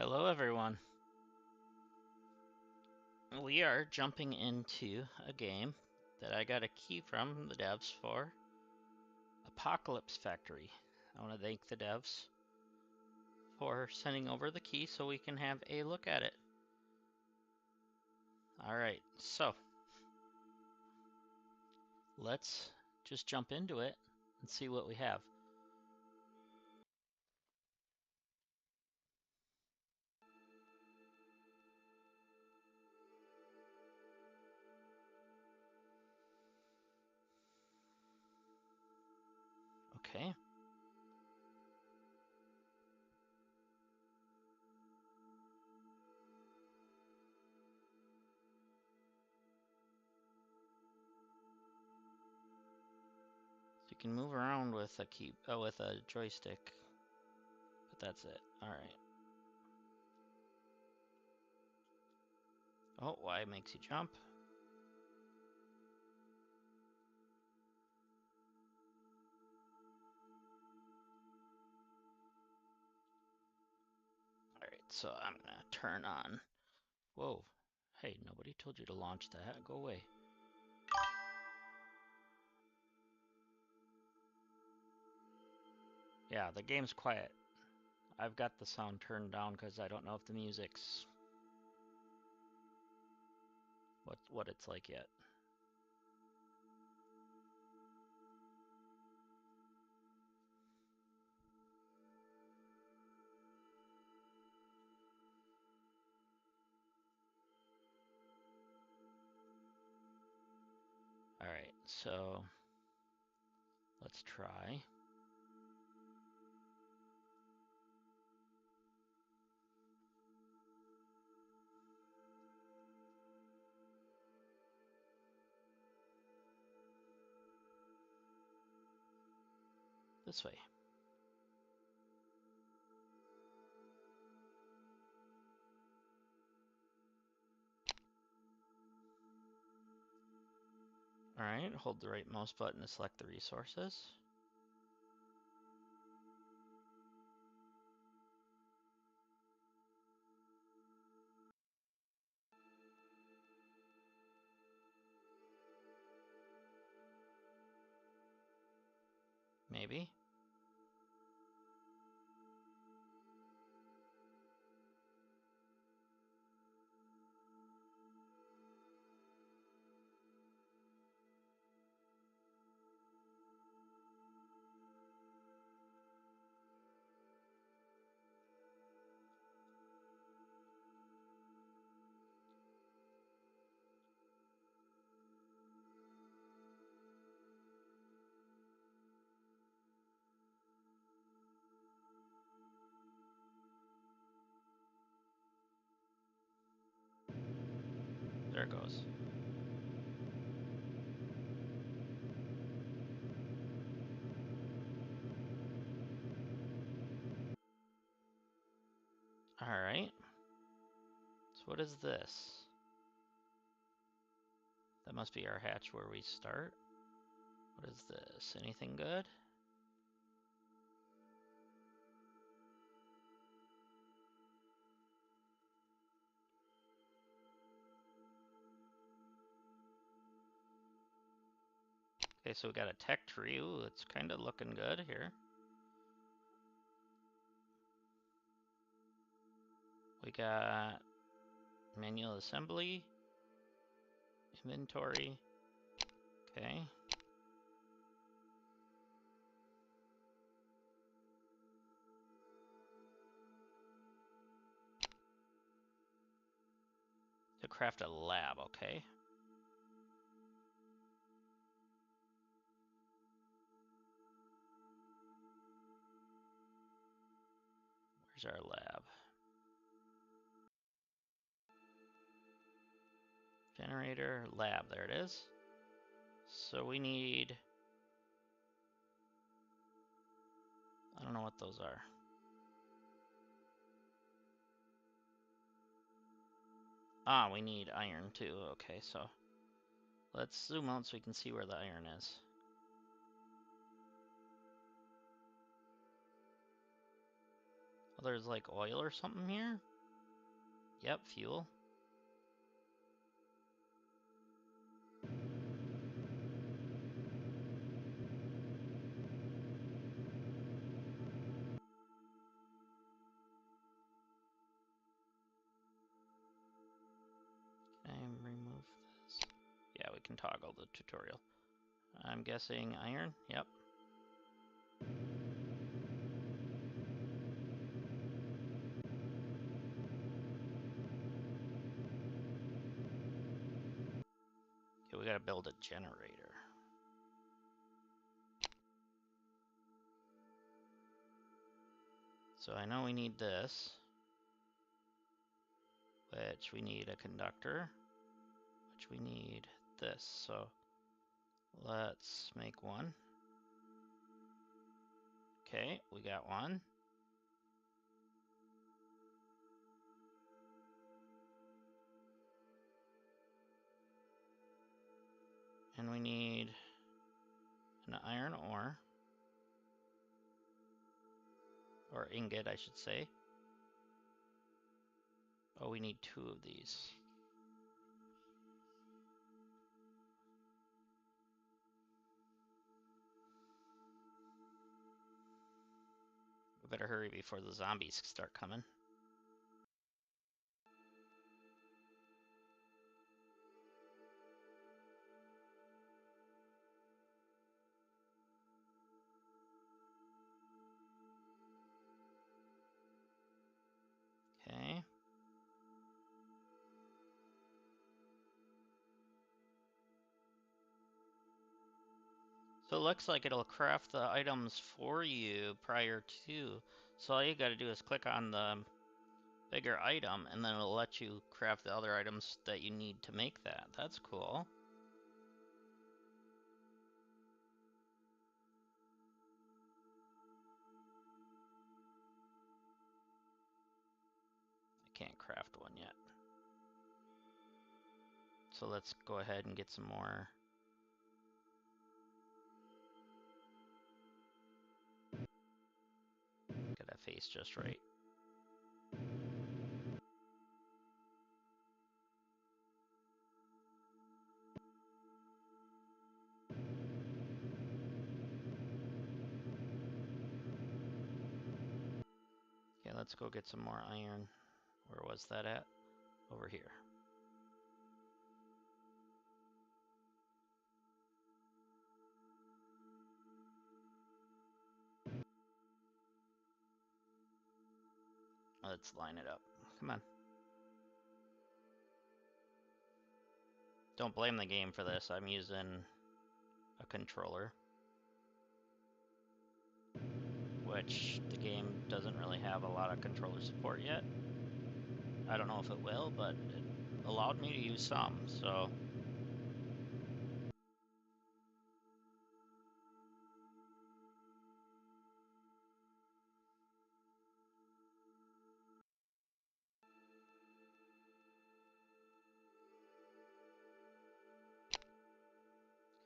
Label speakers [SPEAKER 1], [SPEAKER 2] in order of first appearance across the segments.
[SPEAKER 1] Hello, everyone. We are jumping into a game that I got a key from the devs for Apocalypse Factory. I want to thank the devs for sending over the key so we can have a look at it. Alright, so let's just jump into it and see what we have. Okay. So you can move around with a joystick, but that's it. Alright. Oh, Y makes you jump. Alright, so I'm gonna turn on. Whoa. Hey, nobody told you to launch that. Go away. Yeah, the game's quiet. I've got the sound turned down because I don't know if the music's what it's like yet. Alright, so let's try. This way. Alright, hold the right mouse button to select the resources. Maybe. There it goes. Alright. So what is this? That must be our hatch where we start. What is this? Anything good? Okay, so we got a tech tree. Ooh, it's kind of looking good here. We got manual assembly, inventory. Okay. To craft a lab, okay. Where's our lab? Generator, lab, there it is. So we need... I don't know what those are. Ah, we need iron too. Okay, so let's zoom out so we can see where the iron is. Oh, there's like oil or something here? Yep, fuel. Can I remove this? Yeah, we can toggle the tutorial. I'm guessing iron? Yep. Okay, we gotta build a generator. So I know we need this, which we need a conductor, which we need this. So let's make one. Okay, we got one. And we need an iron ore, or ingot, I should say. Oh, we need 2 of these. We better hurry before the zombies start coming. Okay. So it looks like it'll craft the items for you prior to. So all you gotta do is click on the bigger item, and then it'll let you craft the other items that you need to make that. That's cool. I can't craft one yet. So let's go ahead and get some more. Get that face just right. Okay, let's go get some more iron. Where was that at? Over here. Let's line it up. Come on. Don't blame the game for this. I'm using a controller, which the game doesn't really have a lot of controller support yet. I don't know if it will, but it allowed me to use some, so.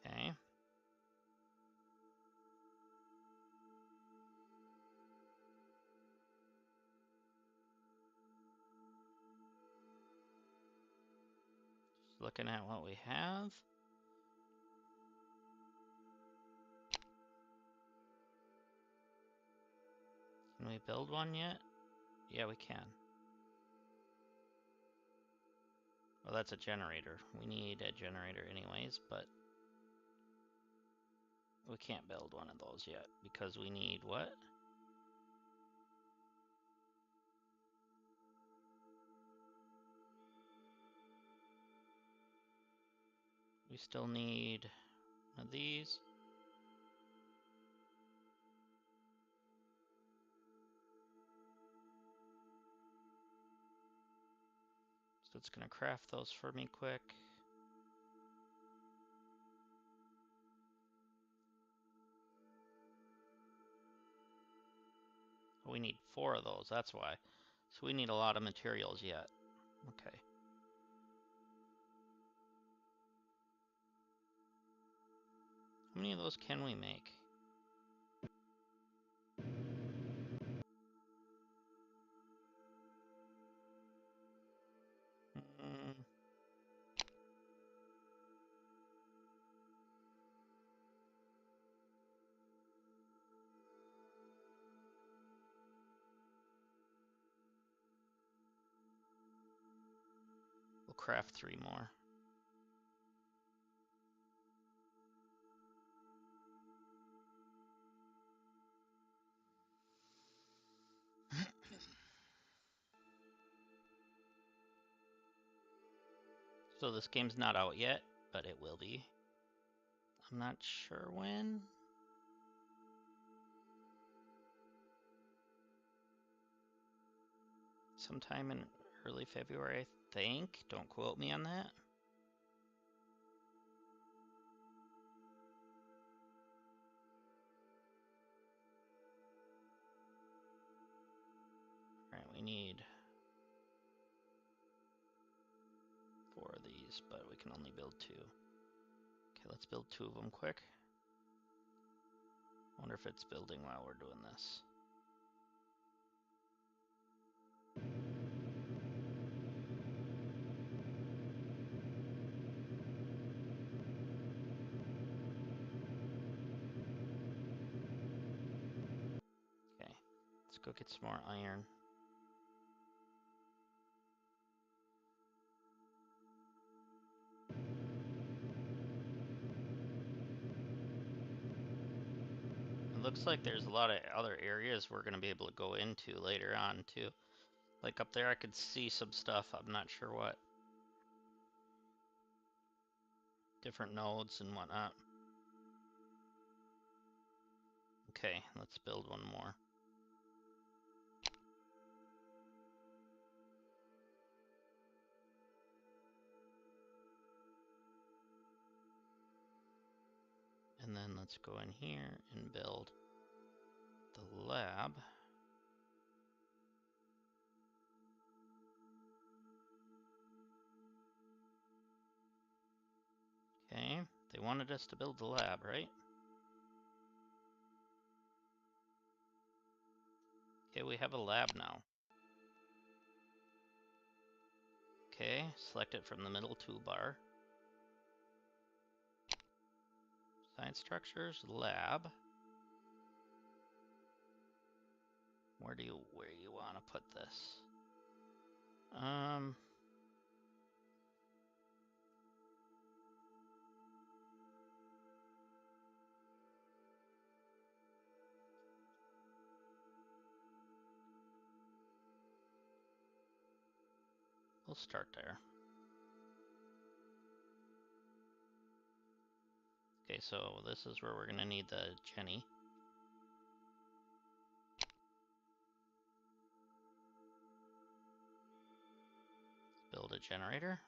[SPEAKER 1] Okay. Just looking at what we have. Can we build one yet? Yeah, we can. Well, that's a generator. We need a generator anyways, but we can't build one of those yet because we need what? We still need one of these. So it's gonna craft those for me quick. We need 4 of those, that's why. So we need a lot of materials yet. Okay. How many of those can we make? craft 3 more. So this game's not out yet, but it will be. I'm not sure when. Sometime in early February, I think. Don't quote me on that. Alright, we need 4 of these, but we can only build 2. Okay, let's build 2 of them quick. Wonder if it's building while we're doing this. Okay, let's go get some more iron. It looks like there's a lot of other areas we're going to be able to go into later on too. Like up there I could see some stuff, I'm not sure what. Different nodes and whatnot. Okay, let's build one more. And then let's go in here and build the lab. Okay, they wanted us to build the lab, right? Okay, we have a lab now. Okay, select it from the middle toolbar. Science structures, lab. Where do you want to put this? We'll start there. Okay, so this is where we're gonna need the Jenny. Build a generator.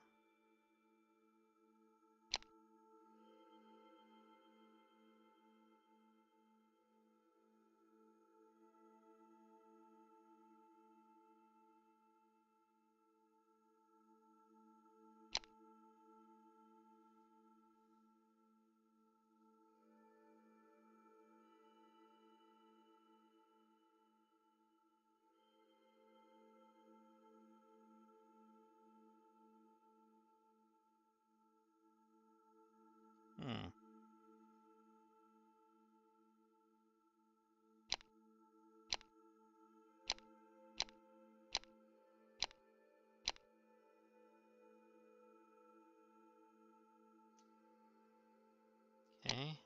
[SPEAKER 1] Okay.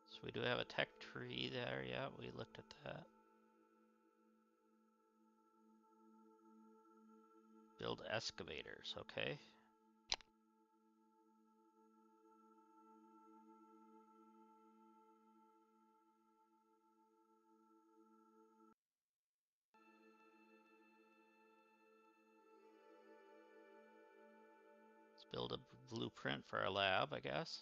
[SPEAKER 1] So we do have a tech tree there, yeah, we looked at that. Build excavators, okay. Let's build a blueprint for our lab, I guess.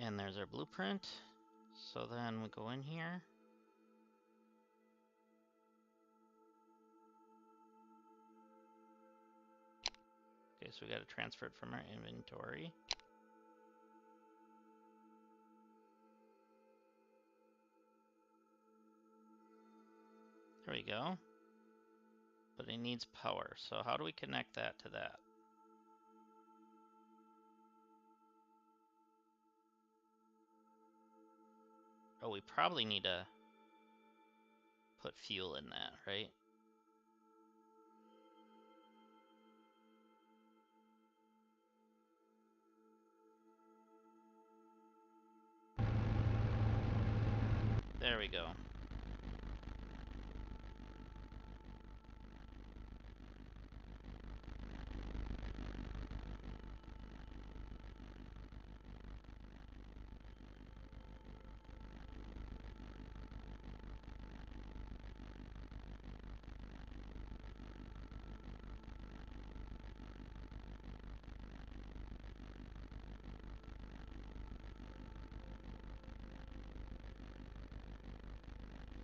[SPEAKER 1] And there's our blueprint. So then we go in here. Okay, so we got to transfer it from our inventory. There we go. But it needs power, so how do we connect that to that? Oh, we probably need to put fuel in that, right? There we go.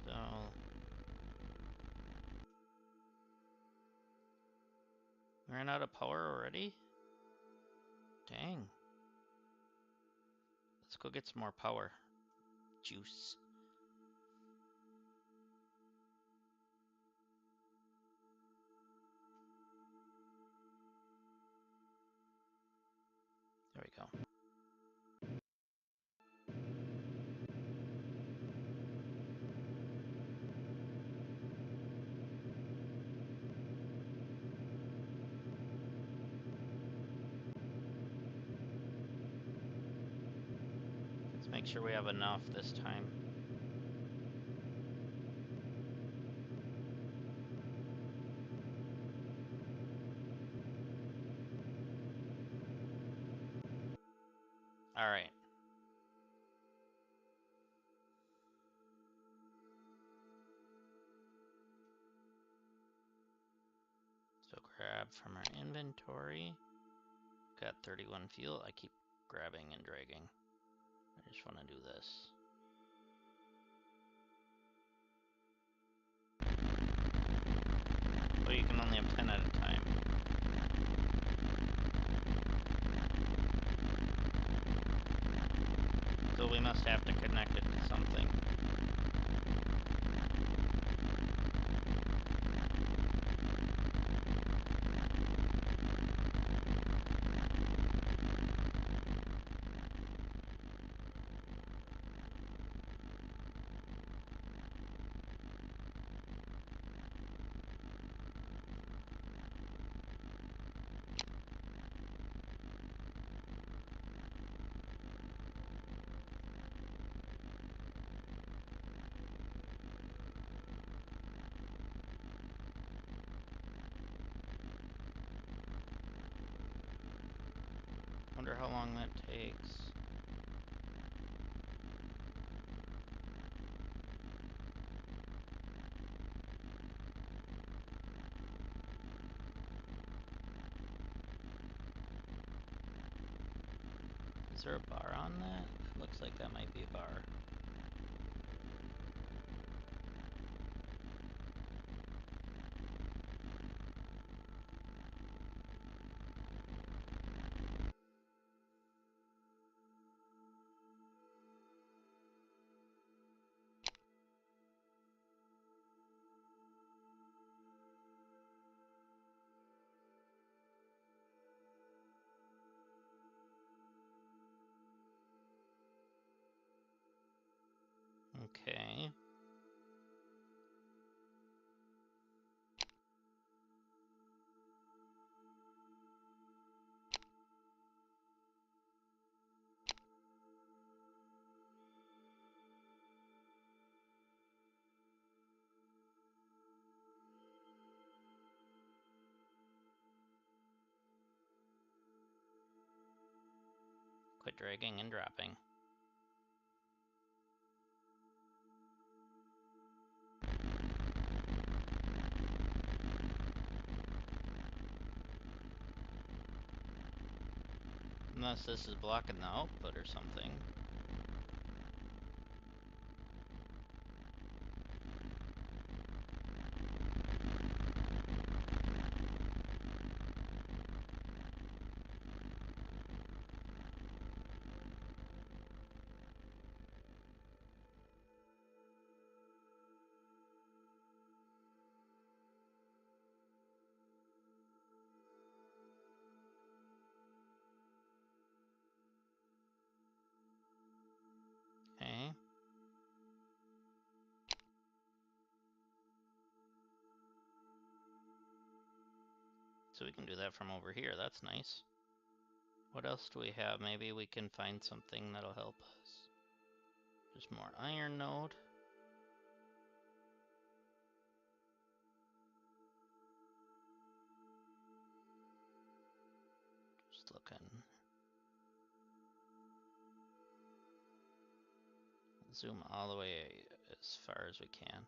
[SPEAKER 1] So we ran out of power already? Dang. Let's go get some more power. Juice. There we go. Let's make sure we have enough this time. All right. So grab from our inventory. Got 31 fuel. I keep grabbing and dragging. I just want to do this. Oh, you can only have 10 at a time. So we must have to connect it to something. Wonder how long that takes. Is there a bar on that? It looks like that might be a bar. Okay. Quit dragging and dropping. Unless this is blocking the output or something. so we can do that from over here. That's nice. What else do we have? Maybe we can find something that'll help us. Just more iron node. Just looking. Zoom all the way as far as we can.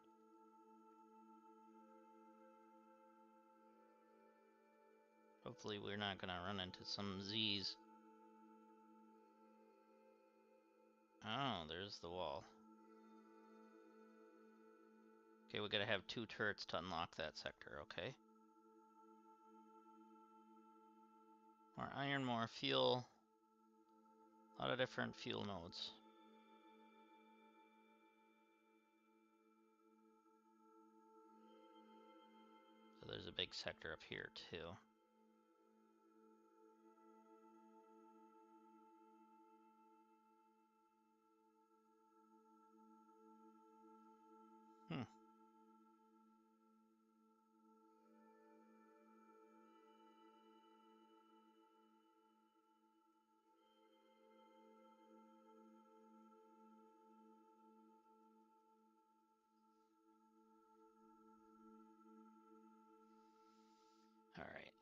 [SPEAKER 1] Hopefully we're not gonna run into some Z's. Oh, there's the wall. Okay, we gotta have 2 turrets to unlock that sector, okay. More iron, more fuel. A lot of different fuel nodes. So there's a big sector up here too. All right.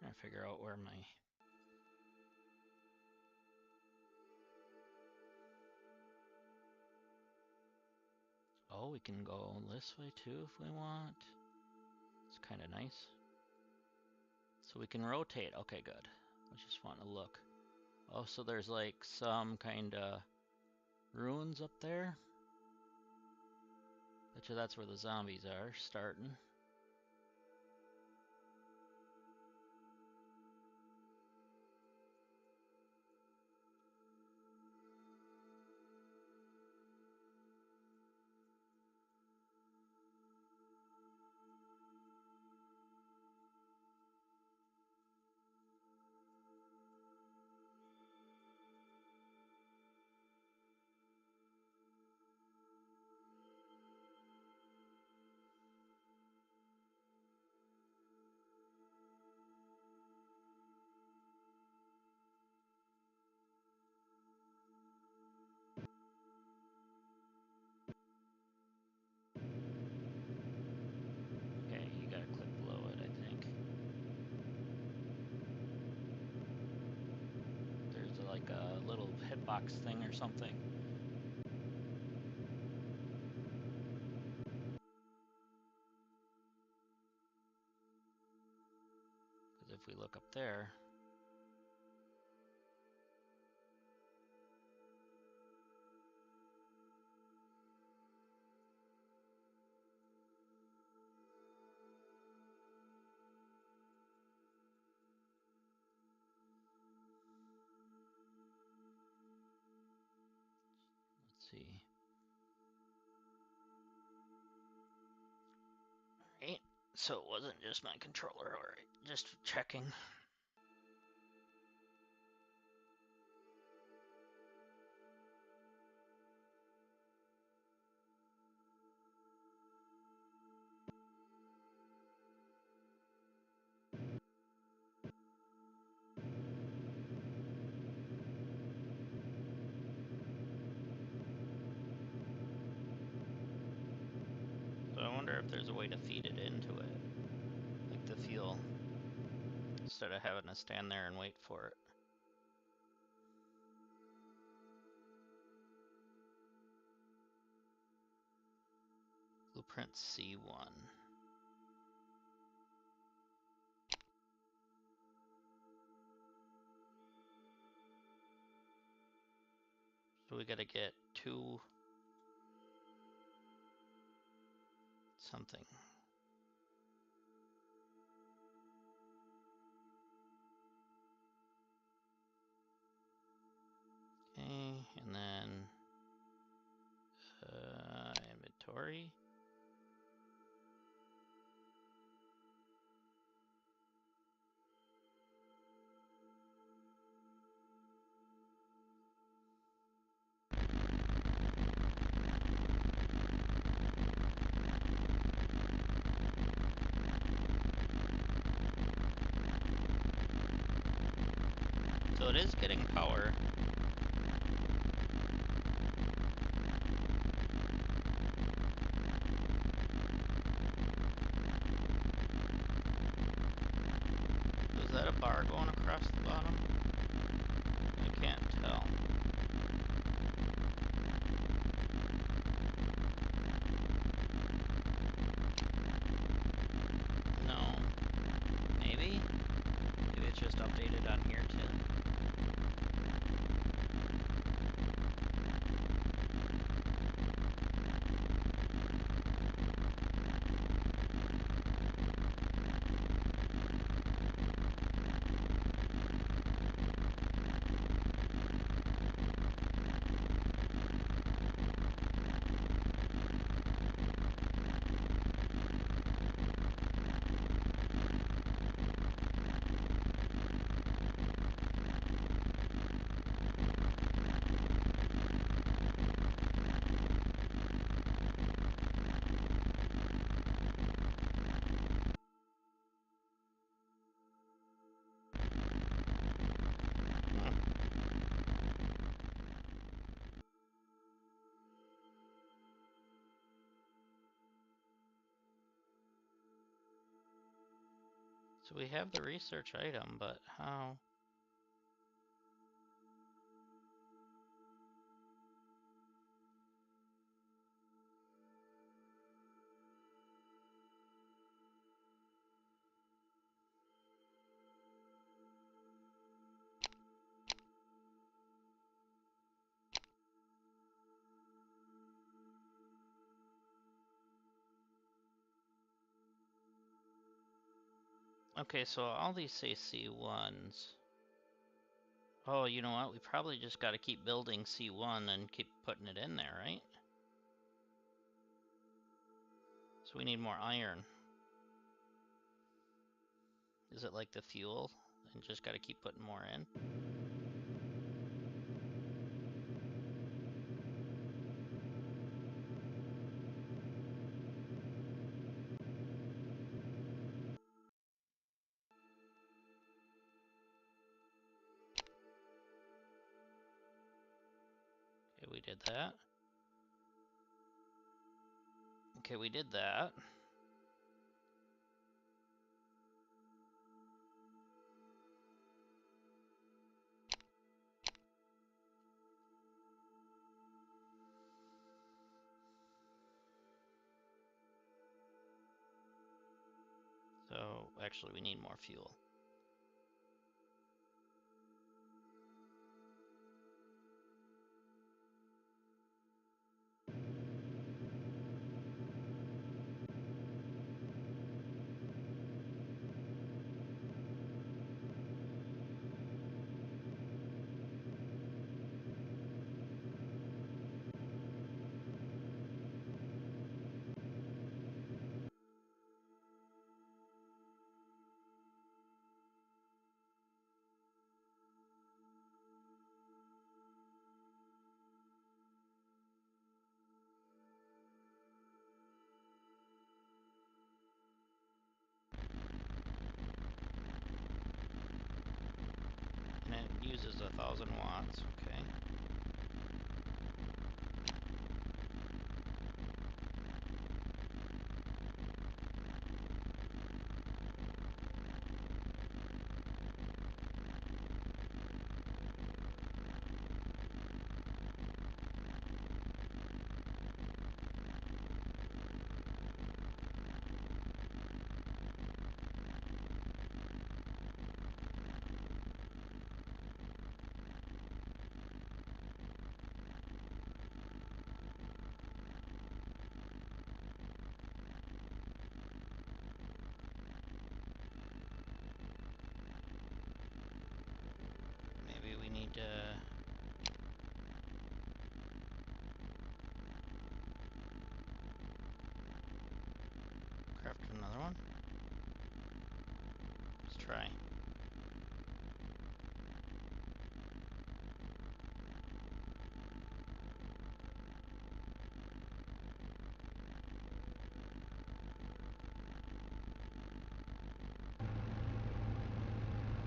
[SPEAKER 1] Trying to figure out where my... Oh, we can go this way too if we want. It's kind of nice. So we can rotate. Okay, good. I just want to look. Oh, so there's like some kind of ruins up there. Betcha that's where the zombies are starting. Okay, you gotta click below it, I think. There's like a little hitbox thing or something. Because if we look up there... Let's see. Alright, so it wasn't just my controller, alright, just checking. So I wonder if there's a way to feed it into it, like the fuel, instead of having to stand there and wait for it. Blueprint C1. So we gotta get 2 something. it is getting power. So is that a bar going across the bottom? I can't tell. No. Maybe? Maybe it's just updated on here too. Hmm. So we have the research item, but how? Okay, so all these say C1s. Oh, you know what? We probably just got to keep building C1 and keep putting it in there, right? So we need more iron. Is it like the fuel? And just got to keep putting more in? Okay, we did that. Okay, we did that. So, actually, we need more fuel. And it uses 1,000 watts, okay. Maybe we need to craft another one. Let's try.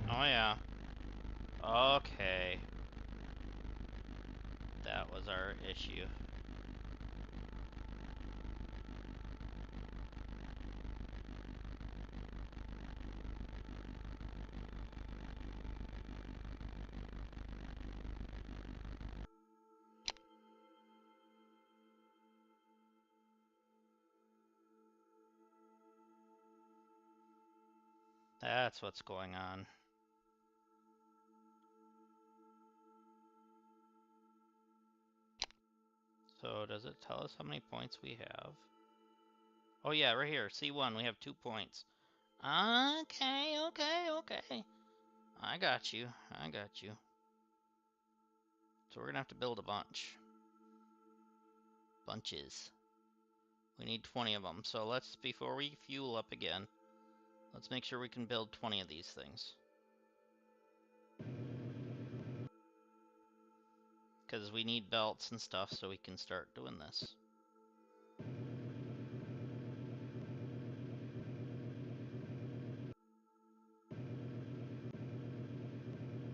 [SPEAKER 1] Oh yeah. Okay. That was our issue. That's what's going on. So does it tell us how many points we have? Oh yeah, right here, C1, we have 2 points. Okay. I got you. So we're gonna have to build a bunch. Bunches. We need 20 of them. So let's, before we fuel up again, let's make sure we can build 20 of these things. Because we need belts and stuff so we can start doing this.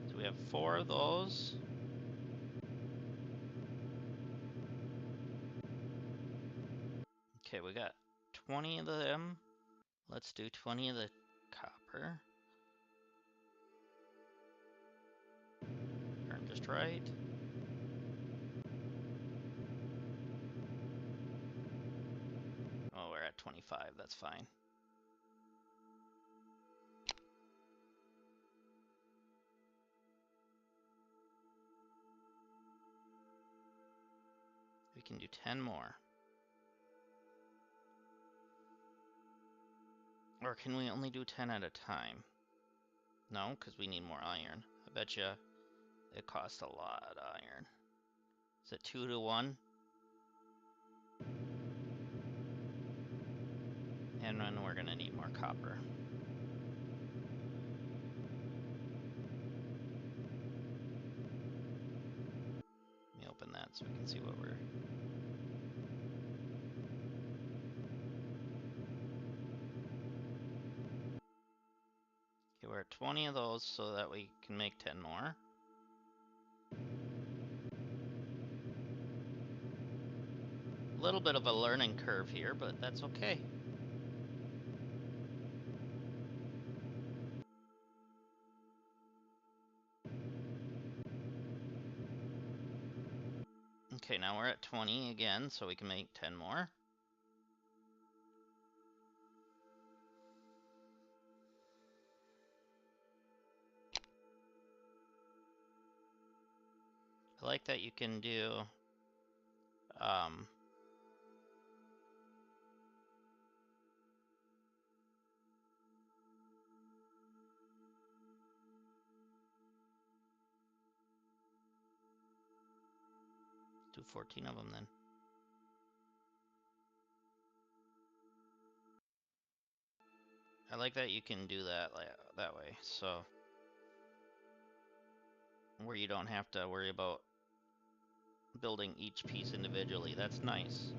[SPEAKER 1] So we have 4 of those. Okay, we got 20 of them. Let's do 20 of the copper. Turn just right. Oh, we're at 25, that's fine. We can do 10 more. Or can we only do 10 at a time? No, because we need more iron. I bet you it costs a lot of iron. Is it 2 to 1? And then we're gonna need more copper. Let me open that so we can see what we're... Okay, we're at 20 of those so that we can make 10 more. A little bit of a learning curve here, but that's okay. Okay, now we're at 20 again, so we can make 10 more. I like that you can do do 14 of them then. I like that you can do that that way, so where you don't have to worry about building each piece individually. That's nice.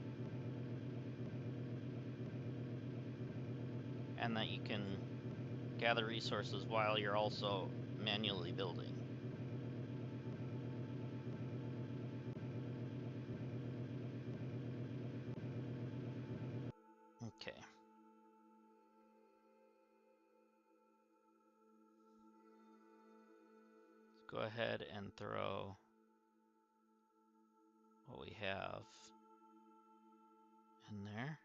[SPEAKER 1] And that you can gather resources while you're also manually building. Okay. Let's go ahead and throw what we have in there.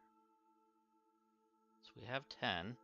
[SPEAKER 1] So we have 10.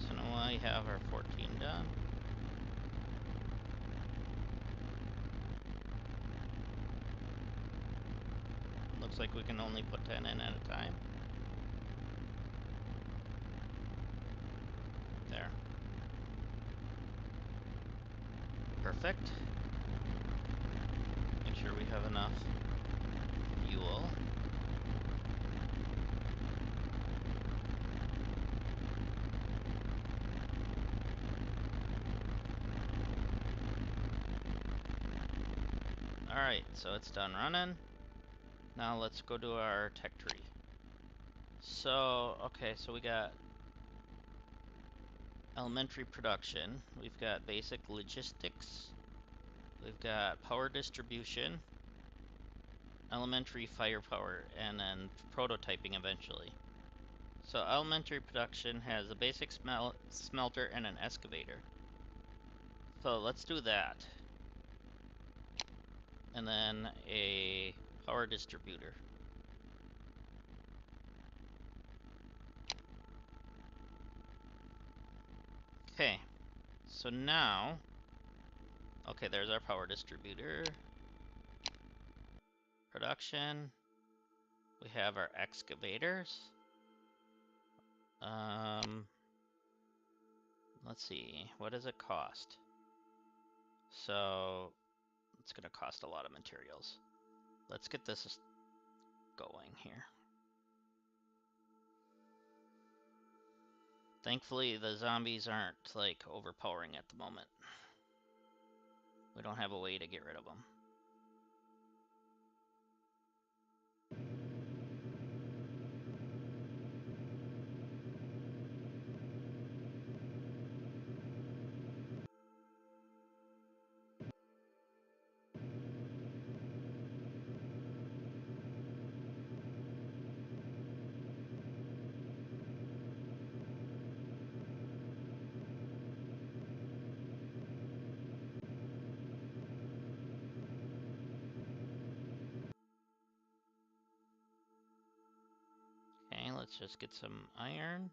[SPEAKER 1] So now we have our 14 done. Looks like we can only put 10 in at a time. There. Perfect. Make sure we have enough fuel. Alright, so it's done running. Now let's go to our tech tree. So, okay, so we got elementary production. We've got basic logistics. We've got power distribution, elementary firepower, and then prototyping eventually. So elementary production has a basic smelter and an excavator. So let's do that. And then a power distributor. Okay, so now, okay, there's our power distributor. Production. We have our excavators. Let's see, what does it cost? So, it's gonna cost a lot of materials. Let's get this going here. Thankfully, the zombies aren't, like, overpowering at the moment. We don't have a way to get rid of them. Okay, let's just get some iron.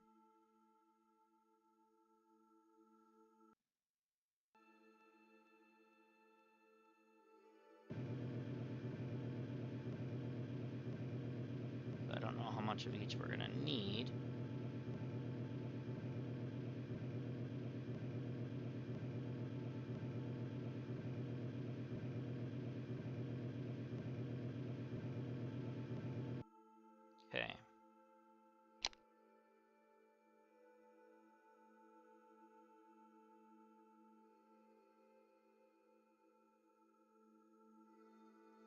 [SPEAKER 1] I don't know how much of each we're gonna need. Okay.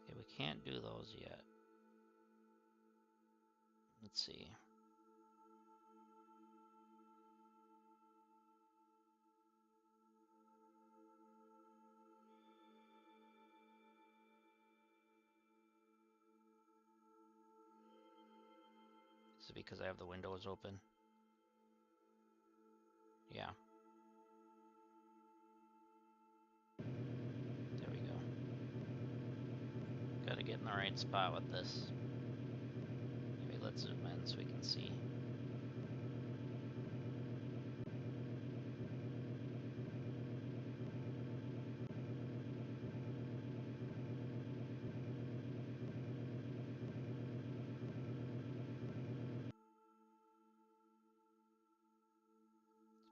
[SPEAKER 1] Okay, we can't do those yet. Let's see. Is it because I have the windows open? Yeah. There we go. Gotta get in the right spot with this. Maybe let's zoom in so we can see.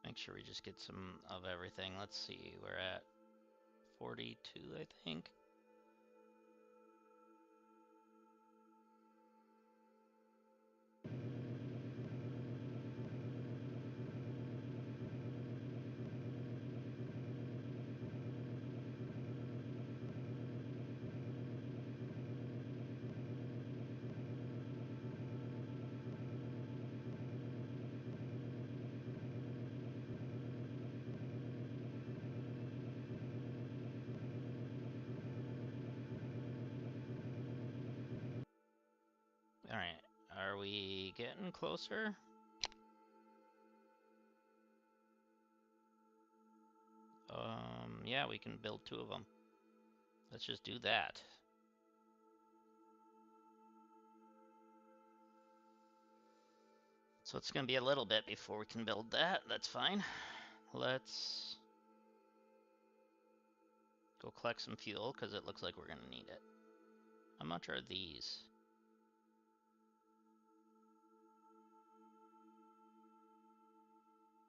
[SPEAKER 1] Make sure we just get some of everything. Let's see, we're at 42, I think. Alright, are we getting closer? Yeah, we can build 2 of them. Let's just do that. So it's gonna be a little bit before we can build that. That's fine. Let's go collect some fuel, because it looks like we're gonna need it. How much are these?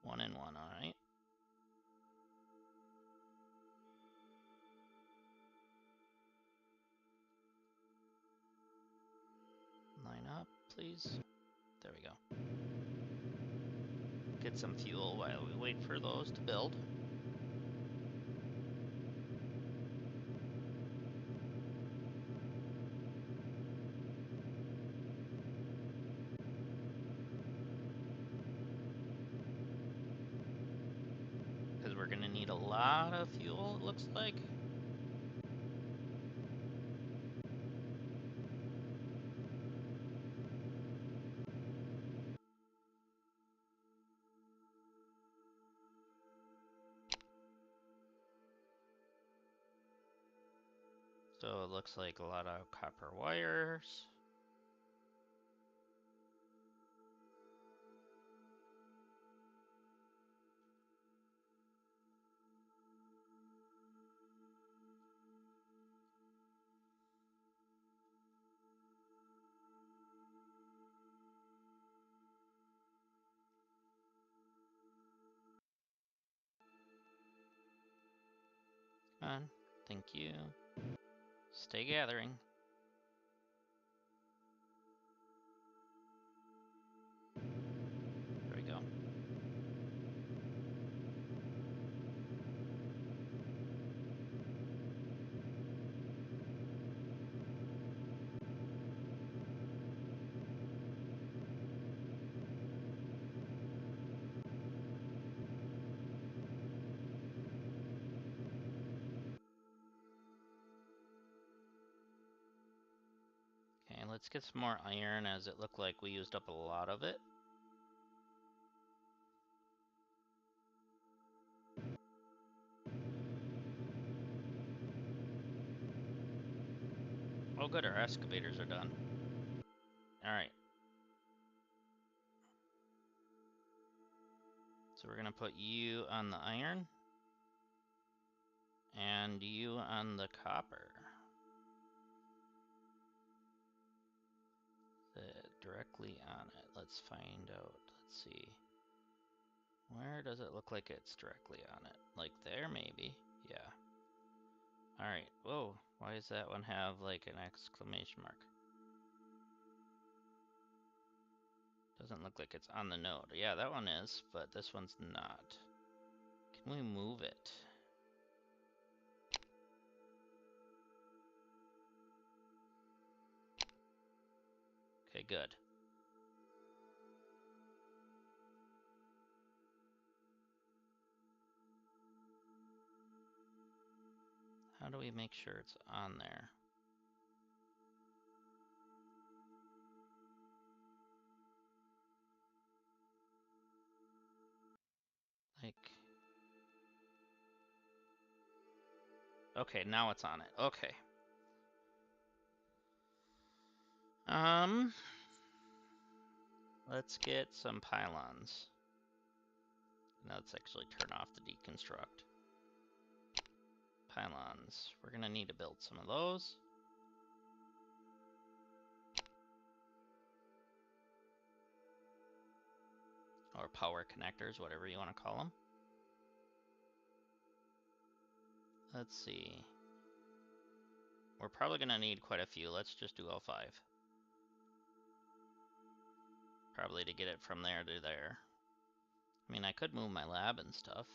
[SPEAKER 1] 1 and 1, all right. Line up, please. There we go. Get some fuel while we wait for those to build. Because we're gonna need a lot of fuel, it looks like. So it looks like a lot of copper wires. Come on, thank you. Stay gathering. There we go. Okay, let's get some more iron, as it looked like we used up a lot of it. Oh good, our excavators are done. Alright. So we're gonna put you on the iron. And you on the copper. Directly on it. Let's find out. Let's see. Where does it look like it's directly on it? Like there, maybe? Yeah. Alright. Whoa. Why does that one have like an exclamation mark? Doesn't look like it's on the node. Yeah, that one is, but this one's not. Can we move it? Okay, good. How do we make sure it's on there? Like... Okay, now it's on it. Okay. Let's get some pylons. Now let's actually turn off the deconstruct. Pylons. We're gonna need to build some of those. Or power connectors, whatever you want to call them. Let's see. We're probably gonna need quite a few. Let's just do all 5. Probably to get it from there to there. I mean, I could move my lab and stuff.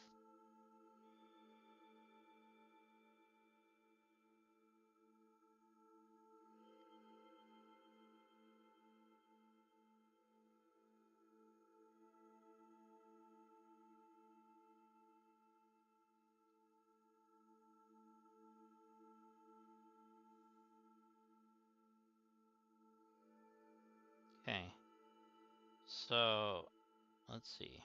[SPEAKER 1] Okay. So, let's see.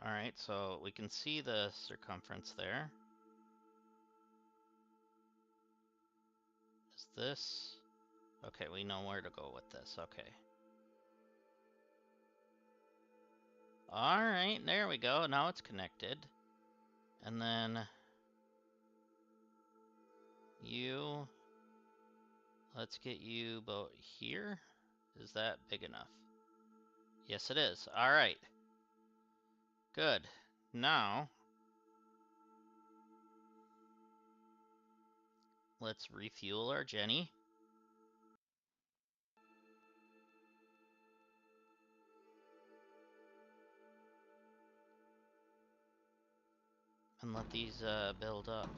[SPEAKER 1] Alright, so we can see the circumference there. Is this... Okay, we know where to go with this. Okay. Alright, there we go. Now it's connected. And then... You... Let's get you about here. Is that big enough? Yes, it is. All right. Good. Now, let's refuel our Jenny. And let these build up.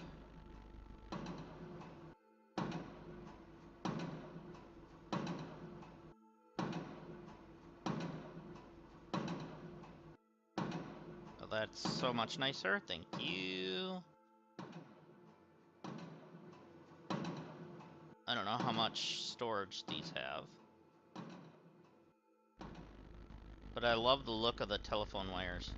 [SPEAKER 1] Oh, that's so much nicer. Thank you. I don't know how much storage these have. But I love the look of the telephone wires.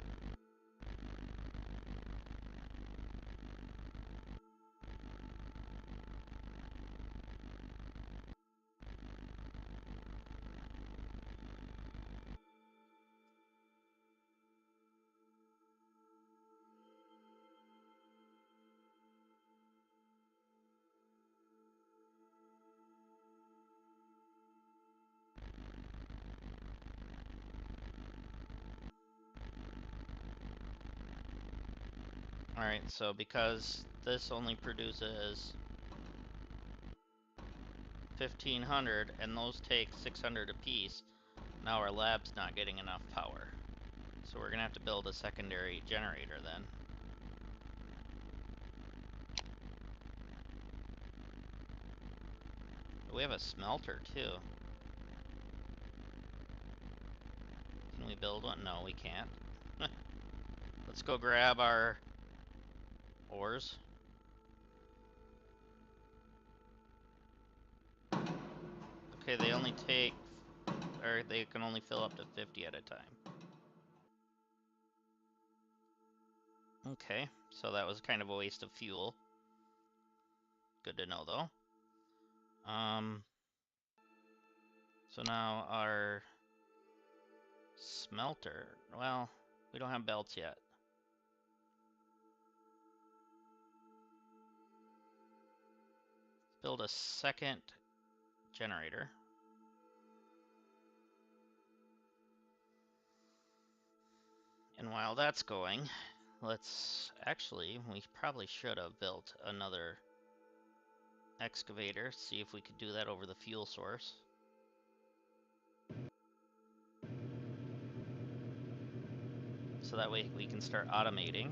[SPEAKER 1] Alright, so because this only produces 1,500 and those take 600 apiece, now our lab's not getting enough power. So we're gonna have to build a secondary generator then. We have a smelter too. Can we build one? No, we can't. Let's go grab our ores. Okay, they only take, or they can only fill up to 50 at a time. Okay, so that was kind of a waste of fuel. Good to know though. So now our smelter, well, we don't have belts yet. Let's build a second generator. And while that's going, let's actually, we probably should have built another excavator, see if we could do that over the fuel source. So that way we can start automating.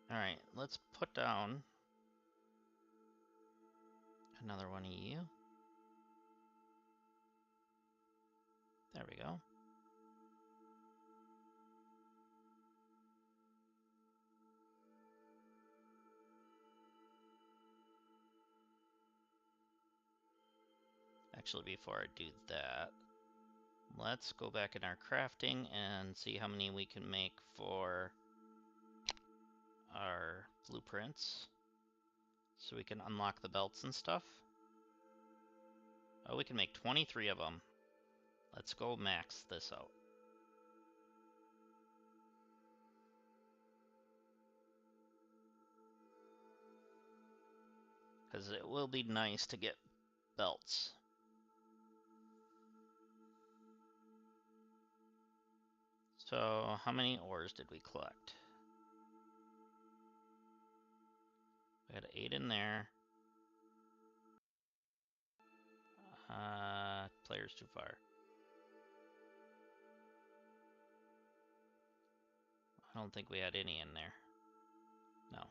[SPEAKER 1] Alright, let's put down another one of you. There we go. Actually, before I do that, let's go back in our crafting and see how many we can make for our blueprints. So we can unlock the belts and stuff. Oh, we can make 23 of them. Let's go max this out. Because it will be nice to get belts. So, how many ores did we collect? We had 8 in there. Player's too far. I don't think we had any in there. No.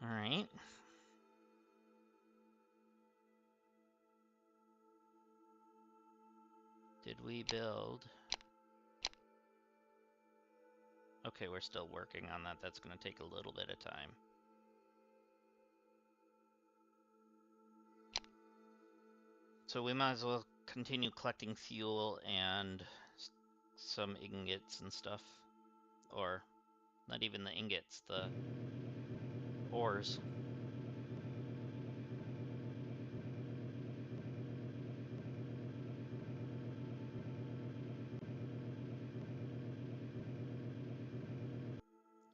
[SPEAKER 1] Alright. Did we build? Okay, we're still working on that. That's going to take a little bit of time. So we might as well continue collecting fuel and some ingots and stuff. Or, not even the ingots, the ores.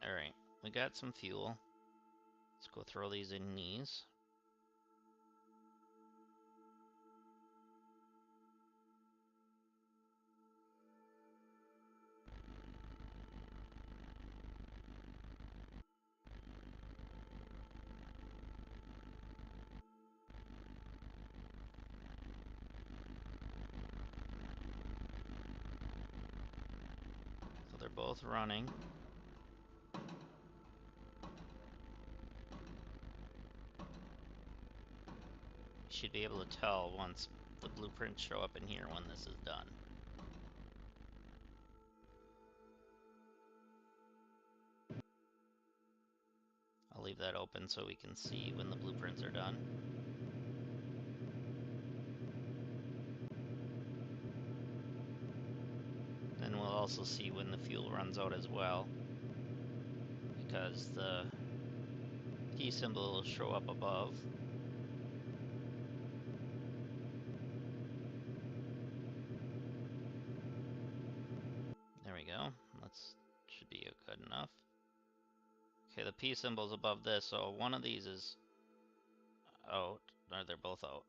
[SPEAKER 1] Alright, we got some fuel. Let's go throw these in these. So they're both running. You should be able to tell once the blueprints show up in here when this is done. I'll leave that open so we can see when the blueprints are done. Then we'll also see when the fuel runs out as well, because the P symbol will show up above. There we go. That's should be good enough. Okay, the P symbol's above this, so one of these is out, or they're both out.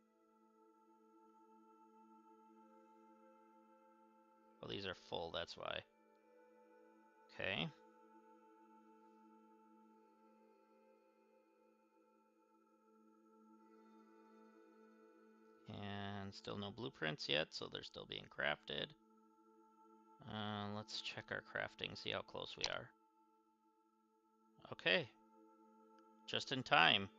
[SPEAKER 1] Well, these are full, that's why. Okay. And still no blueprints yet, so they're still being crafted. Let's check our crafting, see how close we are. Okay. Just in time.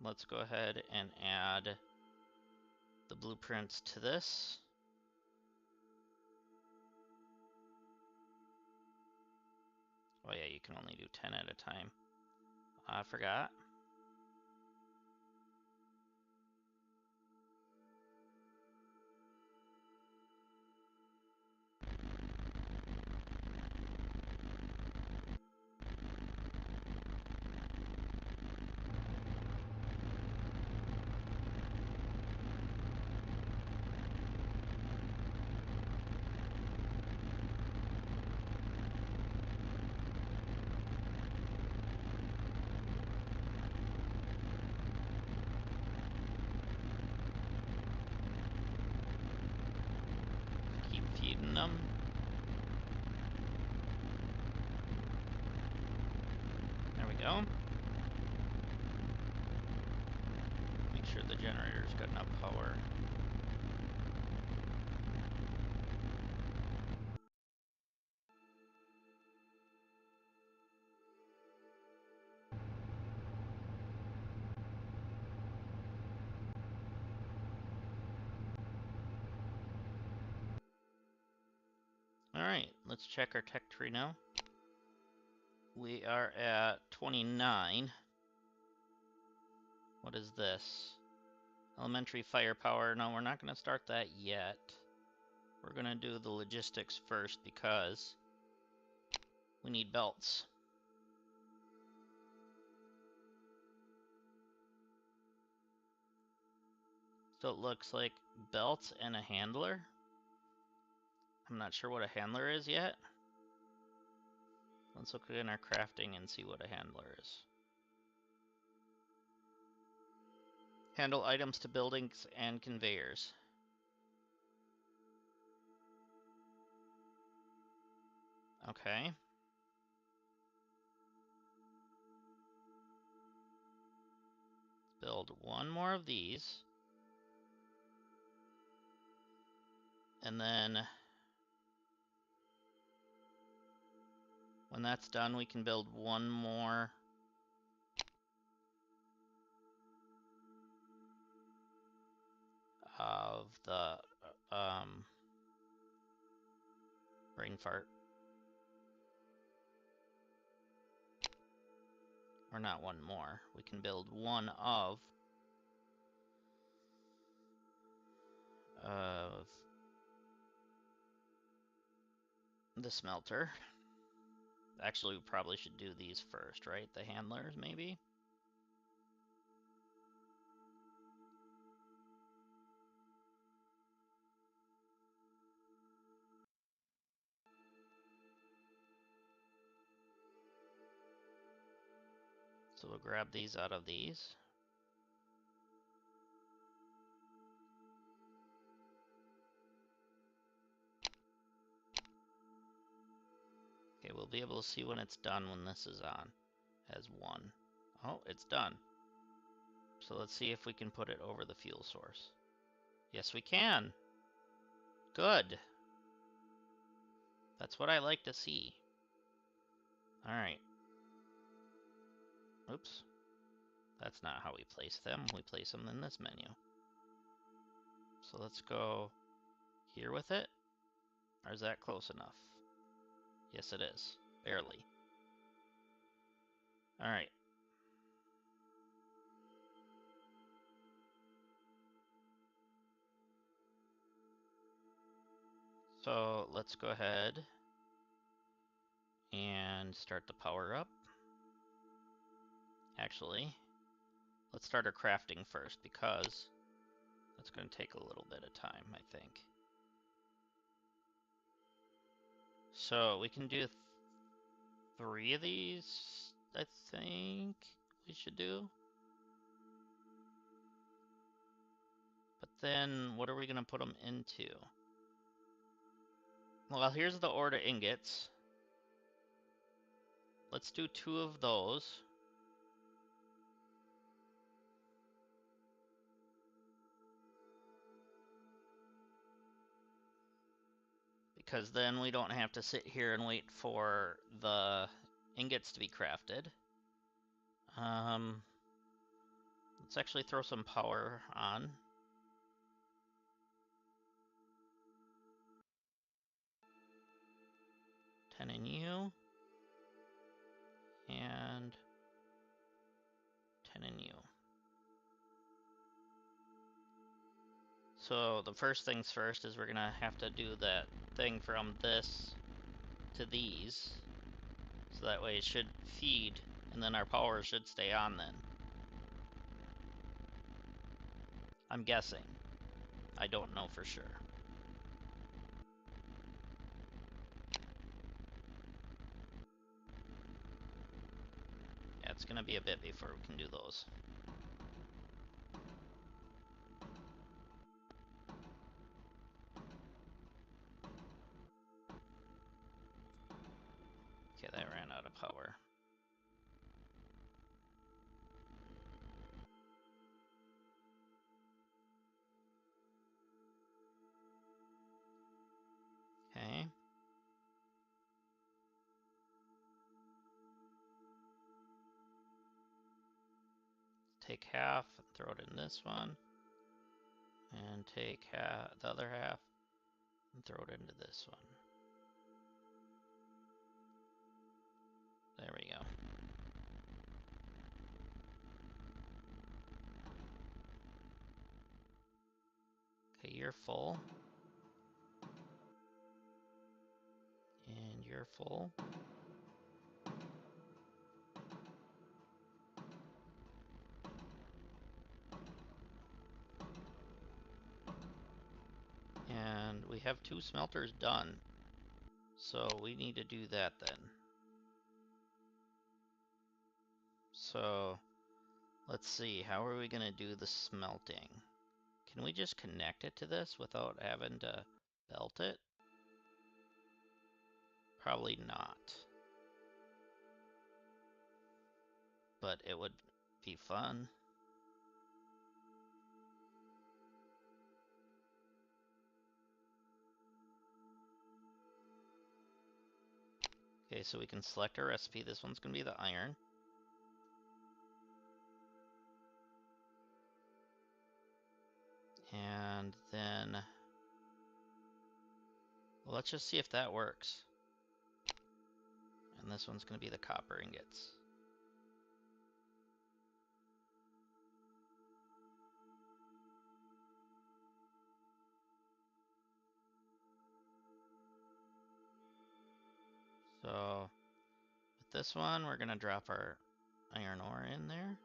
[SPEAKER 1] Let's go ahead and add the blueprints to this. Oh yeah, you can only do 10 at a time. I forgot. Keep feeding them. There we go. Make sure the generator's got enough power. Alright, let's check our tech tree now. We are at 29. What is this? Elementary firepower. No, we're not going to start that yet. We're going to do the logistics first because we need belts. So it looks like belts and a handler. I'm not sure what a handler is yet. Let's look in our crafting and see what a handler is. Handle items to buildings and conveyors. Okay. Let's build one more of these. And then when that's done, we can build one more of the brain fart. Or not one more. We can build one of the smelter. Actually, we probably should do these first, right? The handlers, maybe? So we'll grab these out of these. Okay, we'll be able to see when it's done when this is on as 1. Oh, it's done. So let's see if we can put it over the fuel source. Yes, we can. Good. That's what I like to see. All right. Oops. That's not how we place them. We place them in this menu. So let's go here with it. Or is that close enough? Yes, it is. Barely. All right. So let's go ahead and start the power up. Actually, let's start our crafting first because that's going to take a little bit of time, I think. So we can do 3 of these, I think we should do. But then what are we going to put them into? Well, here's the ore to ingots. Let's do 2 of those. Because then we don't have to sit here and wait for the ingots to be crafted. Let's actually throw some power on. Ten in you. And 10 in you. So the first things first is we're gonna have to do that thing from this to these. So that way it should feed, and then our power should stay on then. I'm guessing. I don't know for sure. Yeah, it's gonna be a bit before we can do those. Okay, that ran out of power. Okay. Take half and throw it in this one. And take the other half and throw it into this one. There we go. Okay, you're full. And you're full. And we have 2 smelters done. So we need to do that then. So let's see, how are we going to do the smelting? Can we just connect it to this without having to belt it? Probably not. But it would be fun. Okay, so we can select our recipe. This one's going to be the iron. And then, well, let's just see if that works. And this one's going to be the copper ingots. So this one, we're gonna drop our iron ore in there.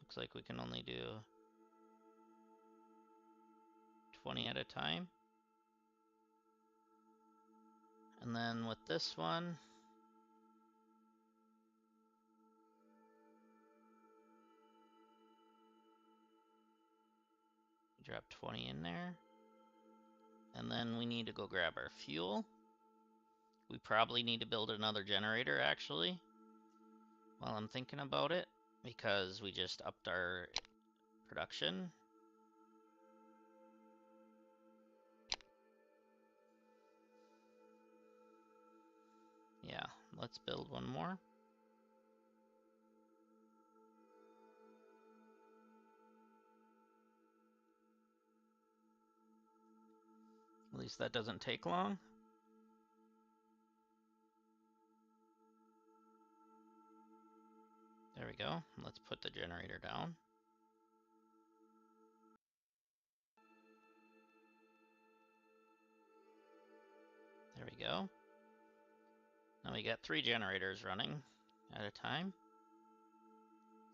[SPEAKER 1] Looks like we can only do 20 at a time. And then with this one, drop 20 in there. And then we need to go grab our fuel. We probably need to build another generator, actually, while I'm thinking about it, because we just upped our production. Yeah, let's build one more. At least that doesn't take long. There we go. Let's put the generator down. There we go. Now we got 3 generators running at a time.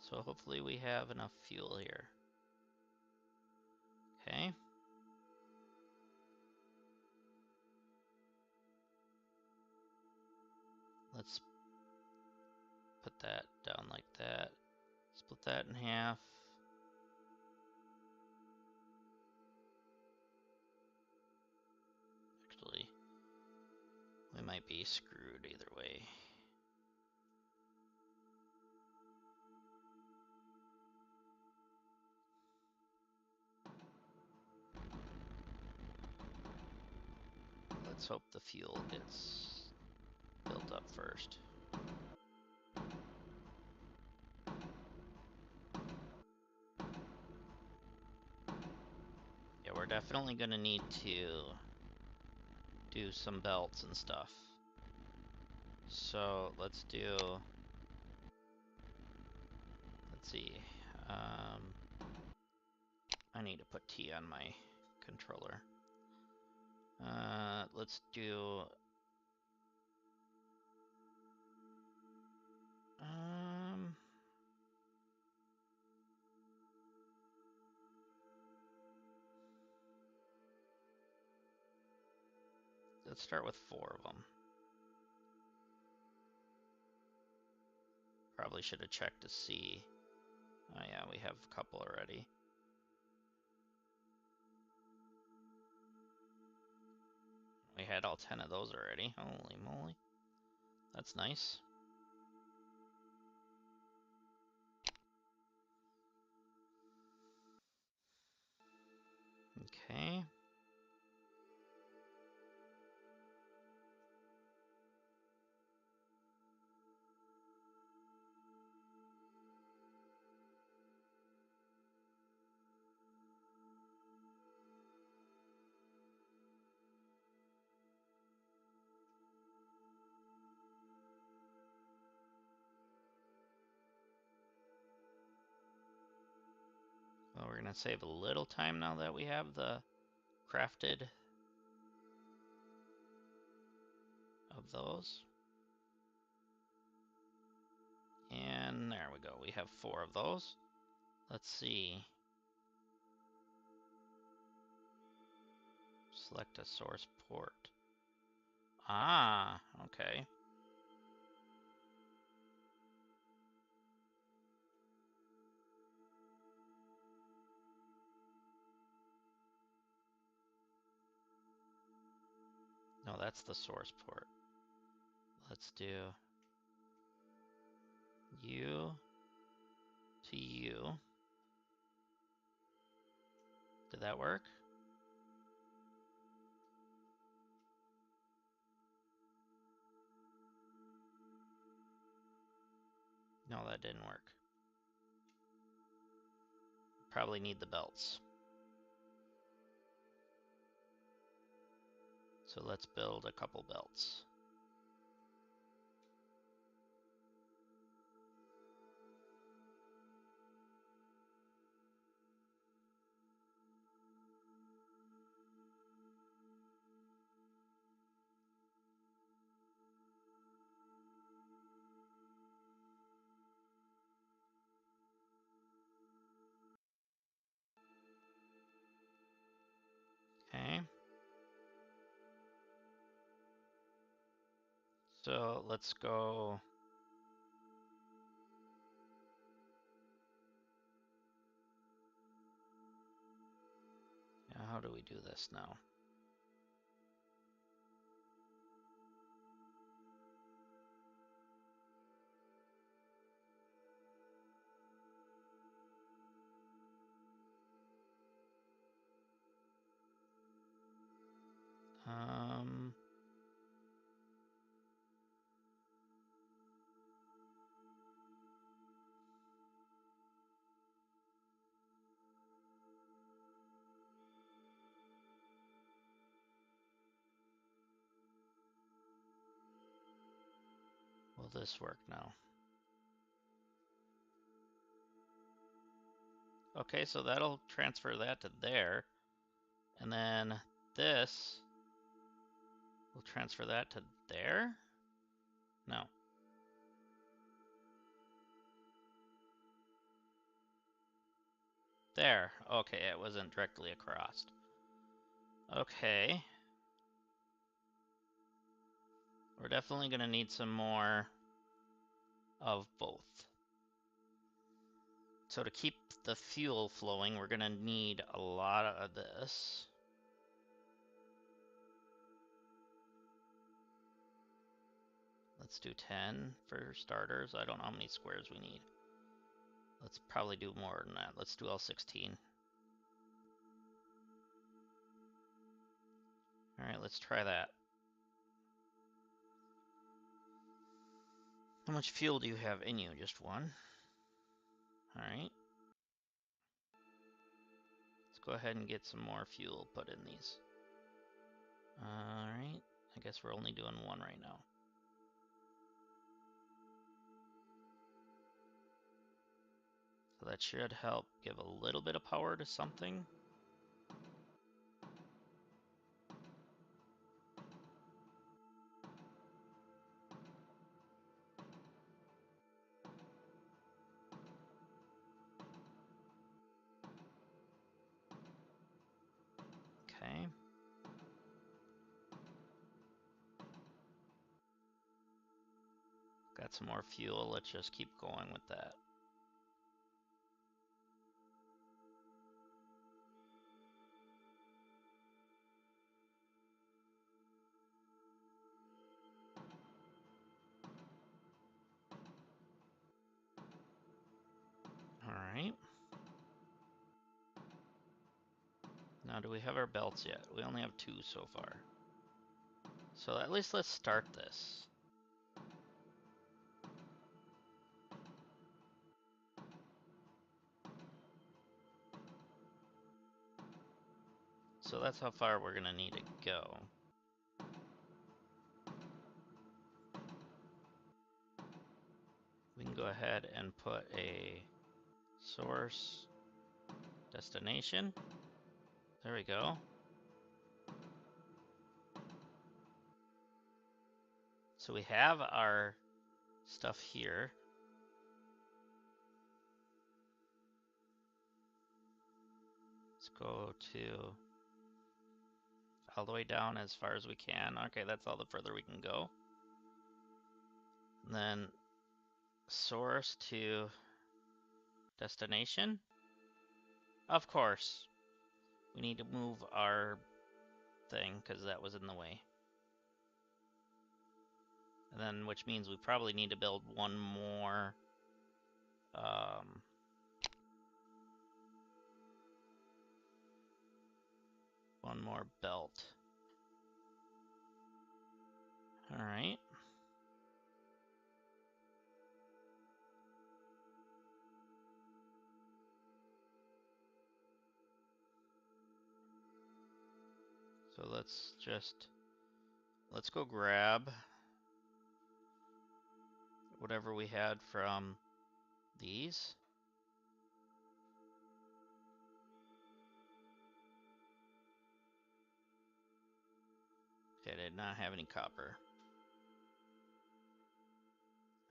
[SPEAKER 1] So hopefully we have enough fuel here. Okay. Let's put that down like that. Split that in half. Actually, we might be screwed either way. Let's hope the fuel gets built up first. Yeah, we're definitely gonna need to do some belts and stuff. So let's do, let's see, I need to put T on my controller. Let's do, let's start with 4 of them. Probably should have checked to see. Oh yeah, we have a couple already. We had all 10 of those already. Holy moly. That's nice. Okay. Well, we're gonna save a little time now that we have the crafted of those. And there we go. We have 4 of those. Let's see. Select a source port. Ah, okay. No, that's the source port. Let's do U to U. Did that work? No, that didn't work. Probably need the belts. So let's build a couple belts. So let's go. Yeah, how do we do this now? Will this work now? Okay, so that'll transfer that to there. And then this will transfer that to there? No. There. Okay, it wasn't directly across. Okay. We're definitely going to need some more of both. So to keep the fuel flowing, we're going to need a lot of this. Let's do 10 for starters. I don't know how many squares we need. Let's probably do more than that. Let's do all 16. All right, let's try that. How much fuel do you have in you? Just one? All right. Let's go ahead and get some more fuel put in these. All right. I guess we're only doing one right now. So that should help give a little bit of power to something. Okay. Got some more fuel. Let's just keep going with that. All right. Now, do we have our belts yet? We only have 2 so far. So at least let's start this. So that's how far we're gonna need to go. We can go ahead and put a source destination. There we go. So we have our stuff here. Let's go to all the way down as far as we can. Okay, that's all the further we can go. And then source to destination. Of course, we need to move our thing because that was in the way. And then, which means we probably need to build one more belt. All right. So let's go grab whatever we had from these. Okay, I did not have any copper.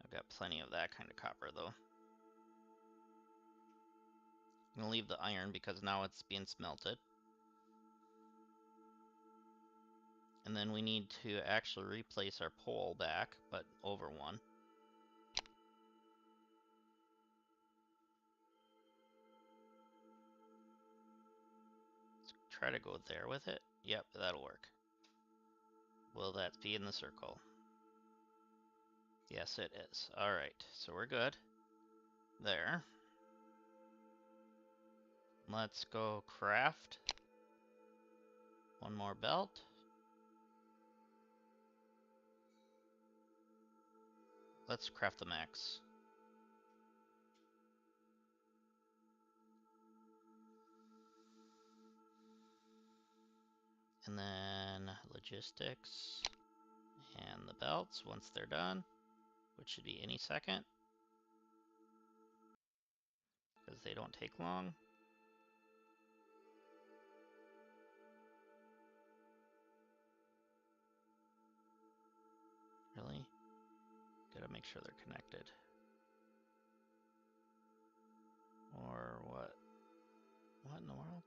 [SPEAKER 1] I've got plenty of that kind of copper though. I'm gonna leave the iron because now it's being smelted. And then we need to actually replace our pole back, but over one. Let's try to go there with it. Yep, that'll work. Will that be in the circle? Yes, it is. Alright, so we're good. There. Let's go craft one more belt. Let's craft the max. And then logistics and the belts once they're done, which should be any second, because they don't take long. Really? Gotta make sure they're connected. Or what? What in the world?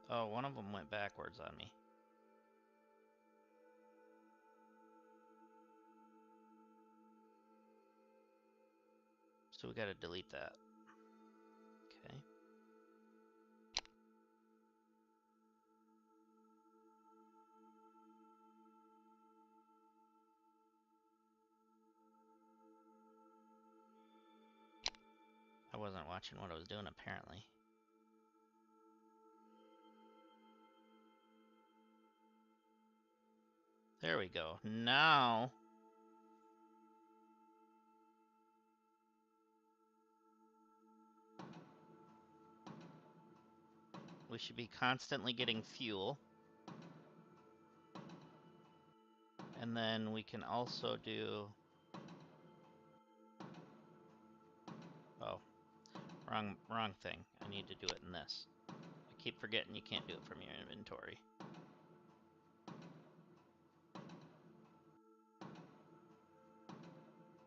[SPEAKER 1] Oh, one of them went backwards on me. So we gotta delete that. Okay. I wasn't watching what I was doing, apparently. There we go. Now we should be constantly getting fuel. And then we can also do... Oh, wrong thing. I need to do it in this. I keep forgetting you can't do it from your inventory.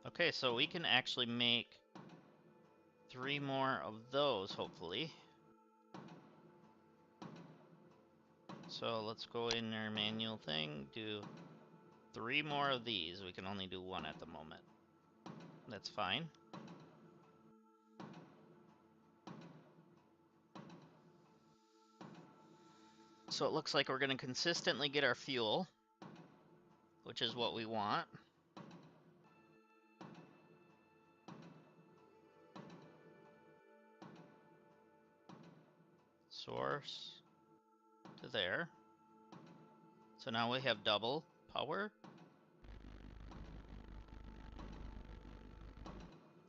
[SPEAKER 1] Okay, so we can actually make 3 more of those, hopefully. So let's go in our manual thing, do 3 more of these. We can only do 1 at the moment. That's fine. So it looks like we're going to consistently get our fuel, which is what we want. Source to there. So now we have double power.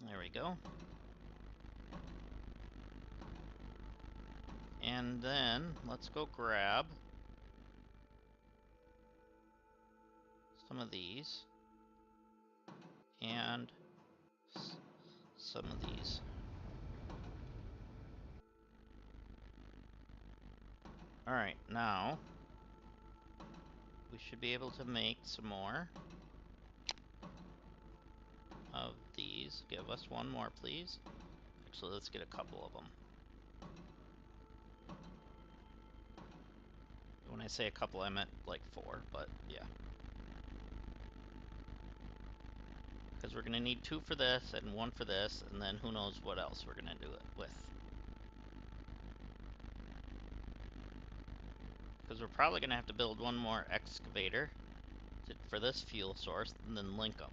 [SPEAKER 1] There we go. And then let's go grab some of these and some of these. Alright, now we should be able to make some more of these. Give us one more, please. Actually, let's get a couple of them. When I say a couple, I meant like 4, but yeah. Because we're going to need 2 for this and 1 for this, and then who knows what else we're going to do it with. Because we're probably going to have to build one more excavator for this fuel source, and then link them.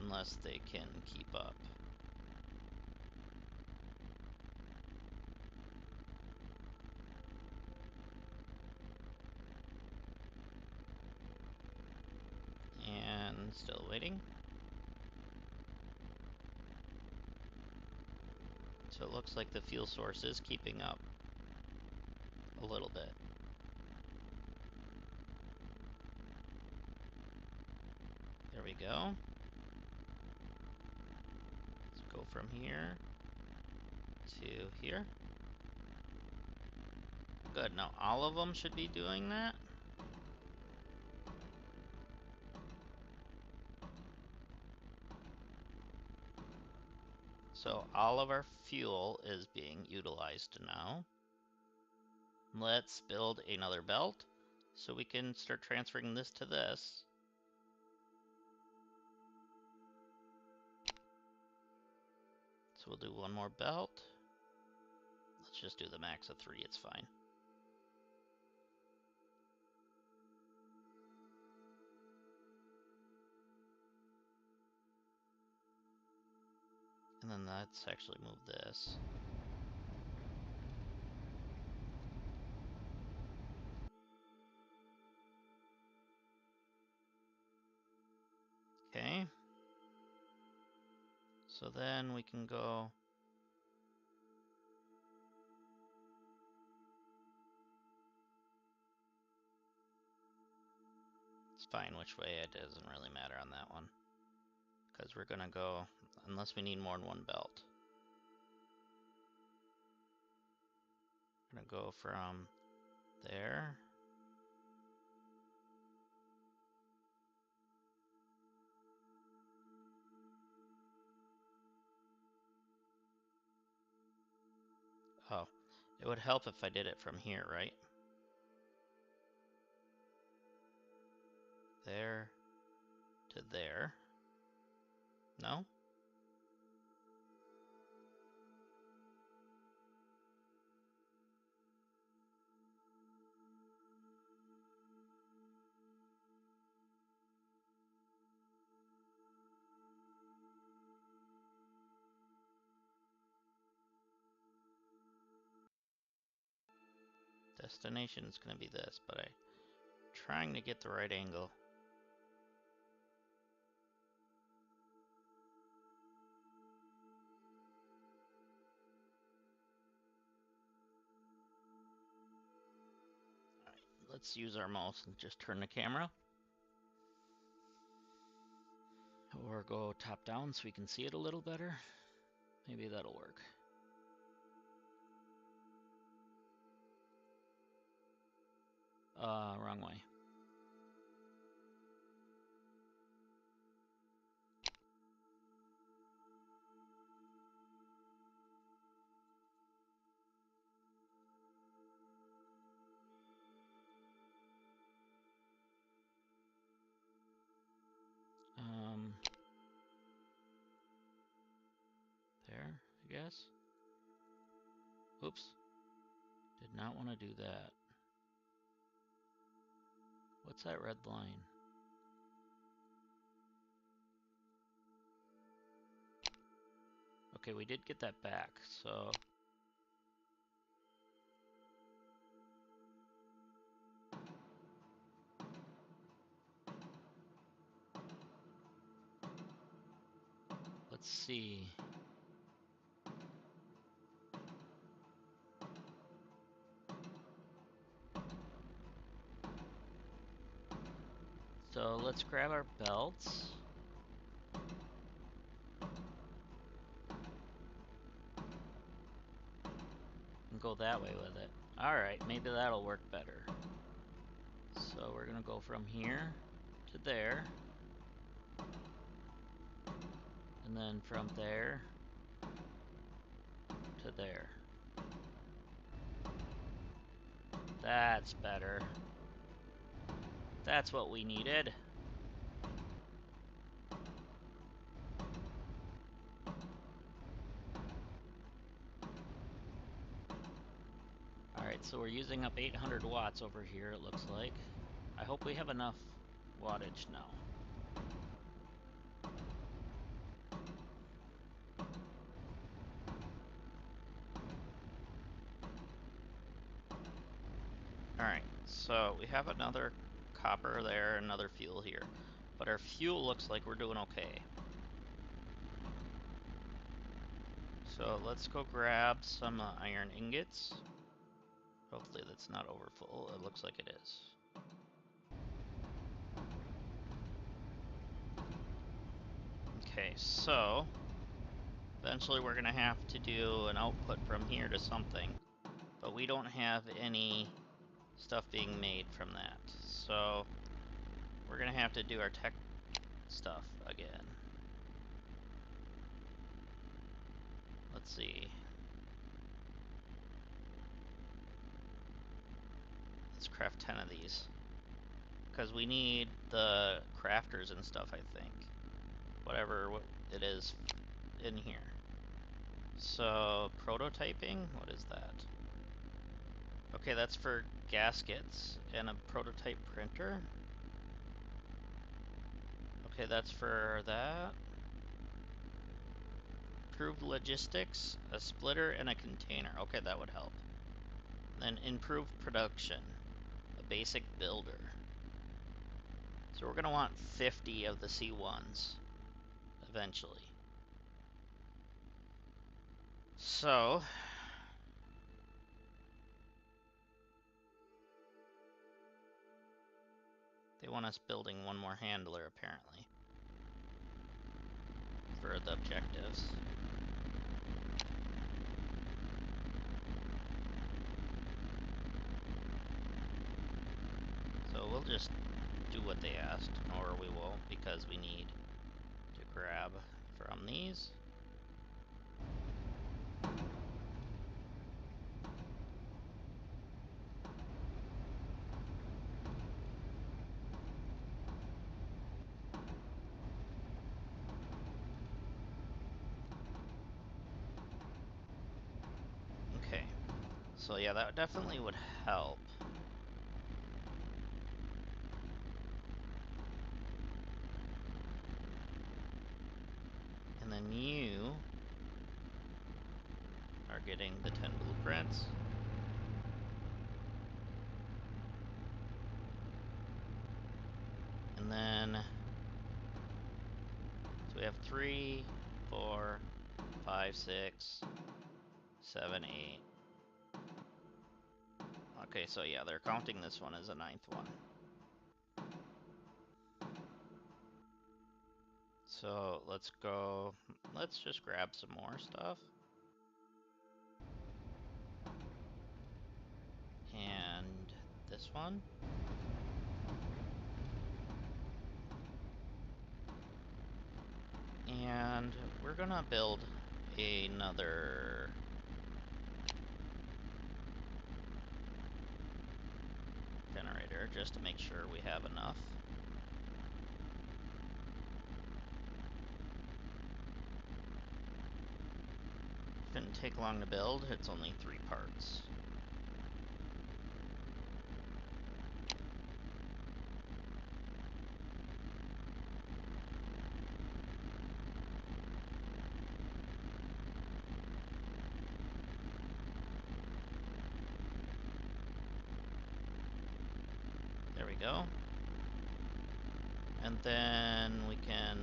[SPEAKER 1] Unless they can keep up. And still waiting. So it looks like the fuel source is keeping up a little bit. There we go. Let's go from here to here. Good, now all of them should be doing that. So all of our fuel is being utilized now. Let's build another belt so we can start transferring this to this. So we'll do one more belt. Let's just do the max of 3, it's fine. And then let's actually move this. Okay. So then we can go. It's fine which way, it doesn't really matter on that one. Because we're gonna go, unless we need more than one belt. We're gonna go from there. Oh, it would help if I did it from here, right? There to there. No? Destination is gonna be this, but I'm trying to get the right angle. Alright, let's use our mouse and just turn the camera. Or go top down so we can see it a little better. Maybe that'll work. Wrong way. There, I guess. Oops. Did not want to do that. What's that red line? Okay, we did get that back, so... Let's see. So let's grab our belts. And go that way with it. Alright, maybe that'll work better. So we're gonna go from here to there. And then from there to there. That's better. That's what we needed. Alright, so we're using up 800 watts over here, it looks like. I hope we have enough wattage now. Alright, so we have another copper there, another fuel here. But our fuel looks like we're doing okay. So let's go grab some iron ingots. Hopefully that's not overfull. It looks like it is. Okay, so eventually we're gonna have to do an output from here to something. But we don't have any stuff being made from that. So we're gonna have to do our tech stuff again. Let's see. Let's craft 10 of these. Because we need the crafters and stuff, I think. Whatever it is in here. So, prototyping? What is that? Okay, that's for gaskets and a prototype printer. Okay, that's for that. Improved logistics, a splitter, and a container. Okay, that would help. Then improved production, a basic builder. So we're gonna want 50 of the C1s eventually. So they want us building one more handler apparently for the objectives. So we'll just do what they asked, or we won't because we need to grab from these. Okay, so yeah, that definitely would help. And then you are getting the 10 blueprints. And then, so we have 3, 4, 5, 6, 7, 8. Okay, so yeah, they're counting this one as a 9th one. So let's go, let's just grab some more stuff. And this one. And we're gonna build another generator just to make sure we have enough. Shouldn't take long to build, it's only 3 parts. There we go. And then we can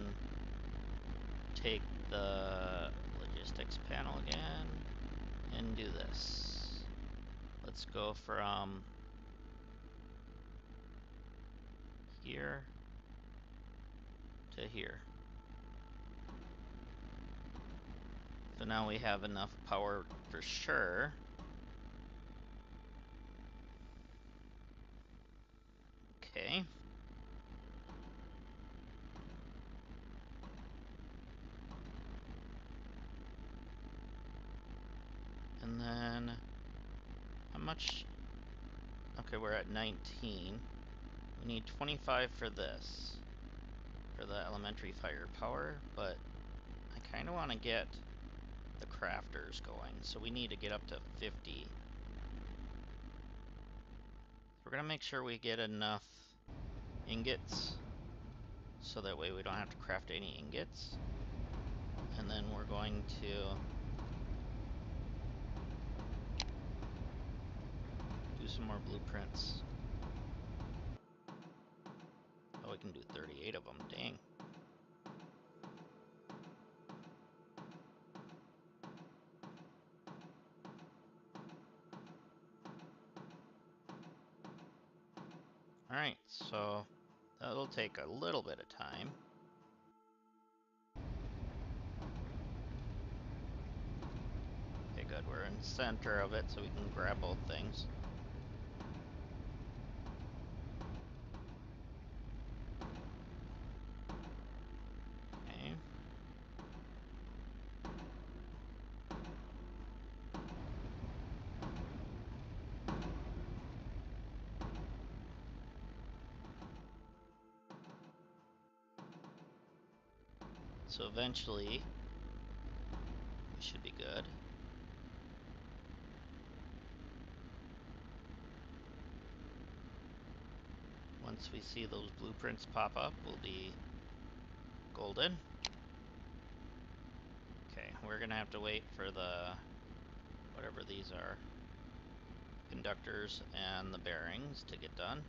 [SPEAKER 1] take the logistics panel again and do this. Let's go from here to here. So now we have enough power for sure. Okay. And then, how much? Okay, we're at 19. We need 25 for this, for the elementary firepower, but I kind of want to get the crafters going, so we need to get up to 50. We're going to make sure we get enough ingots, so that way we don't have to craft any ingots. And then we're going to do some more blueprints. Oh, we can do 38 of them, dang. Alright, so that'll take a little bit of time. Okay, good, we're in the center of it, so we can grab both things. Okay. So eventually, we should be good. Once we see those blueprints pop up, we'll be golden. Okay, we're gonna have to wait for the, whatever these are, conductors and the bearings to get done.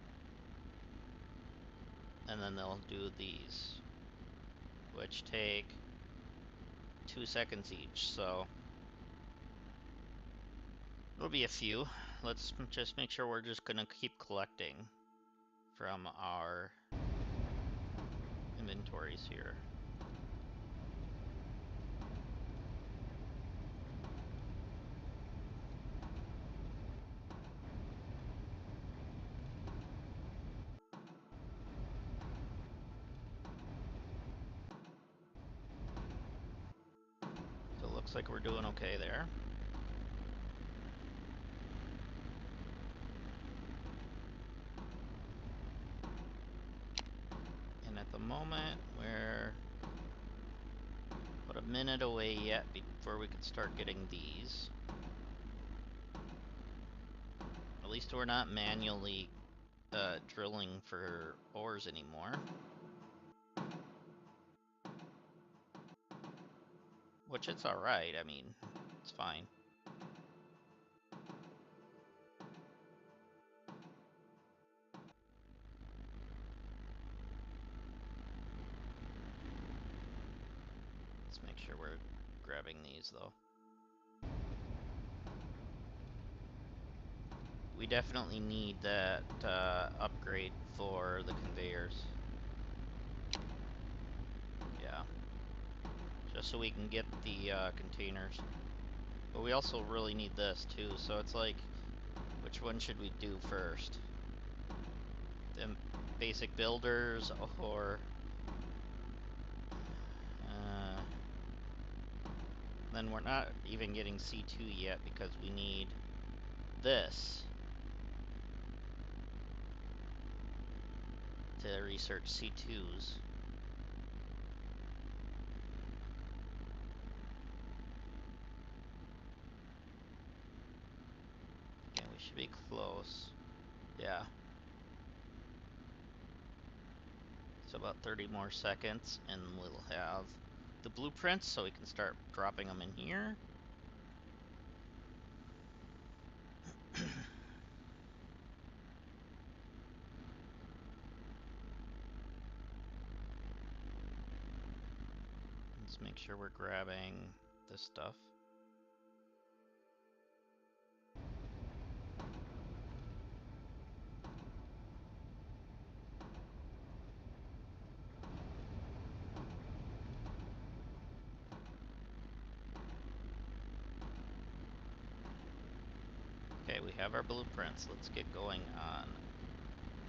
[SPEAKER 1] And then they'll do these, which take 2 seconds each, so it'll be a few. Let's just make sure we're just gonna keep collecting from our inventories here. So it looks like we're doing okay there. And at the moment, we're about a minute away yet before we could start getting these. At least we're not manually drilling for ores anymore. Which it's alright, I mean, it's fine. Let's make sure we're grabbing these though. We definitely need that upgrade for the conveyors. Yeah. Just so we can get the containers. But we also really need this too, so it's like, which one should we do first? The basic builders or... then we're not even getting C2 yet because we need this to research C2s. Okay, we should be close. Yeah. So about 30 more seconds and we'll have the blueprints so we can start dropping them in here. Let's make sure we're grabbing this stuff. Okay, we have our blueprints. Let's get going on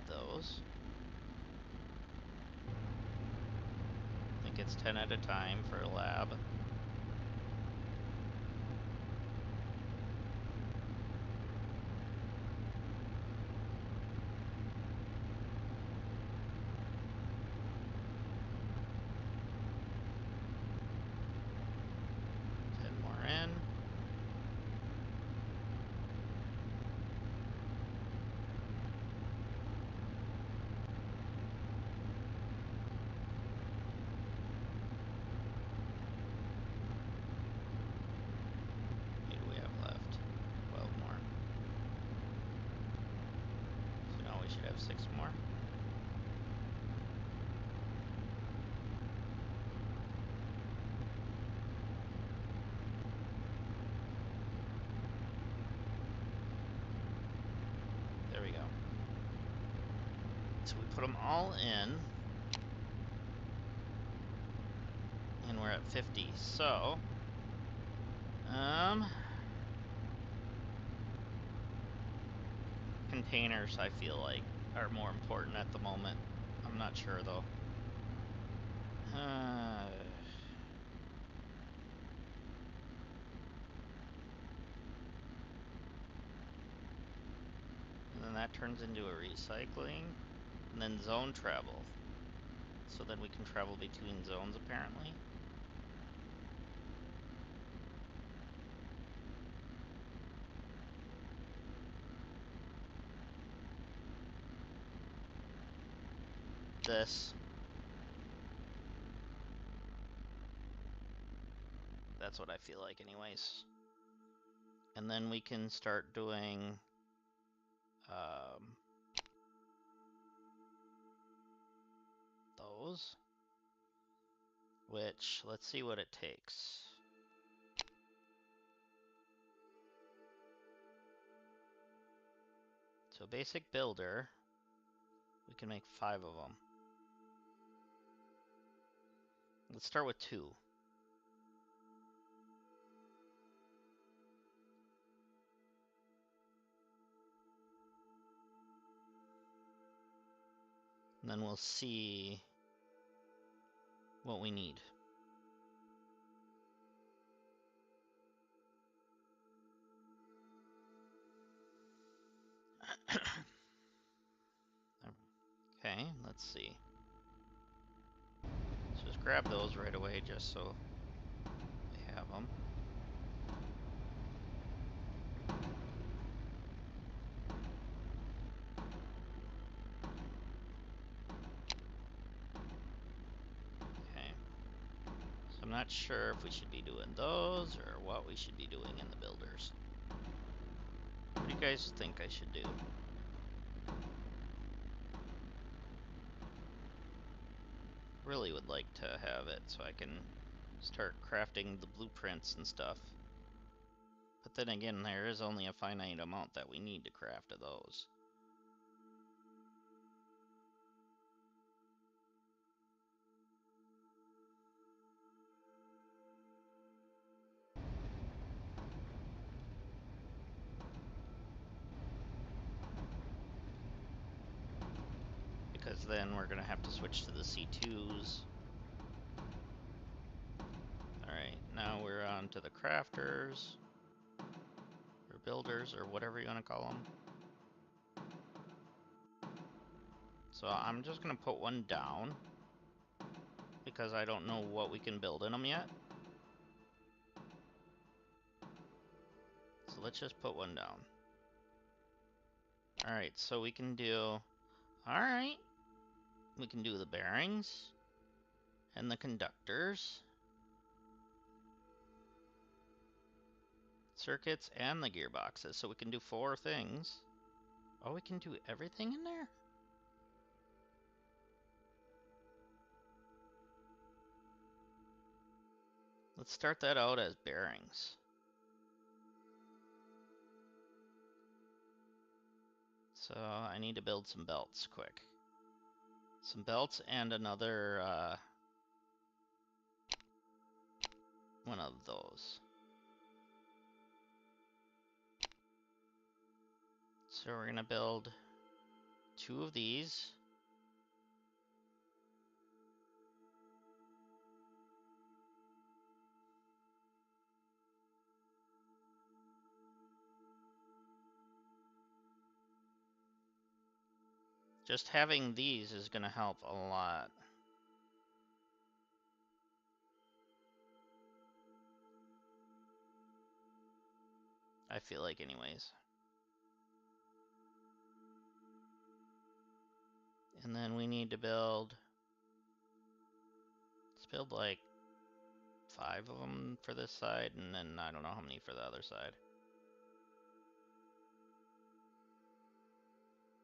[SPEAKER 1] those. I think it's 10 at a time for a lab. Should have 6 more. There we go. So we put them all in, and we're at 50. So, containers, I feel like, are more important at the moment. I'm not sure though. And then that turns into a recycling, and then zone travel. So then we can travel between zones apparently. this. That's what I feel like anyways. And then we can start doing those. Which, let's see what it takes. So basic builder, we can make 5 of them. Let's start with 2. And then we'll see what we need. Okay, let's see. Let's just grab those right away just so we have them. Okay. So I'm not sure if we should be doing those or what we should be doing in the builders. What do you guys think I should do? Really would like to have it so I can start crafting the blueprints and stuff. But then again, there is only a finite amount that we need to craft of those. Because then we're gonna have to switch to the C2s. Alright, now we're on to the crafters. Or builders, or whatever you want to call them. So I'm just gonna put one down. Because I don't know what we can build in them yet. So let's just put one down. Alright, so we can do... Alright. We can do the bearings. And the conductors. Circuits and the gearboxes. So we can do 4 things. Oh, we can do everything in there? Let's start that out as bearings. So I need to build some belts quick. Some belts and another one of those. So we're gonna build 2 of these. Just having these is gonna help a lot. I feel like anyways. And then we need to build... Let's build like 5 of them for this side, and then I don't know how many for the other side.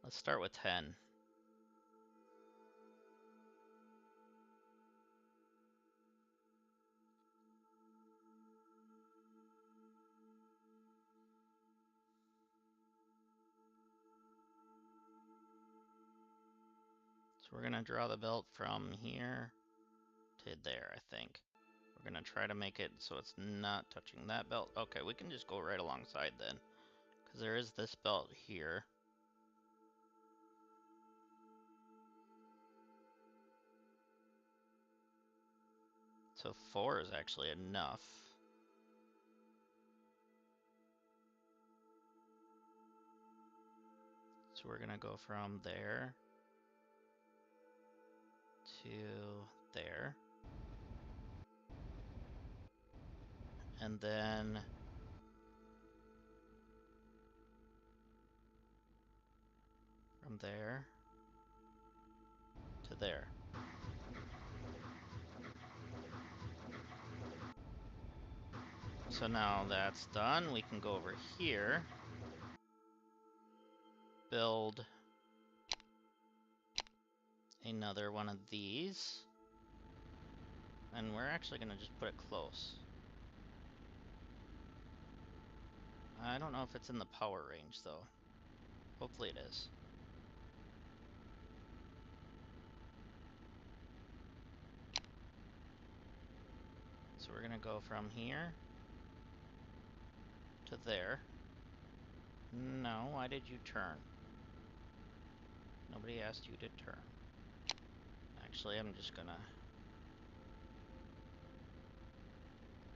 [SPEAKER 1] Let's start with 10. So we're gonna draw the belt from here to there, I think. We're gonna try to make it so it's not touching that belt. Okay, we can just go right alongside then, because there is this belt here. So 4 is actually enough. So we're gonna go from there to there. And then from there to to there. So now that's done, we can go over here, build another one of these, and we're actually going to just put it close. I don't know if it's in the power range though. Hopefully it is. So we're going to go from here to there. No, why did you turn? Nobody asked you to turn. Actually, I'm just gonna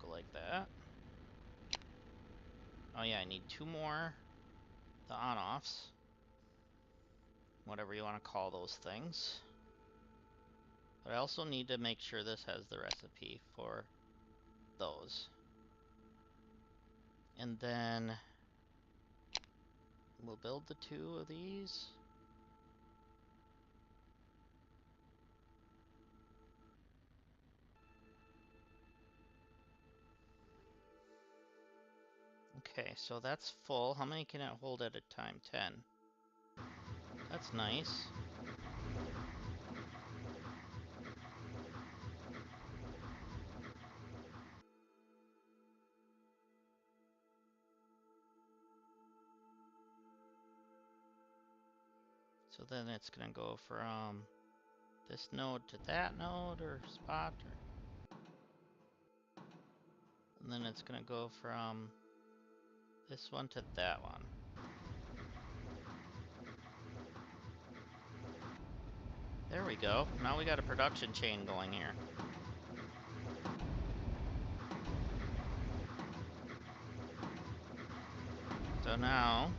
[SPEAKER 1] go like that. Oh yeah, I need 2 more, the on-offs. Whatever you want to call those things. But I also need to make sure this has the recipe for those. And then we'll build the 2 of these. Okay, so that's full. How many can it hold at a time? 10. That's nice. So then it's gonna go from this node to that node or spot, and then it's gonna go from this one to that one. There we go. Now we got a production chain going here. So now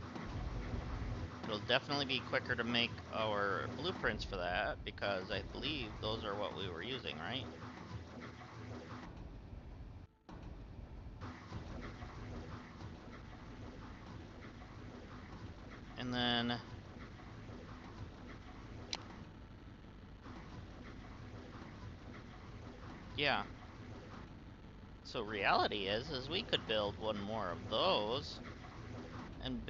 [SPEAKER 1] it'll definitely be quicker to make our blueprints for that, because I believe those are what we were using, right? And then yeah. So reality is we could build one more of those and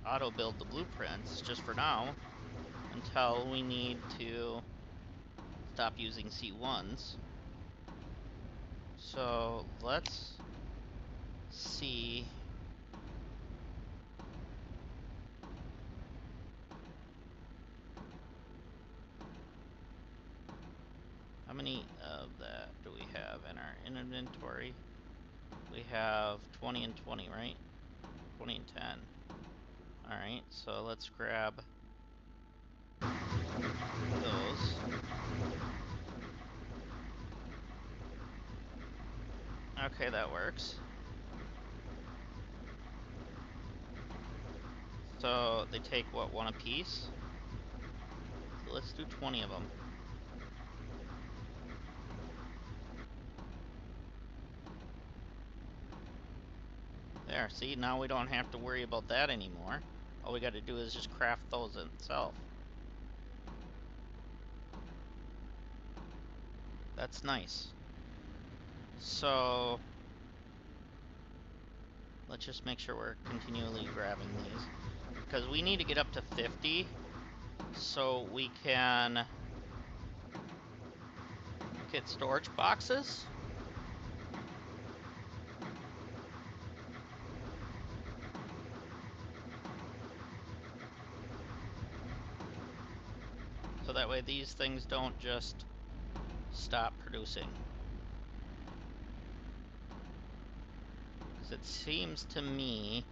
[SPEAKER 1] auto build the blueprints just for now until we need to stop using C1s. So let's see. How many of that do we have in our inventory? We have 20 and 20, right? 20 and 10. Alright, so let's grab those. Okay, that works. So they take, what, 1 apiece? So let's do 20 of them. There, see, now we don't have to worry about that anymore. All we gotta do is just craft those itself. That's nice. So let's just make sure we're continually grabbing these, because we need to get up to 50 so we can get storage boxes. So that way these things don't just stop producing. Because it seems to me...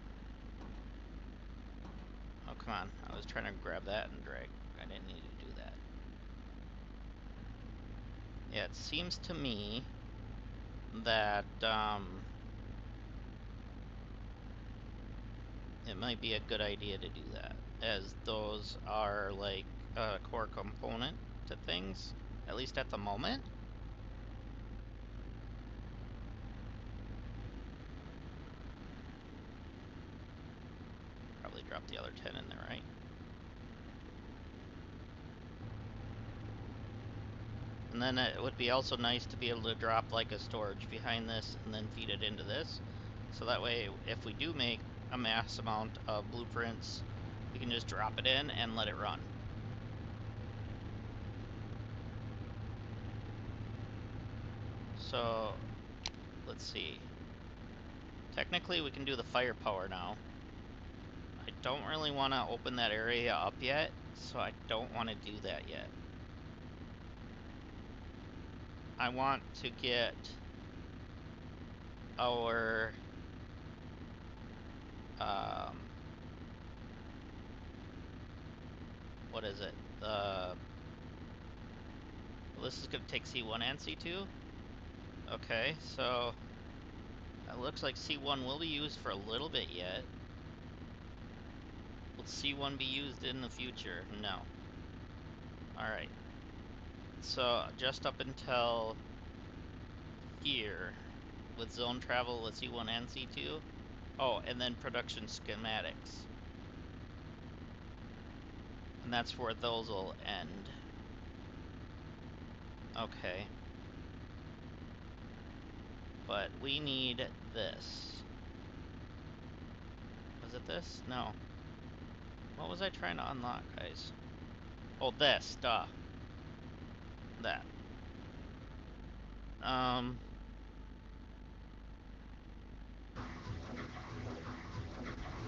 [SPEAKER 1] Oh, come on. I was trying to grab that and drag. I didn't need to do that. Yeah, it seems to me that it might be a good idea to do that, as those are like a core component to things, at least at the moment. Probably drop the other 10 in there, right? And then it would be also nice to be able to drop like a storage behind this and then feed it into this. So that way, if we do make a mass amount of blueprints, we can just drop it in and let it run. So, let's see. Technically, we can do the firepower now. I don't really want to open that area up yet, so I don't want to do that yet. I want to get our what is it? Well, this is going to take C1 and C2. Okay, so it looks like C1 will be used for a little bit yet. Will C1 be used in the future? No. Alright. So just up until here, with zone travel with C1 and C2. Oh, and then production schematics. And that's where those will end. Okay. But we need this. Was it this? No. What was I trying to unlock, guys? Oh, this. Duh. That.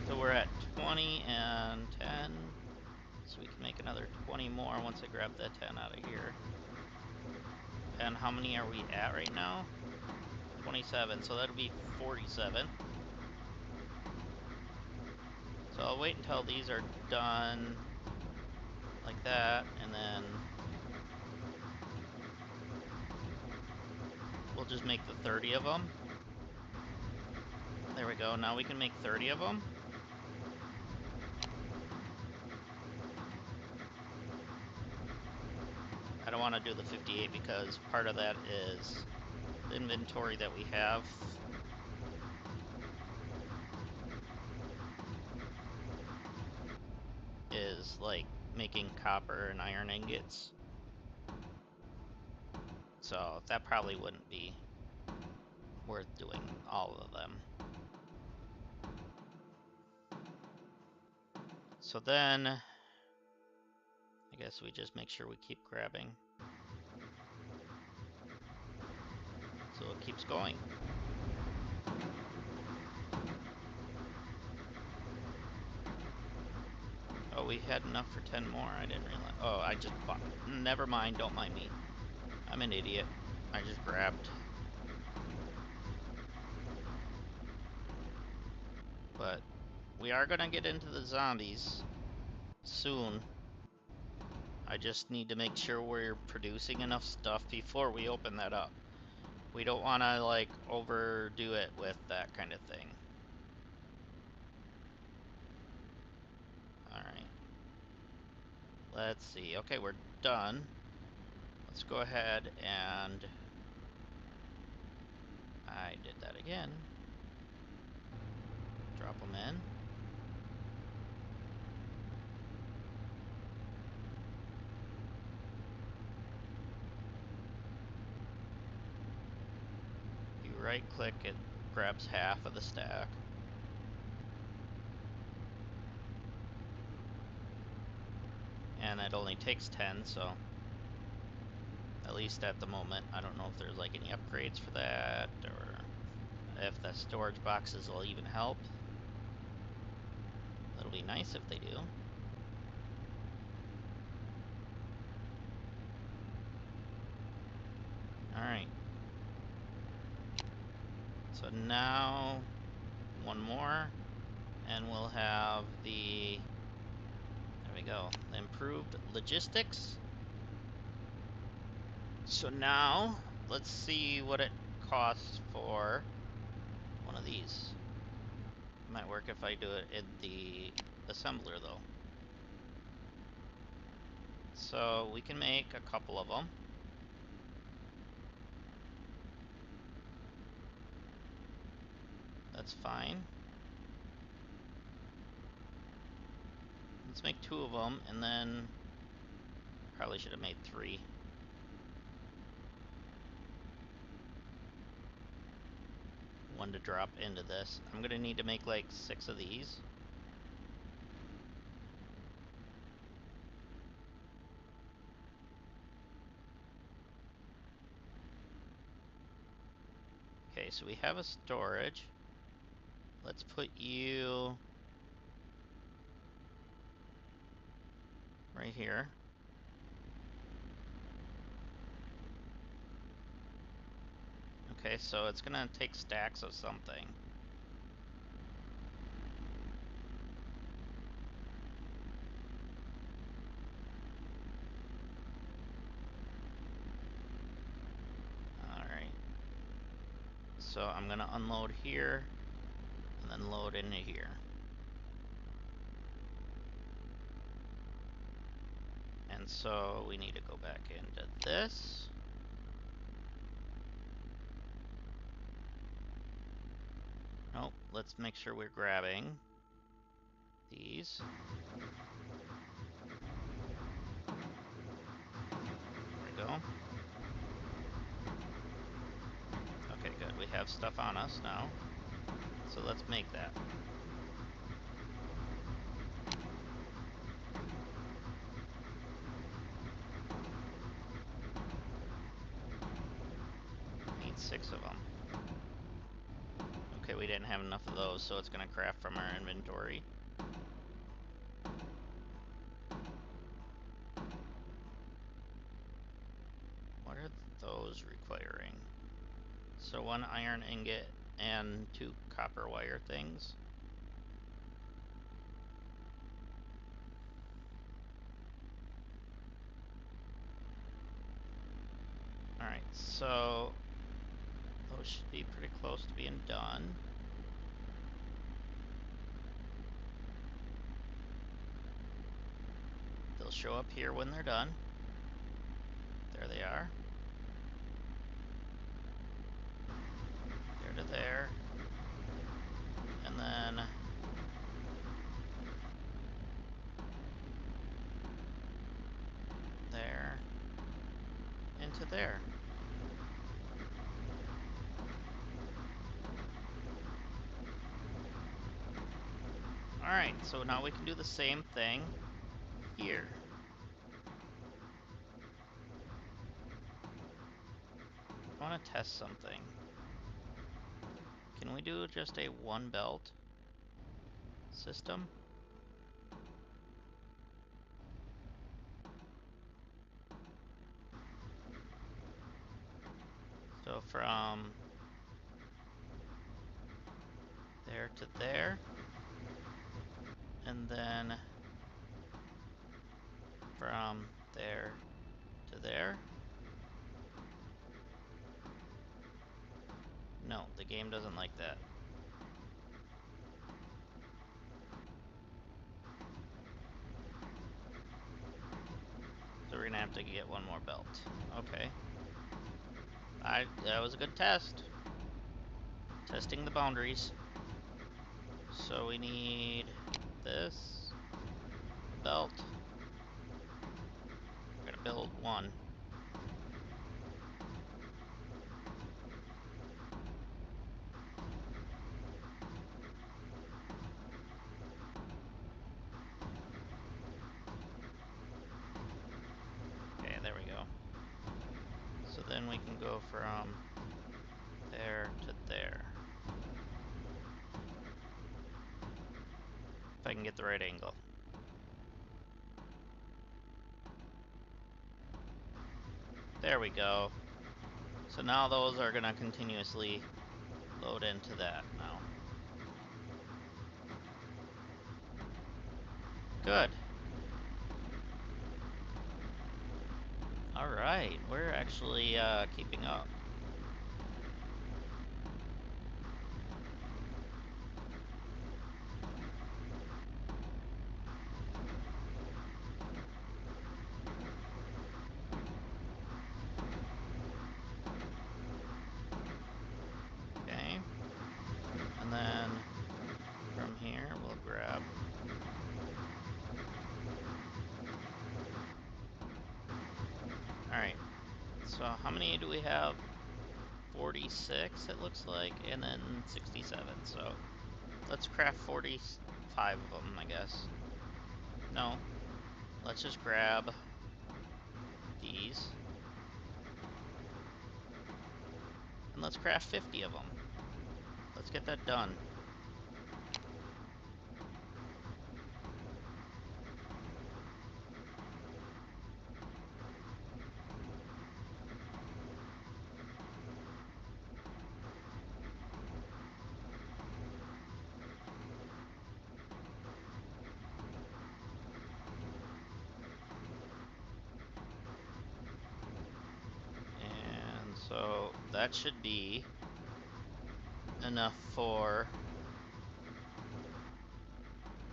[SPEAKER 1] So we're at 20 and 10. So we can make another 20 more once I grab that 10 out of here. And how many are we at right now? 27, so that'll be 47. So I'll wait until these are done like that, and then we'll just make the 30 of them. There we go, now we can make 30 of them. I don't want to do the 58 because part of that is the inventory that we have. Is like making copper and iron ingots. So that probably wouldn't be worth doing all of them. So then, I guess we just make sure we keep grabbing. So it keeps going. Oh, we had enough for 10 more? I didn't realize. Oh, I just bought. Never mind, don't mind me. I'm an idiot. I just grabbed. But we are gonna get into the zombies soon. I just need to make sure we're producing enough stuff before we open that up. We don't want to, like, overdo it with that kind of thing. Alright. Let's see. Okay, we're done. Let's go ahead and... I did that again. Drop them in. You right-click, it grabs half of the stack. And it only takes 10, so... At least at the moment. I don't know if there's, like, any upgrades for that, or... if the storage boxes will even help. That'll be nice if they do. Alright. So now, one more, and we'll have the, there we go, the improved logistics. So now, let's see what it costs for one of these. Might work if I do it in the assembler though. So we can make a couple of them. That's fine. Let's make 2 of them, and then probably should have made 3. one to drop into this. I'm gonna need to make like 6 of these. Okay, so we have a storage. Let's put you right here. Okay, so it's gonna take stacks of something. Alright. So I'm gonna unload here, and then load into here. And so we need to go back into this. Nope, let's make sure we're grabbing these. There we go. Okay, good. We have stuff on us now. So let's make that. Need 6 of them. Okay, we didn't have enough of those, so it's gonna craft from our inventory. What are those requiring? So 1 iron ingot and 2 copper wire things. Alright, so those should be pretty close to being done. They'll show up here when they're done. There they are. There to there. And then there into there. Alright, so now we can do the same thing here. I want to test something. Can we do just a 1 belt system? So from there to there, and then from there to there. No, the game doesn't like that. So we're gonna have to get 1 more belt. Okay. That was a good test. Testing the boundaries. So we need this, a belt. We're gonna build 1. Okay, there we go. So then we can go from there to there. If I can get the right angle. There we go. So now those are gonna continuously load into that now. Good. Alright, we're actually keeping up. Okay. And then from here we'll grab Alright. So how many do we have? 46, it looks like, and then 67. So let's craft 45 of them, I guess. No, let's just grab these. And let's craft 50 of them. Let's get that done. And so that should be enough for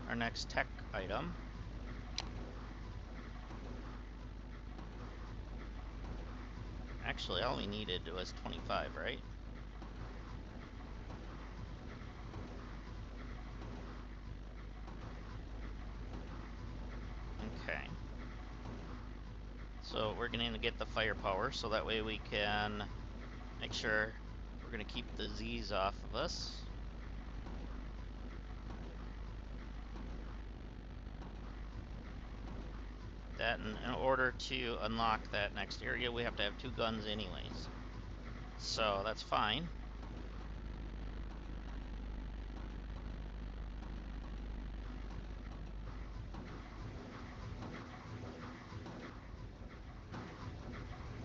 [SPEAKER 1] our next tech item. Actually, all we needed was 25, right? Okay. So we're going to get the firepower, so that way we can make sure we're going to keep the Z's off of us. That, in order to unlock that next area, we have to have 2 guns anyways. So that's fine.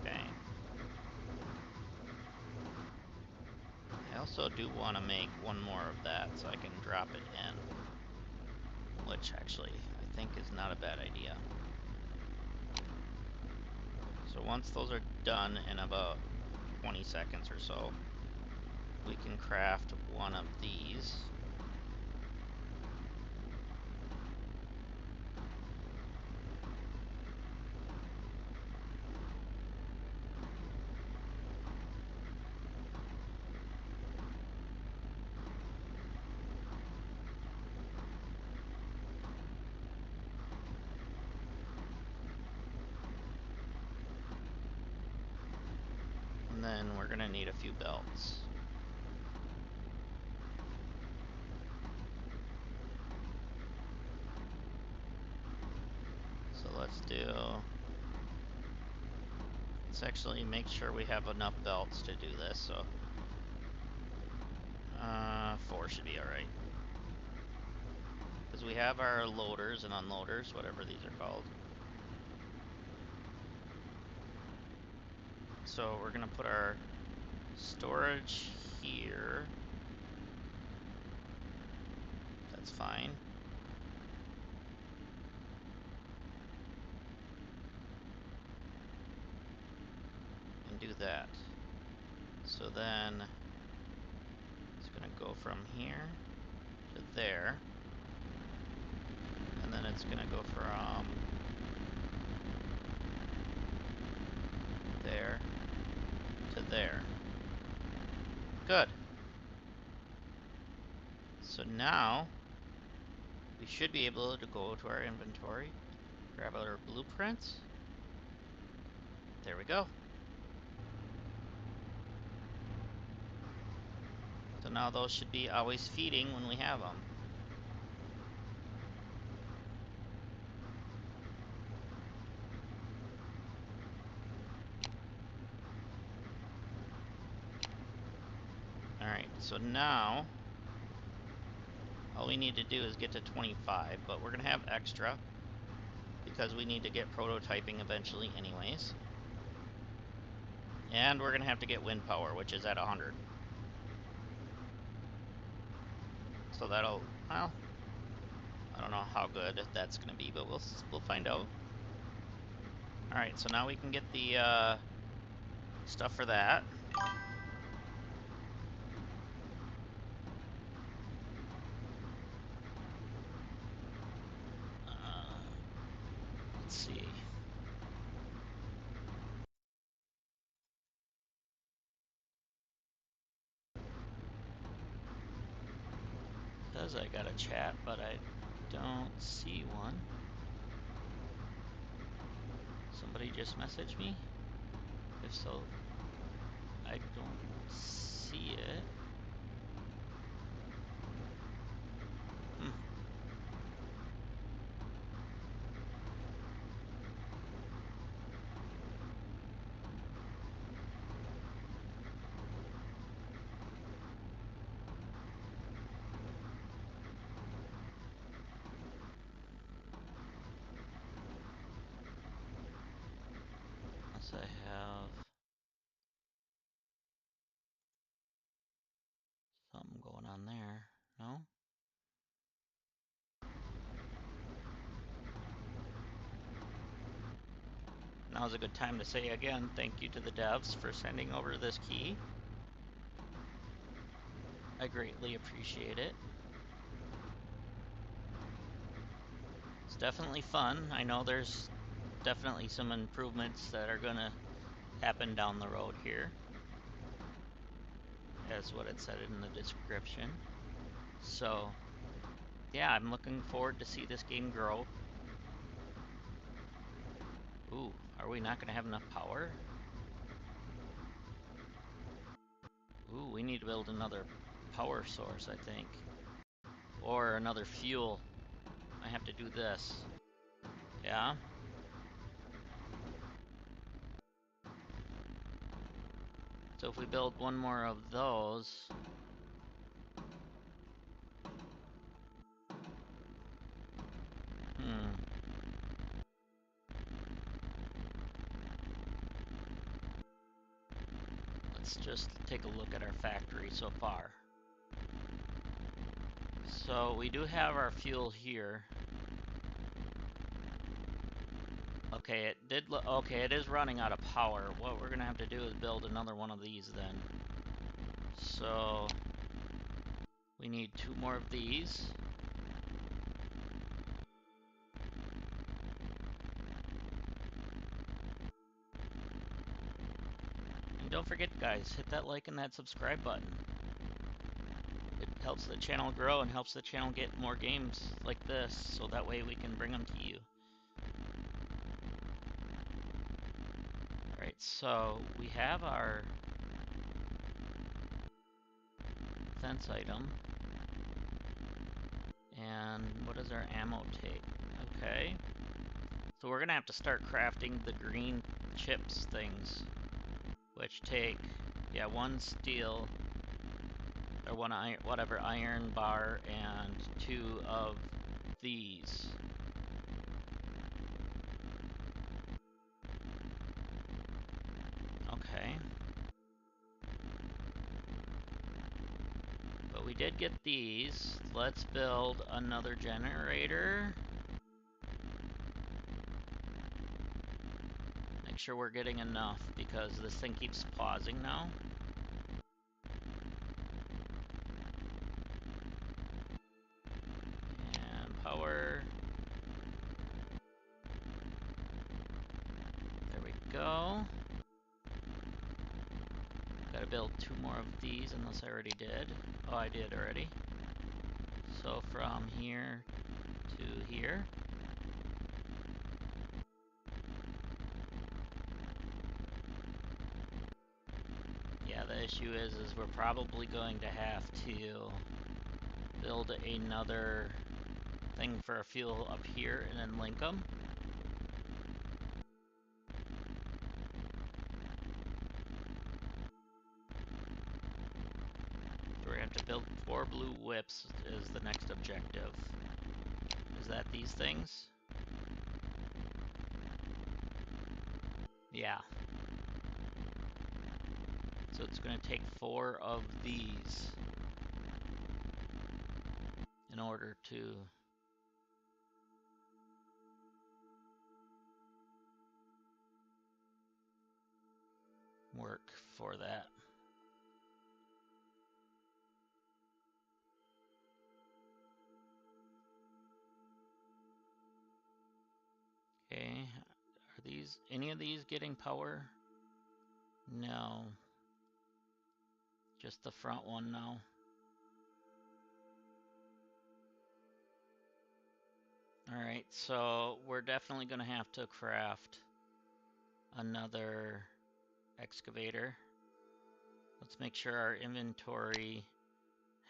[SPEAKER 1] Okay. I also do want to make one more of that so I can drop it in. Which actually I think is not a bad idea. So once those are done in about 20 seconds or so, we can craft one of these. And then we're gonna need a few belts. So let's actually make sure we have enough belts to do this, so 4 should be alright. Because we have our loaders and unloaders, whatever these are called. So we're gonna put our storage here. That's fine. And do that. So then it's gonna go from here to there. And then it's gonna go from there to there. Good. So now we should be able to go to our inventory, grab our blueprints. There we go. So now those should be always feeding when we have them. Alright, so now all we need to do is get to 25, but we're going to have extra because we need to get prototyping eventually anyways. And we're going to have to get wind power, which is at 100. So that'll, well, I don't know how good that's going to be, but we'll find out. Alright, so now we can get the stuff for that. Let's see. It says I got a chat, but I don't see one. Somebody just messaged me? If so, I don't see it. Hmm. Unless I have something going on there. No? Now's a good time to say again, thank you to the devs for sending over this key. I greatly appreciate it. It's definitely fun. I know there's definitely some improvements that are gonna happen down the road here, as what it said in the description. So, yeah, I'm looking forward to see this game grow. Ooh, are we not gonna have enough power? Ooh, we need to build another power source, I think. Or another fuel. I have to do this. Yeah? So if we build one more of those... Let's just take a look at our factory so far. So we do have our fuel here. Okay, it is running out of power. What we're gonna have to do is build another one of these then. So we need 2 more of these. And don't forget, guys, hit that like and that subscribe button. It helps the channel grow and helps the channel get more games like this, so that way we can bring them to you. Alright, so we have our defense item. And what does our ammo take? Okay. So we're gonna have to start crafting the green chips things, which take, yeah, 1 steel, or 1 iron, whatever, iron bar, and 2 of these. Okay. But we did get these. Let's build another generator. Make sure we're getting enough, because this thing keeps pausing now. And power. There we go. Gotta build 2 more of these, unless I already did. Oh, I did already. So from here to here. Yeah, the issue is we're probably going to have to build another thing for a fuel up here and then link them. So we're going to have to build 4 blue whips is the next objective. Is that these things? Yeah. So it's going to take 4 of these in order to work for that. Okay, are these, any of these getting power? No. Just the front one now. Alright, so we're definitely gonna have to craft another excavator. Let's make sure our inventory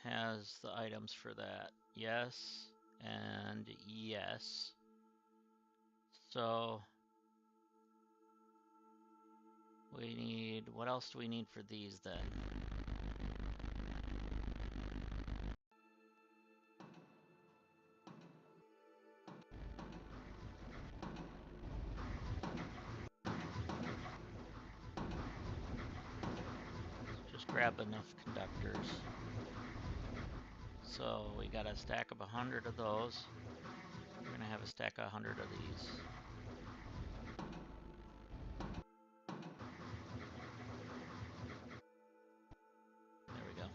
[SPEAKER 1] has the items for that. Yes, and yes. So we need, what else do we need for these then? Just grab enough conductors. So we got a stack of 100 of those. We're gonna have a stack of 100 of these. There we go.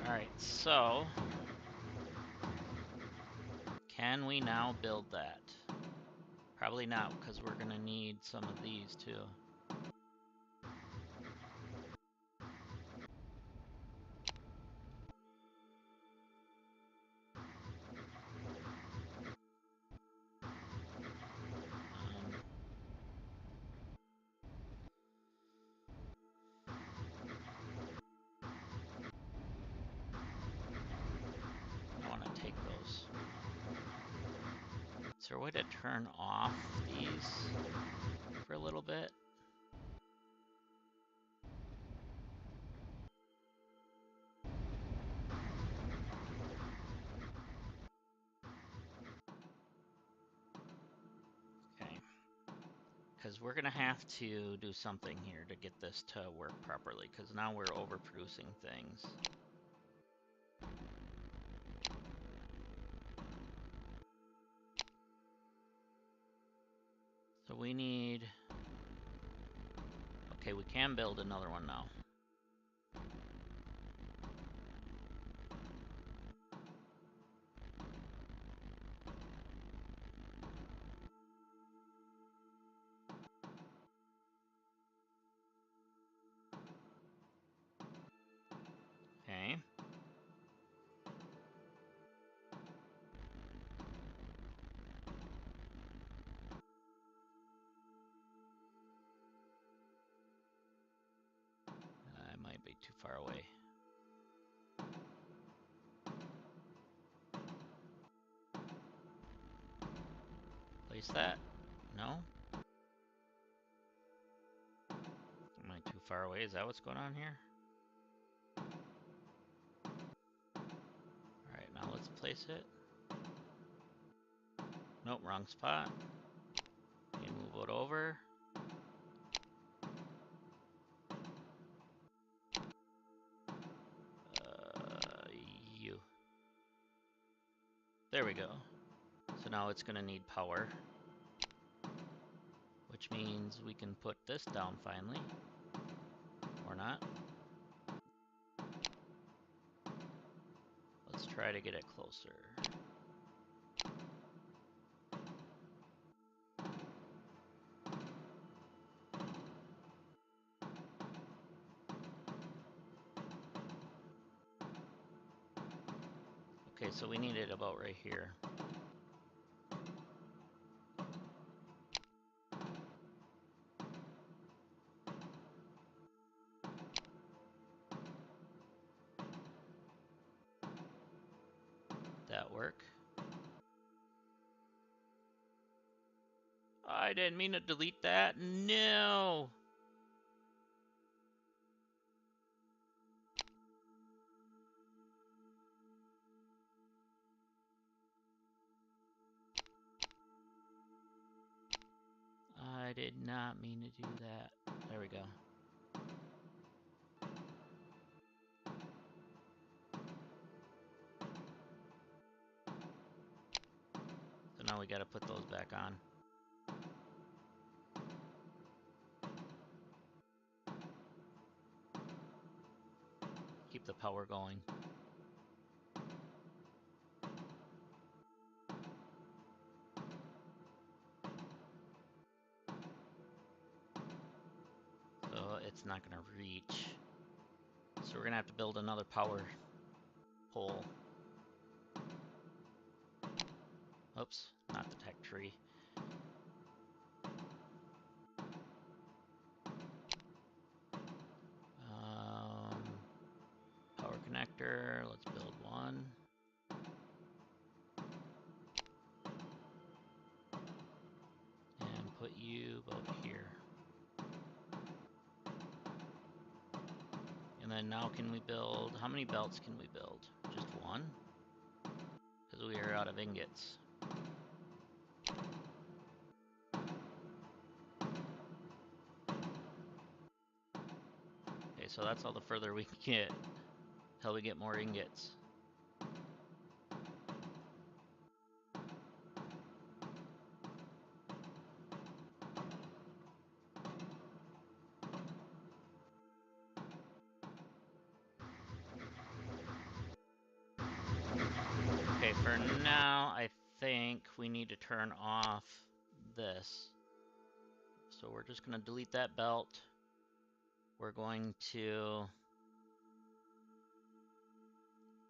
[SPEAKER 1] Alright, so can we now build that? Probably not, because we're gonna need some of these too. I want to take those. Is there a way to turn off these for a little bit? Okay. Because we're going to have to do something here to get this to work properly, because now we're overproducing things. So we need... Okay, we can build another one now. Okay. I might be too far away. Place that? No? Am I too far away? Is that what's going on here? Alright, now let's place it. Nope, wrong spot. You move it over. You. There we go. So now it's going to need power, which means we can put this down finally, or not. Let's try to get it closer. Okay, so we need it about right here. That work? I didn't mean to delete that. No! I did not mean to do that. There we go. So now we gotta put those back on. Keep the power going. So it's not gonna reach. So we're gonna have to build another power pole. Oops, not the tech tree. reactor. Let's build one. And put you about here. And then now can we build, how many belts can we build? Just one? Because we are out of ingots. Okay, so that's all the further we can get until we get more ingots. Okay, for now, I think we need to turn off this. So we're just going to delete that belt. We're going to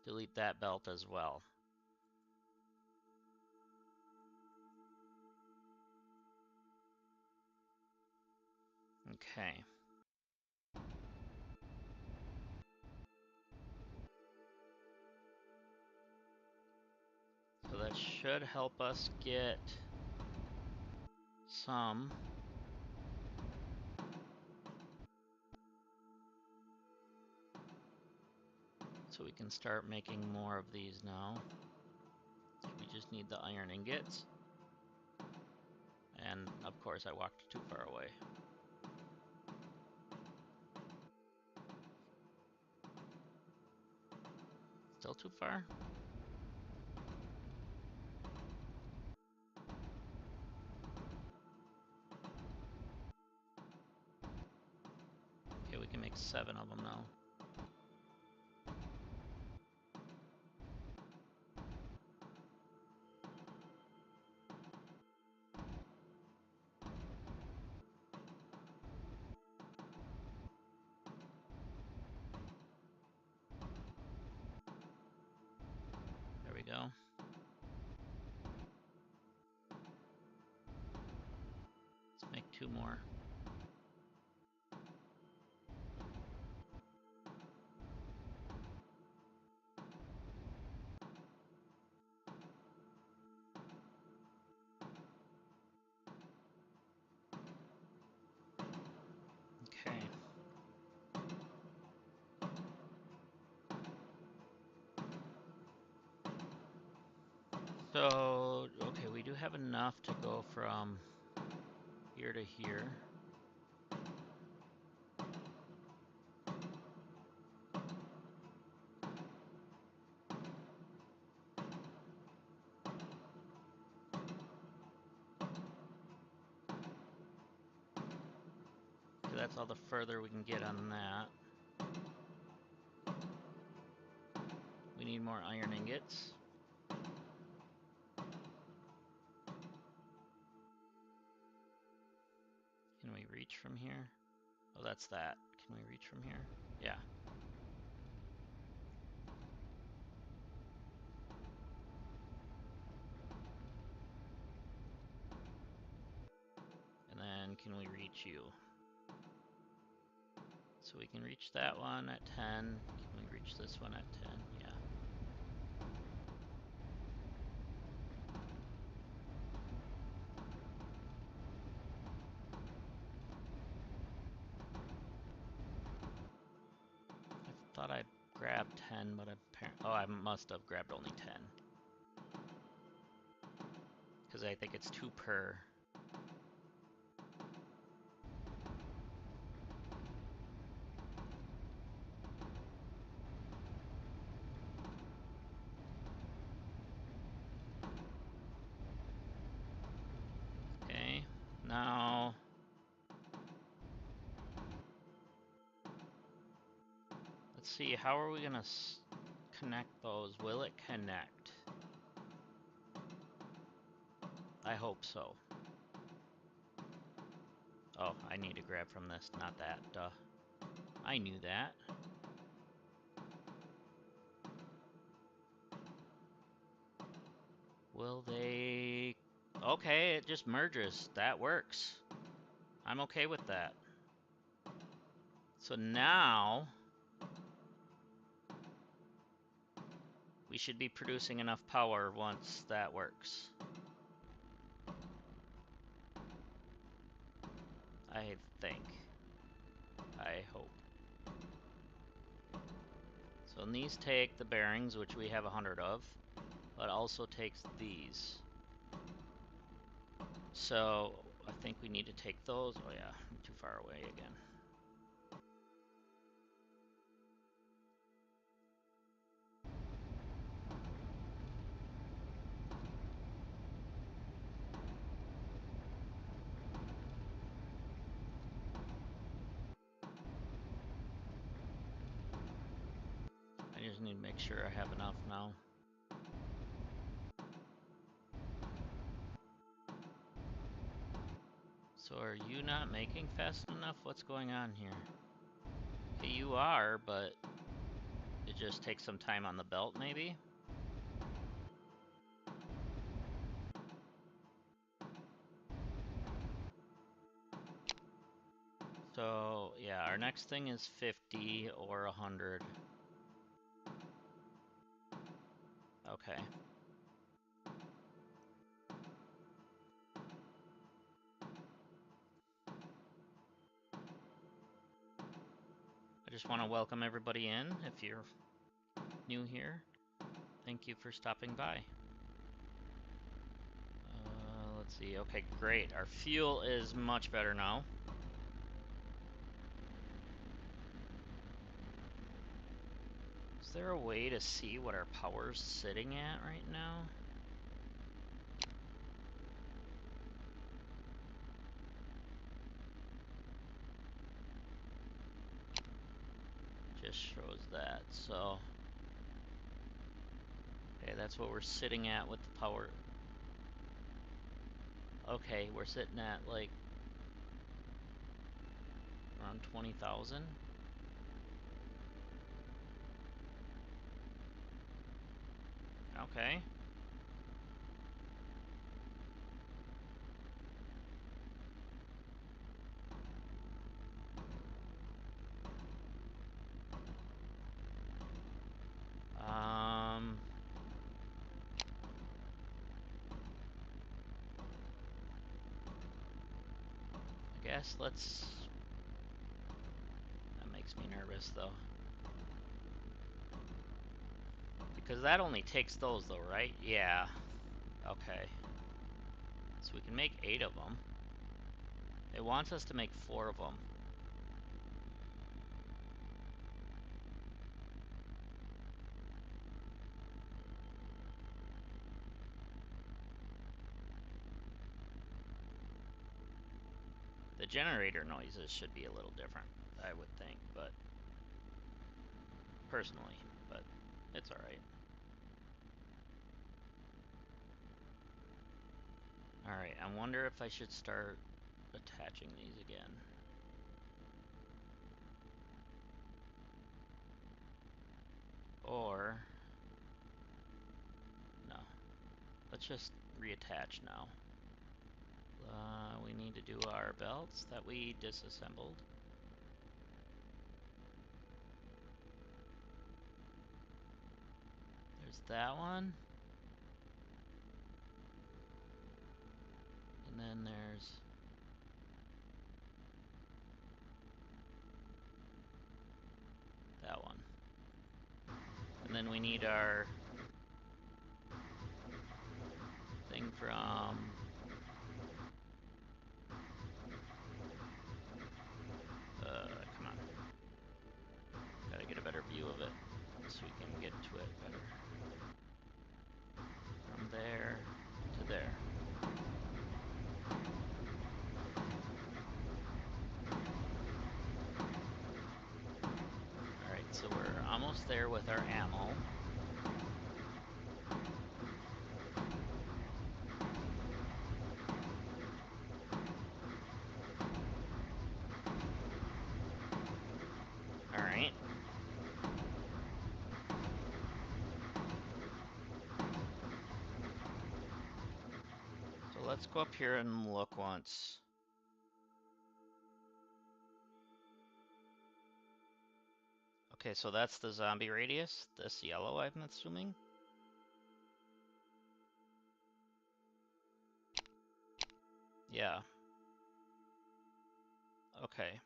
[SPEAKER 1] delete that belt as well. Okay. So that should help us get some. So we can start making more of these now. We just need the iron ingots. And of course I walked too far away. Still too far? Okay, we can make 7 of them now. There we go. Let's make 2 more. Okay. So, okay, we do have enough to go from here to here. Okay, that's all the further we can get on that. We need more iron ingots. Can we reach from here? Oh, that's that. Can we reach from here? Yeah. And then can we reach you? So we can reach that one at 10. Can we reach this one at 10? Yeah. I thought I grabbed 10, but apparently, oh, I must have grabbed only 10. Because I think it's 2 per. Okay, now let's see, how are we gonna connect those? Will it connect? I hope so. Oh, I need to grab from this, not that. Duh. I knew that. Will they... Okay, it just merges. That works. I'm okay with that. So now... We should be producing enough power once that works. I think. I hope. So and these take the bearings, which we have 100 of, but also takes these. So I think we need to take those. Oh yeah, I'm too far away again. I just need to make sure I have enough now. So are you not making fast enough? What's going on here? Okay, you are, but it just takes some time on the belt, maybe? So, yeah, our next thing is 50 or 100. Okay. I just want to welcome everybody in. If you're new here, thank you for stopping by. Let's see. Okay, great. Our fuel is much better now. Is there a way to see what our power's sitting at right now? Just shows that, so... Okay, that's what we're sitting at with the power. Okay, we're sitting at, like, around 20,000. Okay. I guess let's... That makes me nervous, though. Because that only takes those, though, right? Yeah. Okay. So we can make 8 of them. It wants us to make 4 of them. The generator noises should be a little different, I would think, but... Personally, but it's alright. Alright, I wonder if I should start attaching these again. Or... No. Let's just reattach now. We need to do our belts that we disassembled. There's that one. And then there's... that one. And then we need our... thing from... come on. Gotta get a better view of it so we can get to it better. From there to there. Alright, so we're almost there with our ammo. Alright. So let's go up here and look once. Okay, so that's the zombie radius, this yellow, I'm assuming. Yeah. Okay.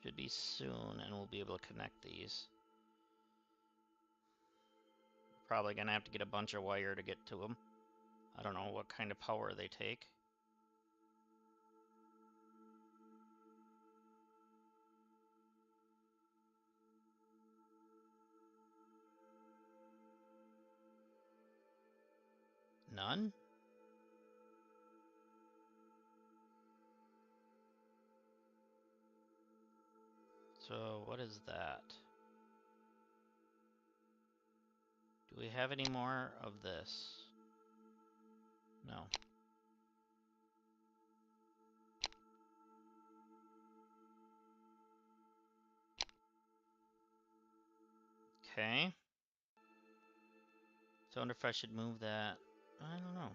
[SPEAKER 1] Should be soon, and we'll be able to connect these. Probably gonna have to get a bunch of wire to get to them. I don't know what kind of power they take. None? So what is that? Do we have any more of this? No. Okay. So I wonder if I should move that. I don't know.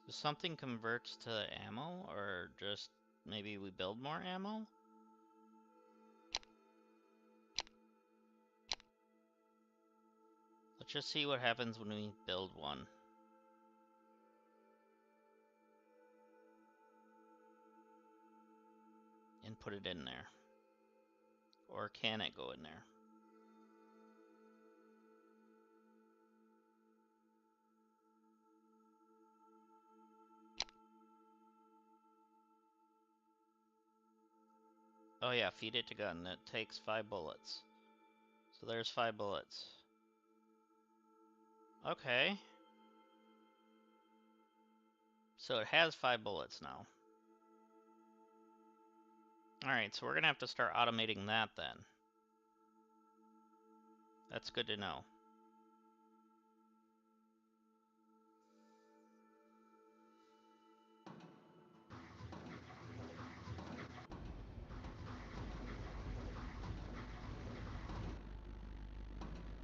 [SPEAKER 1] So something converts to ammo, or just maybe we build more ammo? Let's just see what happens when we build one. And put it in there. Or can it go in there? Oh yeah, feed it to gun. It takes 5 bullets. So there's 5 bullets. Okay. So it has 5 bullets now. Alright, so we're gonna have to start automating that then. That's good to know.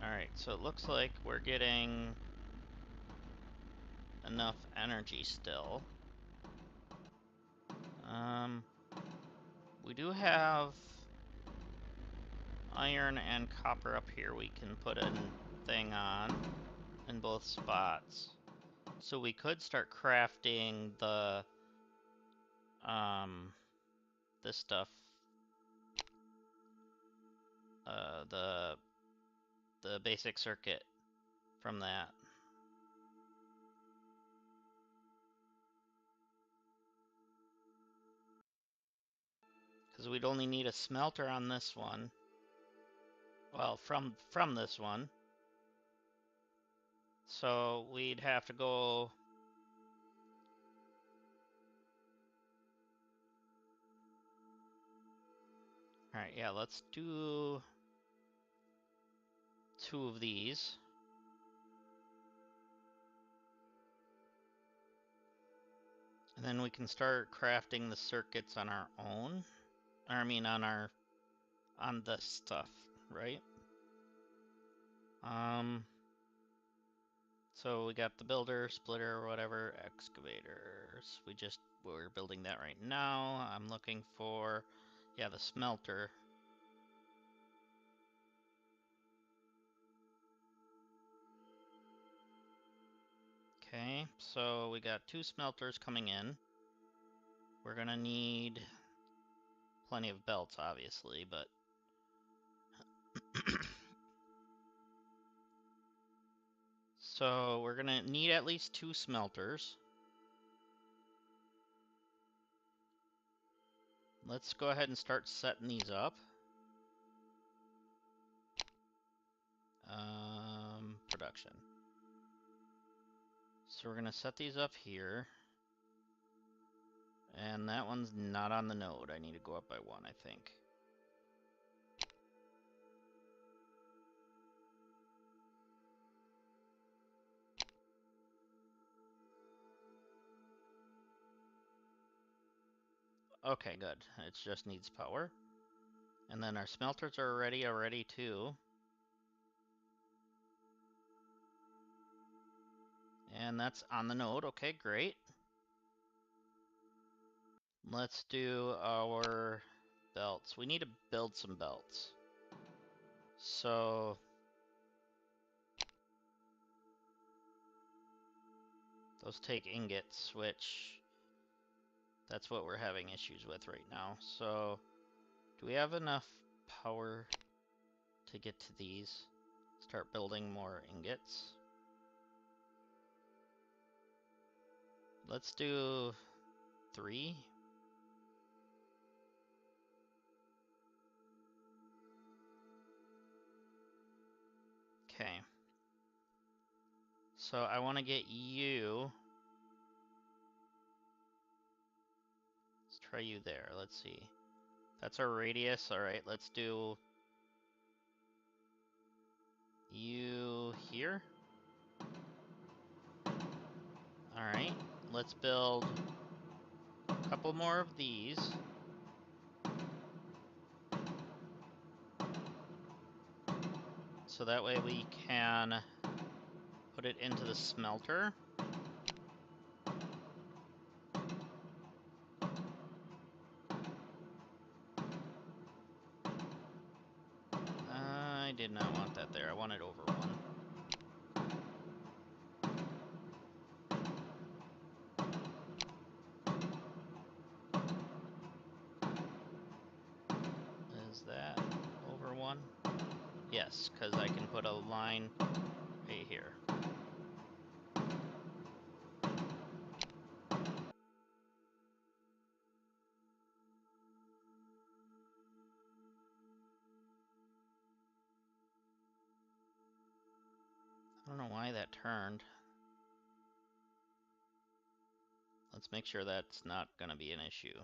[SPEAKER 1] Alright, so it looks like we're getting enough energy still. We do have iron and copper up here we can put a thing on in both spots. So we could start crafting the this stuff, the basic circuit from that. Because we'd only need a smelter on this one. Well, from this one. So we'd have to go. Alright, yeah, let's do 2 of these. And then we can start crafting the circuits on our own. I mean, on this stuff, right? So we got the builder, splitter, or whatever, excavators. We're building that right now. I'm looking for, yeah, the smelter. Okay, so we got 2 smelters coming in. We're gonna need plenty of belts, obviously, but so we're gonna need at least 2 smelters. Let's go ahead and start setting these up. Production. So we're gonna set these up here. And that one's not on the node. I need to go up by 1, I think. Okay, good. It just needs power. And then our smelters are ready already too. And that's on the node. Okay, great. Let's do our belts. We need to build some belts. So those take ingots, which that's what we're having issues with right now. So do we have enough power to get to these? Start building more ingots. Let's do 3. Okay. So I want to get you. Let's try you there. Let's see. That's our radius. All right, let's do you here. All right, let's build a couple more of these. So that way we can put it into the smelter. I did not want that there. I want it over 1. Is that over 1? Yes, because I can put a line right here. I don't know why that turned. Let's make sure that's not going to be an issue.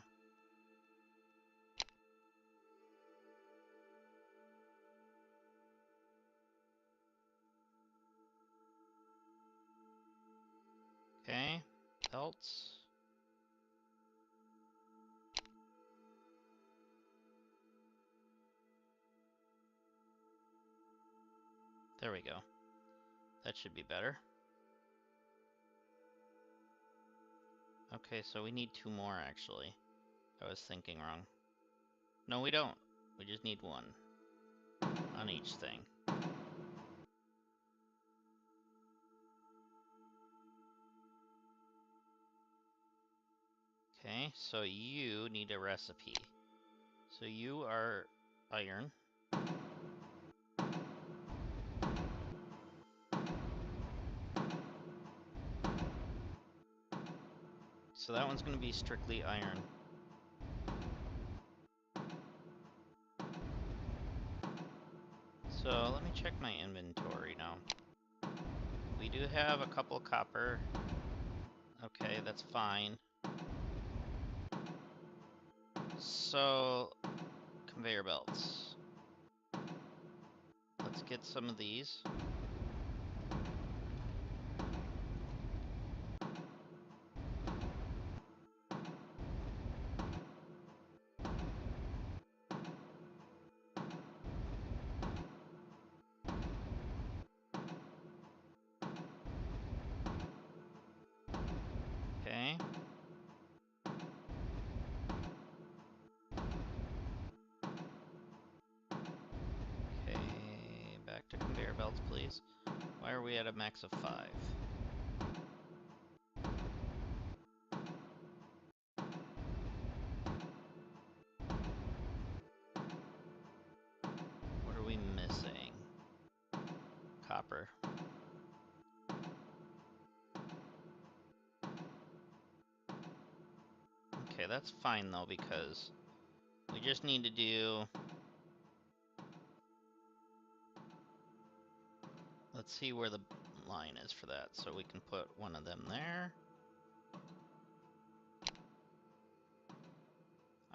[SPEAKER 1] Okay, belts. There we go. That should be better. Okay, so we need 2 more actually. I was thinking wrong. No, we don't. We just need 1 on each thing. Okay, so you need a recipe. So you are iron. So that one's going to be strictly iron. So let me check my inventory now. We do have a couple copper. Okay, that's fine. So, conveyor belts. Let's get some of these. Okay. Okay, back to conveyor belts, please. Why are we at a max of 5? What are we missing? Copper. Okay, that's fine though, because we just need to do... Let's see where the line is for that, so we can put one of them there.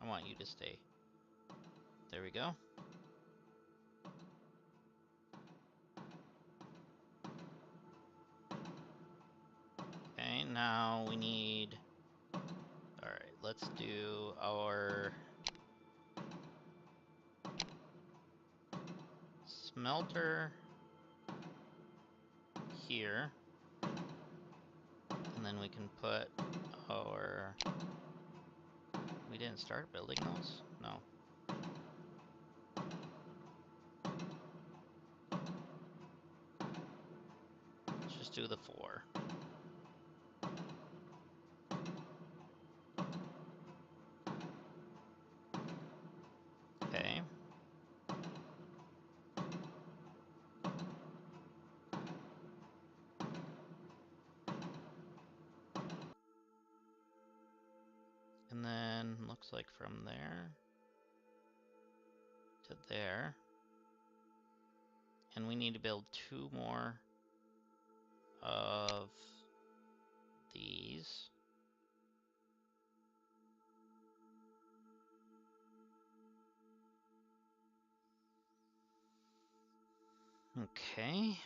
[SPEAKER 1] I want you to stay. There we go. Okay, now we need... Alright, let's do our... smelter here. And then we can put our We didn't start building those? No. Let's just do the 4. Okay. And then looks like from there to there. And we need to build 2 more of these. Okay.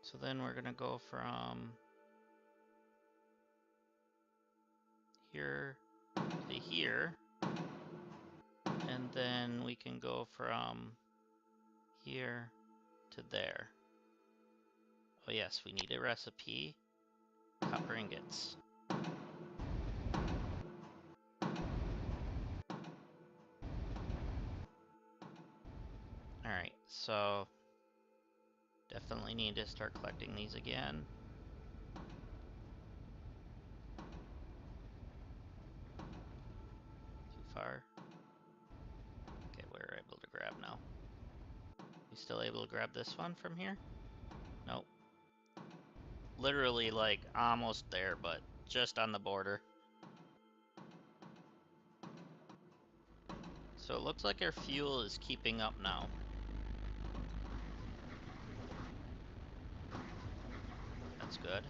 [SPEAKER 1] So then we're gonna go from here to here. And then we can go from here to there. Oh yes, we need a recipe. Copper ingots. Alright, so definitely need to start collecting these again. Too far. Okay, we're able to grab now. You still able to grab this one from here? Nope. Literally like almost there, but just on the border. So it looks like our fuel is keeping up now. That's good.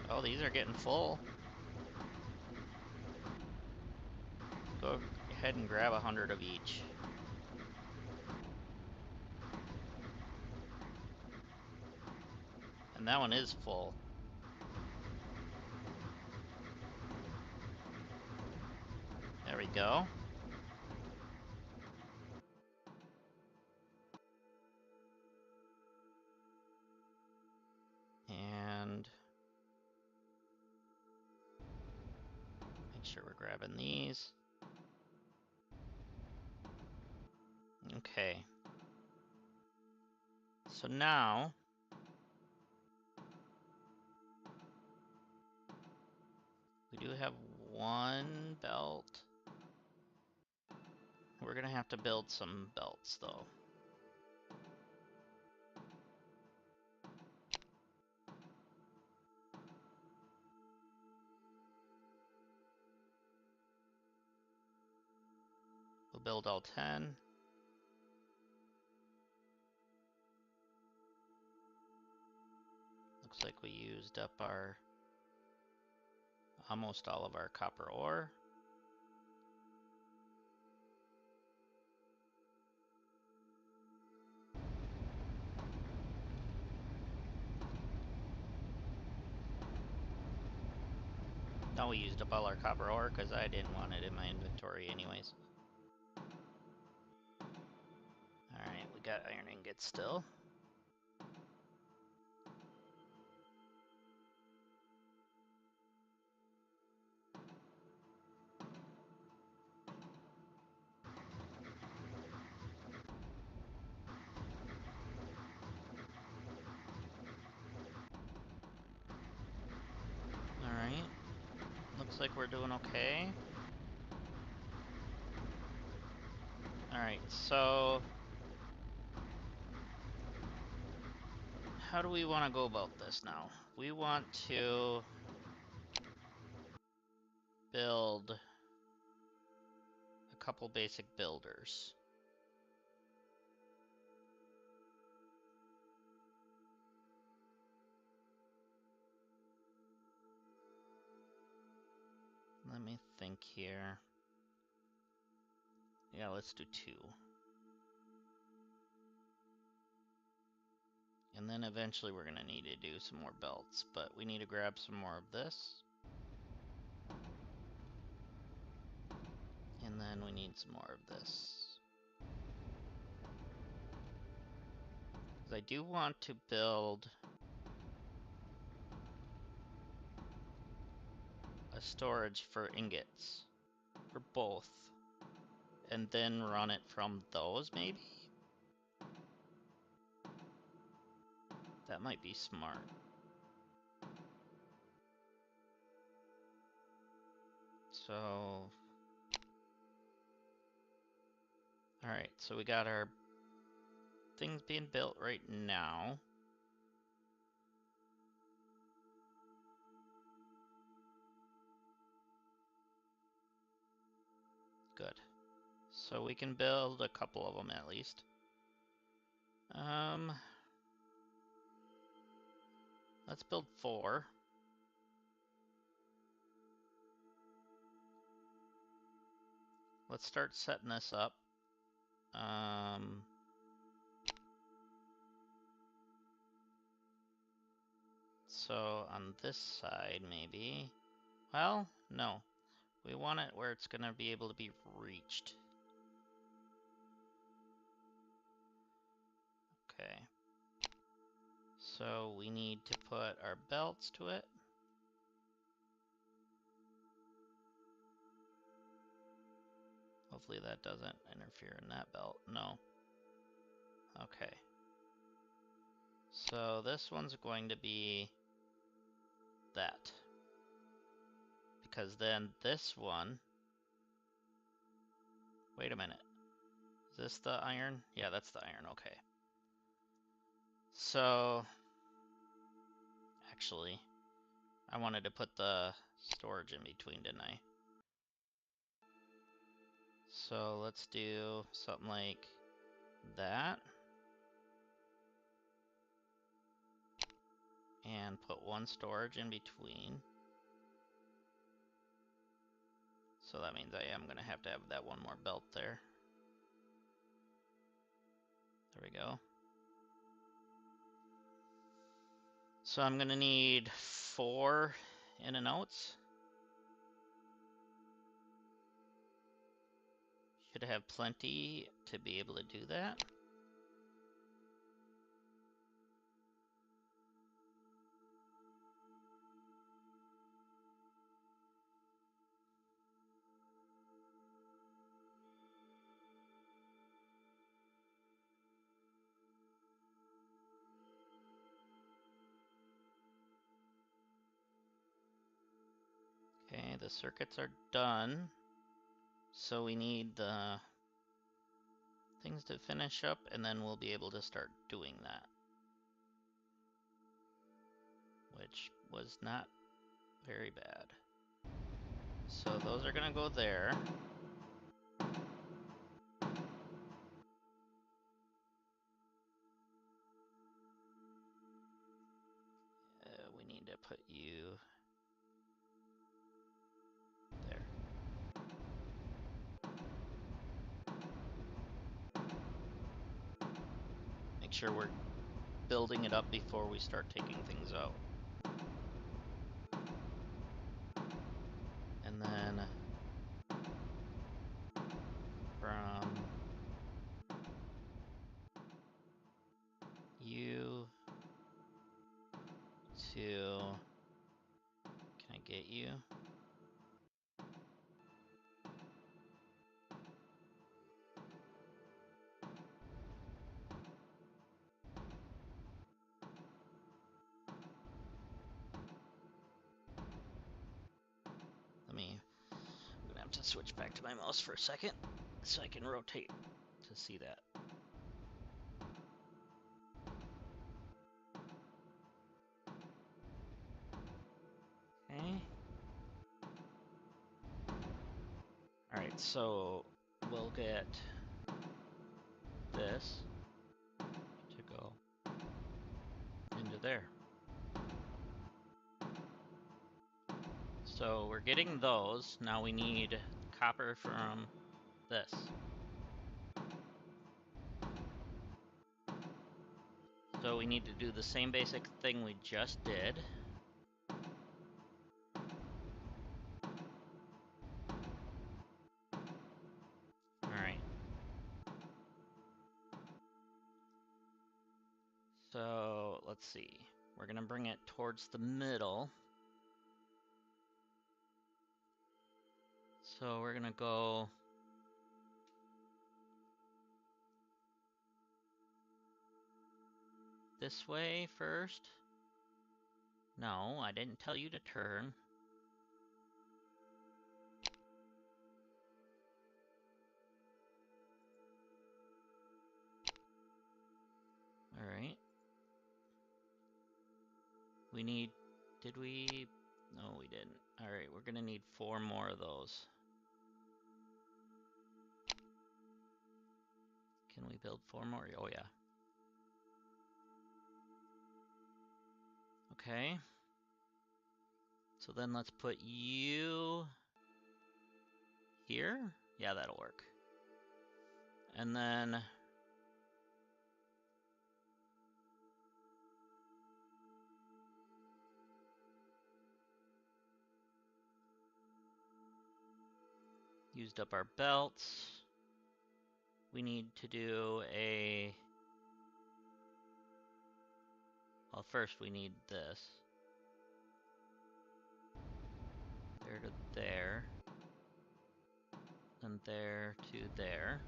[SPEAKER 1] Oh, these are getting full. Go ahead and grab 100 of each. And that one is full. There we go. And make sure we're grabbing these. Okay. So now we do have 1 belt. We're gonna have to build some belts though. We'll build all 10. Looks like we used up our almost all of our copper ore. No, we used up all our copper ore because I didn't want it in my inventory anyways. Alright, we got iron ingots still. Alright. Looks like we're doing okay. Alright, so how do we want to go about this now? We want to build a couple basic builders. Let me think here. Yeah, let's do 2. And then eventually we're gonna need to do some more belts, but we need to grab some more of this. And then we need some more of this. Because I do want to build a storage for ingots for both, and then run it from those, maybe? That might be smart. So, alright, so we got our things being built right now. Good. So we can build a couple of them at least. Let's build 4. Let's start setting this up. So on this side, maybe. Well, no. We want it where it's gonna be able to be reached. Okay. So we need to put our belts to it. Hopefully that doesn't interfere in that belt. No. Okay. So this one's going to be that. Because then this one... Wait a minute. Is this the iron? Yeah, that's the iron. Okay. So... Actually, I wanted to put the storage in between, didn't I? So let's do something like that. And put one storage in between. So that means I am going to have that one more belt there. There we go. So I'm going to need 4 in and outs. Should have plenty to be able to do that. Okay, the circuits are done. So we need the things to finish up, and then we'll be able to start doing that. Which was not very bad. So those are gonna go there. We need to put you there. Make sure we're building it up before we start taking things out. And then from you to, can I get you? I'm gonna have to switch back to my mouse for a second so I can rotate to see that. Okay. Alright, so we'll get this to go into there. So we're getting those. Now we need copper from this. So we need to do the same basic thing we just did. Alright. So let's see. We're gonna bring it towards the middle. So we're gonna go this way first. No, I didn't tell you to turn. Alright. We need... Did we... No, we didn't. Alright, we're gonna need 4 more of those. Can we build 4 more? Oh, yeah. Okay. So then let's put you... here? Yeah, that'll work. And then... used up our belts. We need to do a... Well, first we need this. There to there. And there to there.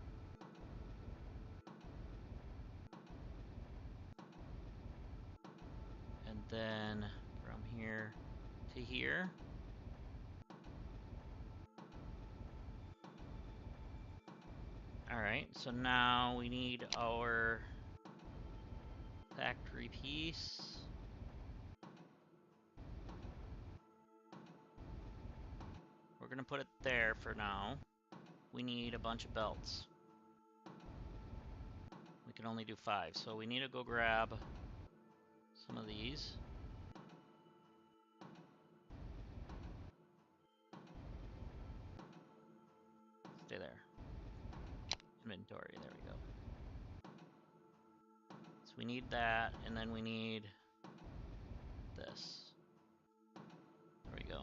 [SPEAKER 1] And then from here to here. Alright, so now we need our factory piece. We're gonna put it there for now. We need a bunch of belts. We can only do 5, so we need to go grab some of these. Stay there. Inventory, there we go. So we need that, and then we need this. There we go.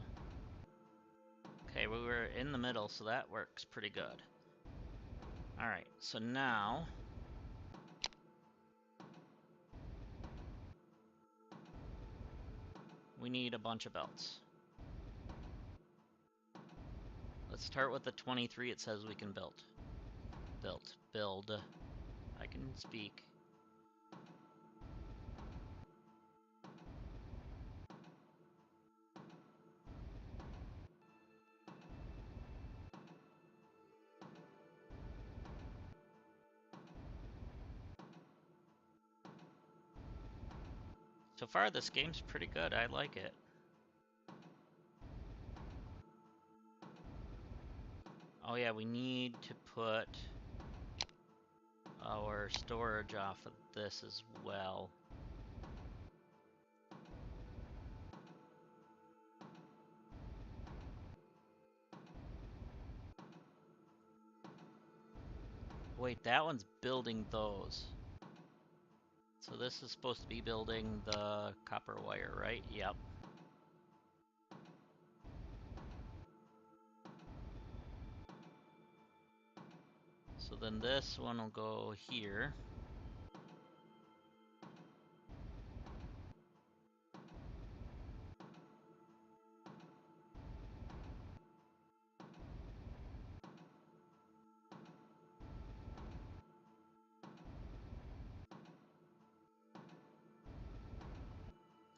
[SPEAKER 1] Okay, we were in the middle, so that works pretty good. Alright, so now... we need a bunch of belts. Let's start with the 23 it says we can build. Build. I can speak. So far, this game's pretty good. I like it. Oh yeah, we need to put our storage off of this as well. Wait, that one's building those. So this is supposed to be building the copper wire, right? Yep. So then this one will go here.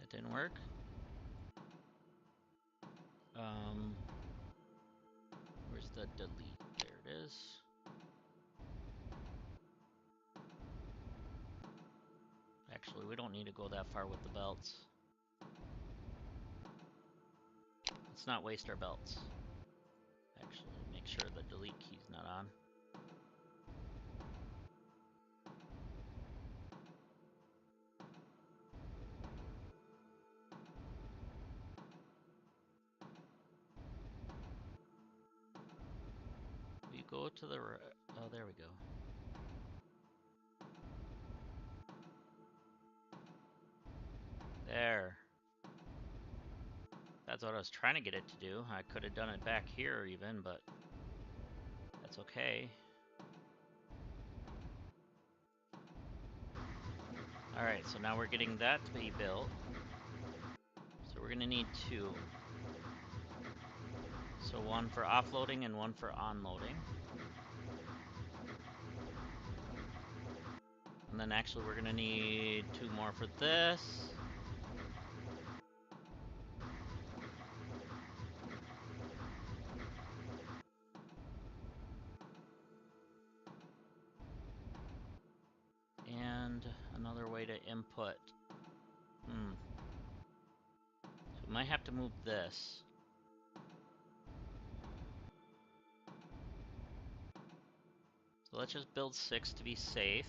[SPEAKER 1] That didn't work. Where's the delete? There it is. Actually, we don't need to go that far with the belts. Let's not waste our belts. Actually, make sure the delete key's not on. We go to the right. Oh, there we go. There. That's what I was trying to get it to do. I could have done it back here even, but that's okay. Alright, so now we're getting that to be built. So we're gonna need 2. So 1 for offloading and 1 for onloading. And then actually we're gonna need 2 more for this. And another way to input. So we might have to move this. So let's just build 6 to be safe.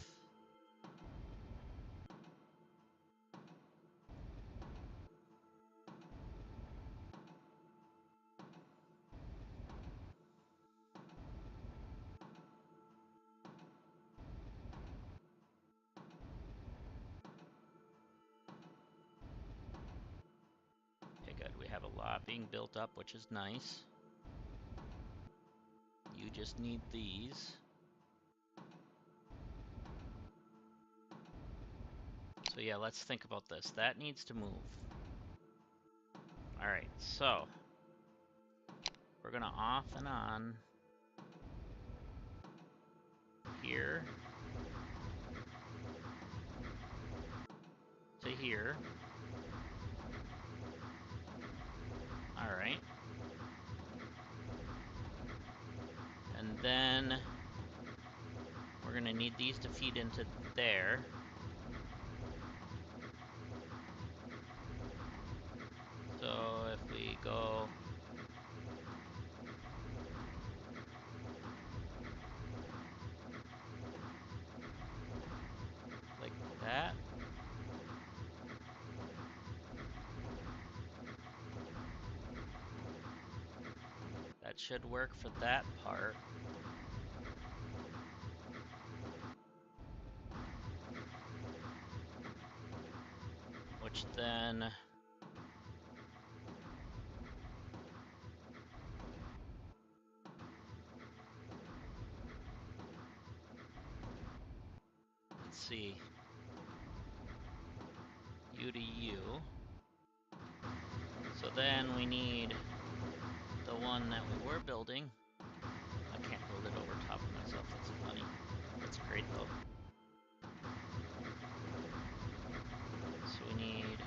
[SPEAKER 1] Okay, good. We have a lot being built up, which is nice. You just need these. So yeah, let's think about this. That needs to move. Alright, so we're gonna off and on here to here. Alright. And then we're gonna need these to feed into there. So if we go like that, that should work for that part. Which then let's see, U to U. So then we need the one that we were building. I can't build it over top of myself, that's funny. That's great though. So we need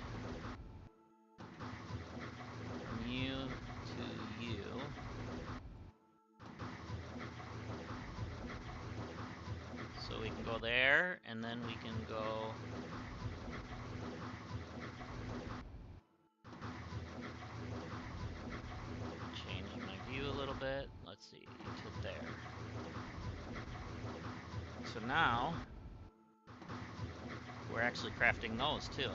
[SPEAKER 1] from U to U. So we can go there, and then we can go change my view a little bit. Let's see, to there. So now we're actually crafting those too.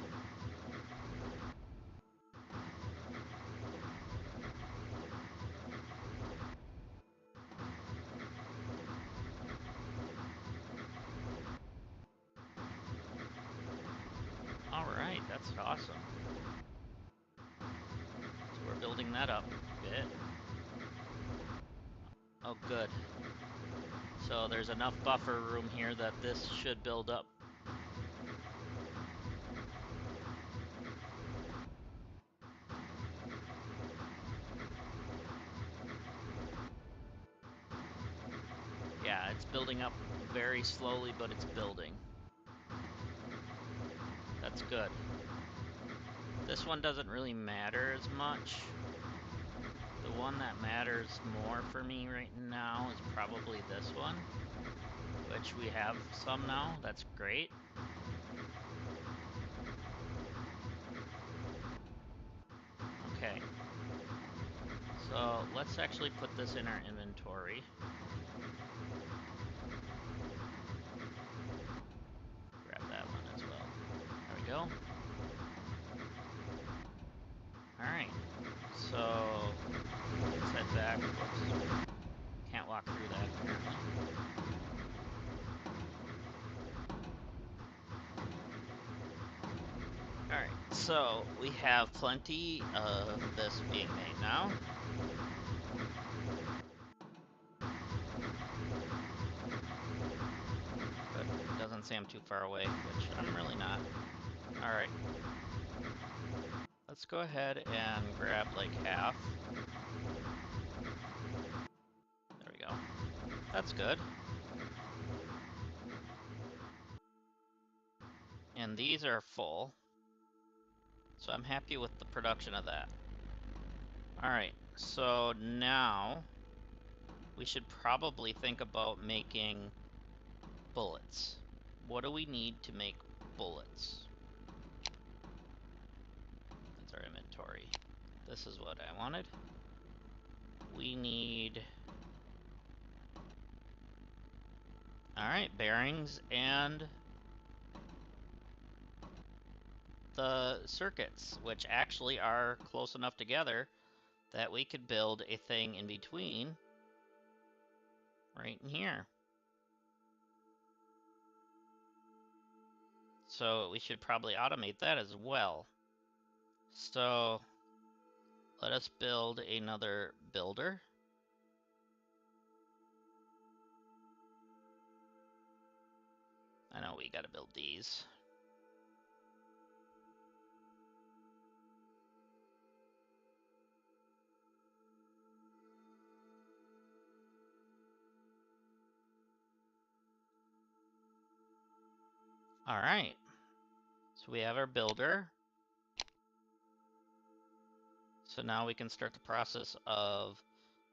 [SPEAKER 1] Alright, that's awesome. So we're building that up a bit. Oh, good. So there's enough buffer room here that this should build up. Yeah, it's building up very slowly, but it's building. That's good. This one doesn't really matter as much. The one that matters more for me right now is probably this one, which we have some now. That's great. Okay. So let's actually put this in our inventory. Grab that one as well. There we go. Alright. So let's head back. Whoops. Can't walk through that apparently. Alright, so we have plenty of this being made now. But it doesn't might say I'm too far away, which I'm really not. Alright. Let's go ahead and grab like half. There we go. That's good. And these are full. So I'm happy with the production of that. Alright, so now we should probably think about making bullets. What do we need to make bullets? That's our inventory. This is what I wanted. We need... Alright, bearings and the circuits, which actually are close enough together that we could build a thing in between right in here. So we should probably automate that as well. So let us build another builder. I know we gotta build these. All right, so we have our builder. So now we can start the process of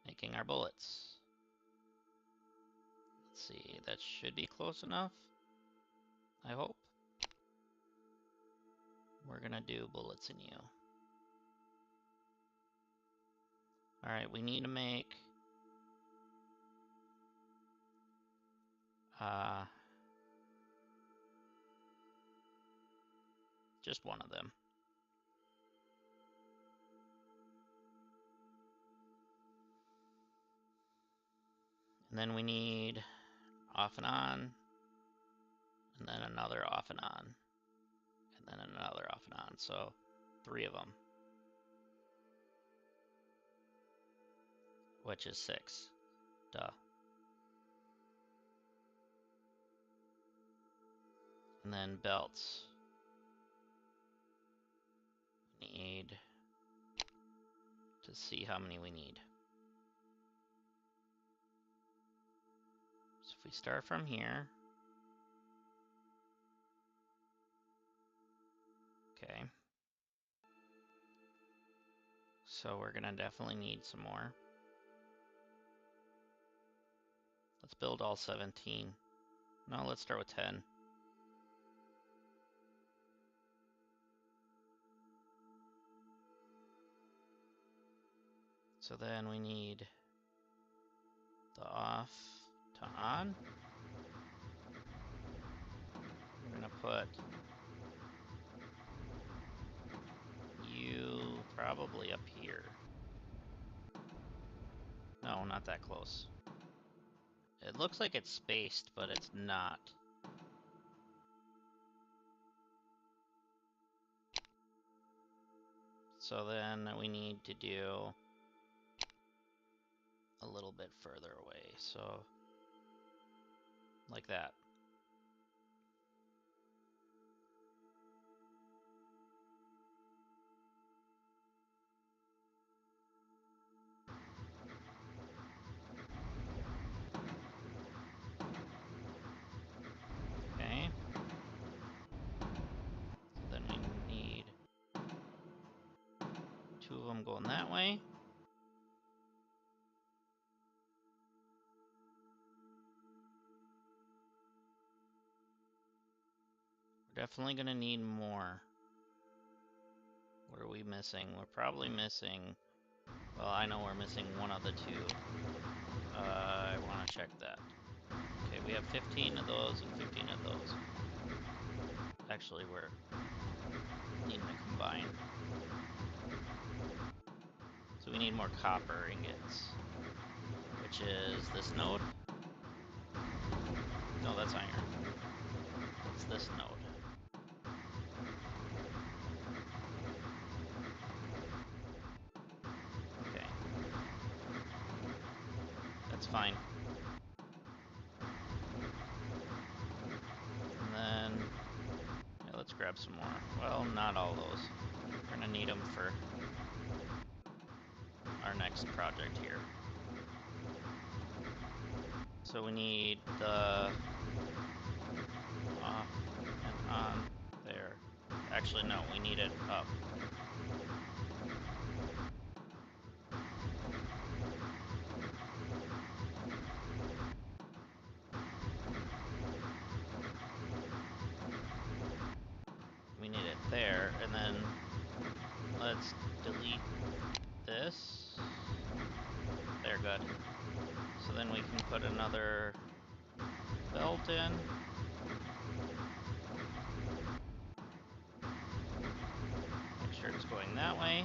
[SPEAKER 1] making our bullets. Let's see, that should be close enough, I hope. We're gonna do bullets in you. All right, we need to make just one of them. And then we need off and on, and then another off and on, and then another off and on. So 3 of them, which is 6. Duh. And then belts. We need to see how many we need. So if we start from here, okay. So we're gonna definitely need some more. Let's build all 17. No, let's start with 10. So then we need the off to on. We're gonna put you probably up here. No, not that close. It looks like it's spaced, but it's not. So then we need to do a little bit further away. So like that. Okay. So then we need 2 of them going that way. We're definitely gonna need more. What are we missing? We're probably missing... Well, I know we're missing one of the 2. I want to check that. Okay, we have 15 of those and 15 of those. Actually, we're needing to combine. So we need more copper ingots, which is this node. No, that's iron. It's this node. Okay. That's fine. And grab some more. Well, not all those. We're gonna need them for our next project here. So we need the off and on there. Actually, no, we need it up. We need it there, and then let's delete this. There, good. So then we can put another belt in. Make sure it's going that way.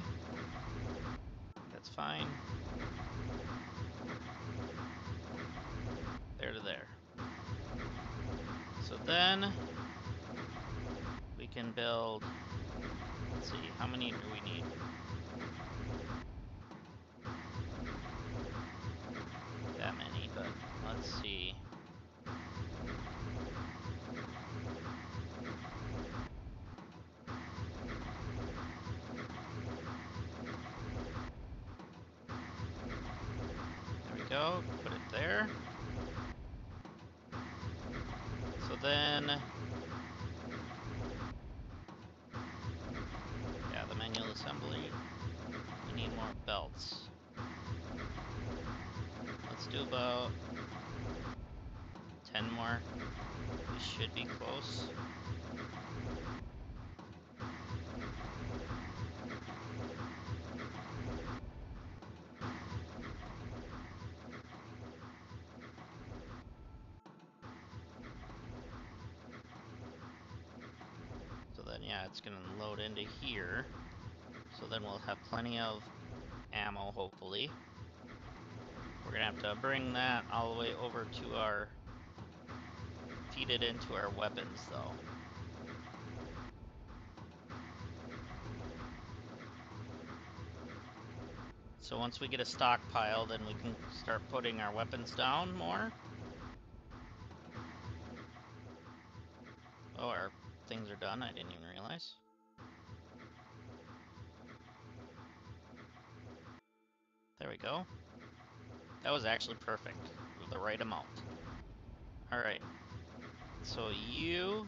[SPEAKER 1] That's fine. There to there. So then we can build, let's see, how many do we need? That many, but let's see. There we go, put it there. So then, yeah, the manual assembly, we need more belts. Let's do about 10 more. We should be close. So then, yeah, it's gonna load into here. So then we'll have plenty of ammo, hopefully. We're gonna have to bring that all the way over to our, feed it into our weapons, though. So once we get a stockpile, then we can start putting our weapons down more. Oh, our things are done. I didn't even realize. There we go. That was actually perfect. The right amount. Alright. So you...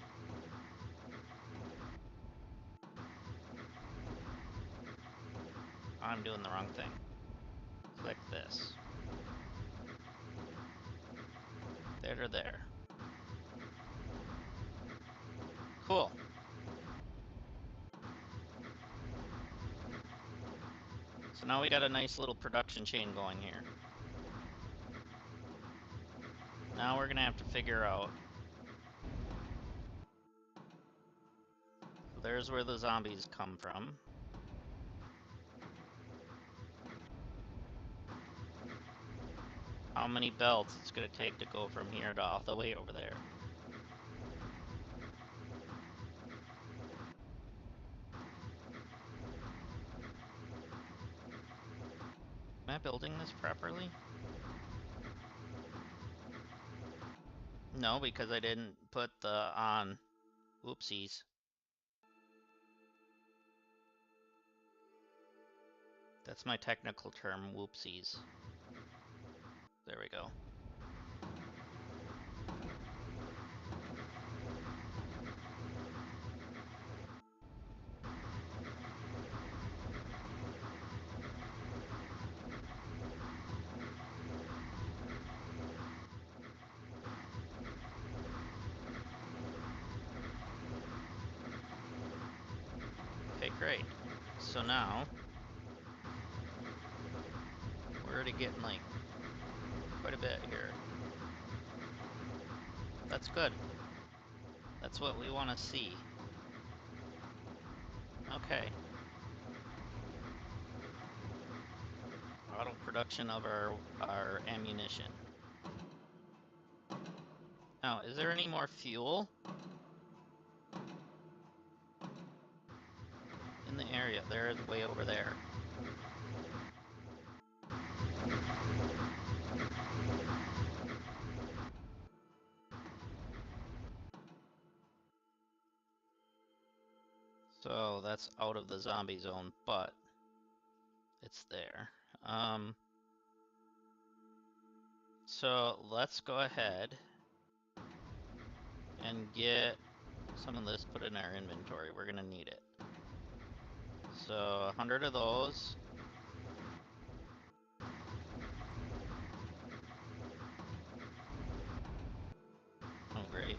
[SPEAKER 1] I'm doing the wrong thing. Click this. There to there. Cool. So now we got a nice little production chain going here. Now we're gonna have to figure out... There's where the zombies come from. How many belts it's gonna take to go from here to all the way over there. Am I building this properly? No, because I didn't put the on. Whoopsies. That's my technical term, whoopsies. There we go. Okay, great. So now, we're already getting like quite a bit here. That's good. That's what we want to see. Okay. Auto production of our ammunition. Now, is there any more fuel in the area? There is way over there. So that's out of the zombie zone, but it's there. So let's go ahead and get some of this put in our inventory. We're gonna need it. So 100 of those. Oh, great.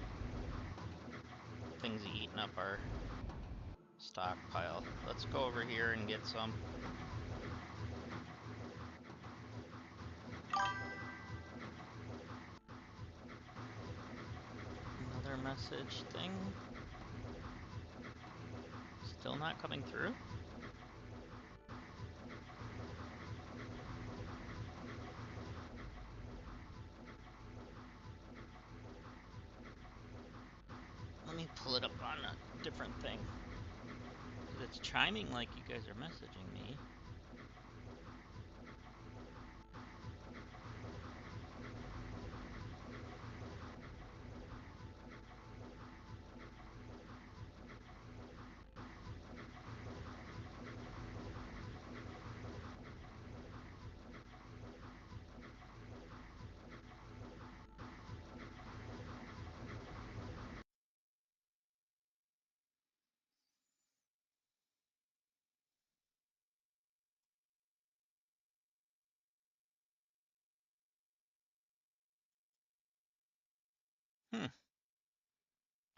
[SPEAKER 1] Things eating up our stockpile. Let's go over here and get some. Another message thing. Still not coming through? Let me pull it up on a different thing. Because it's chiming like you guys are messaging me.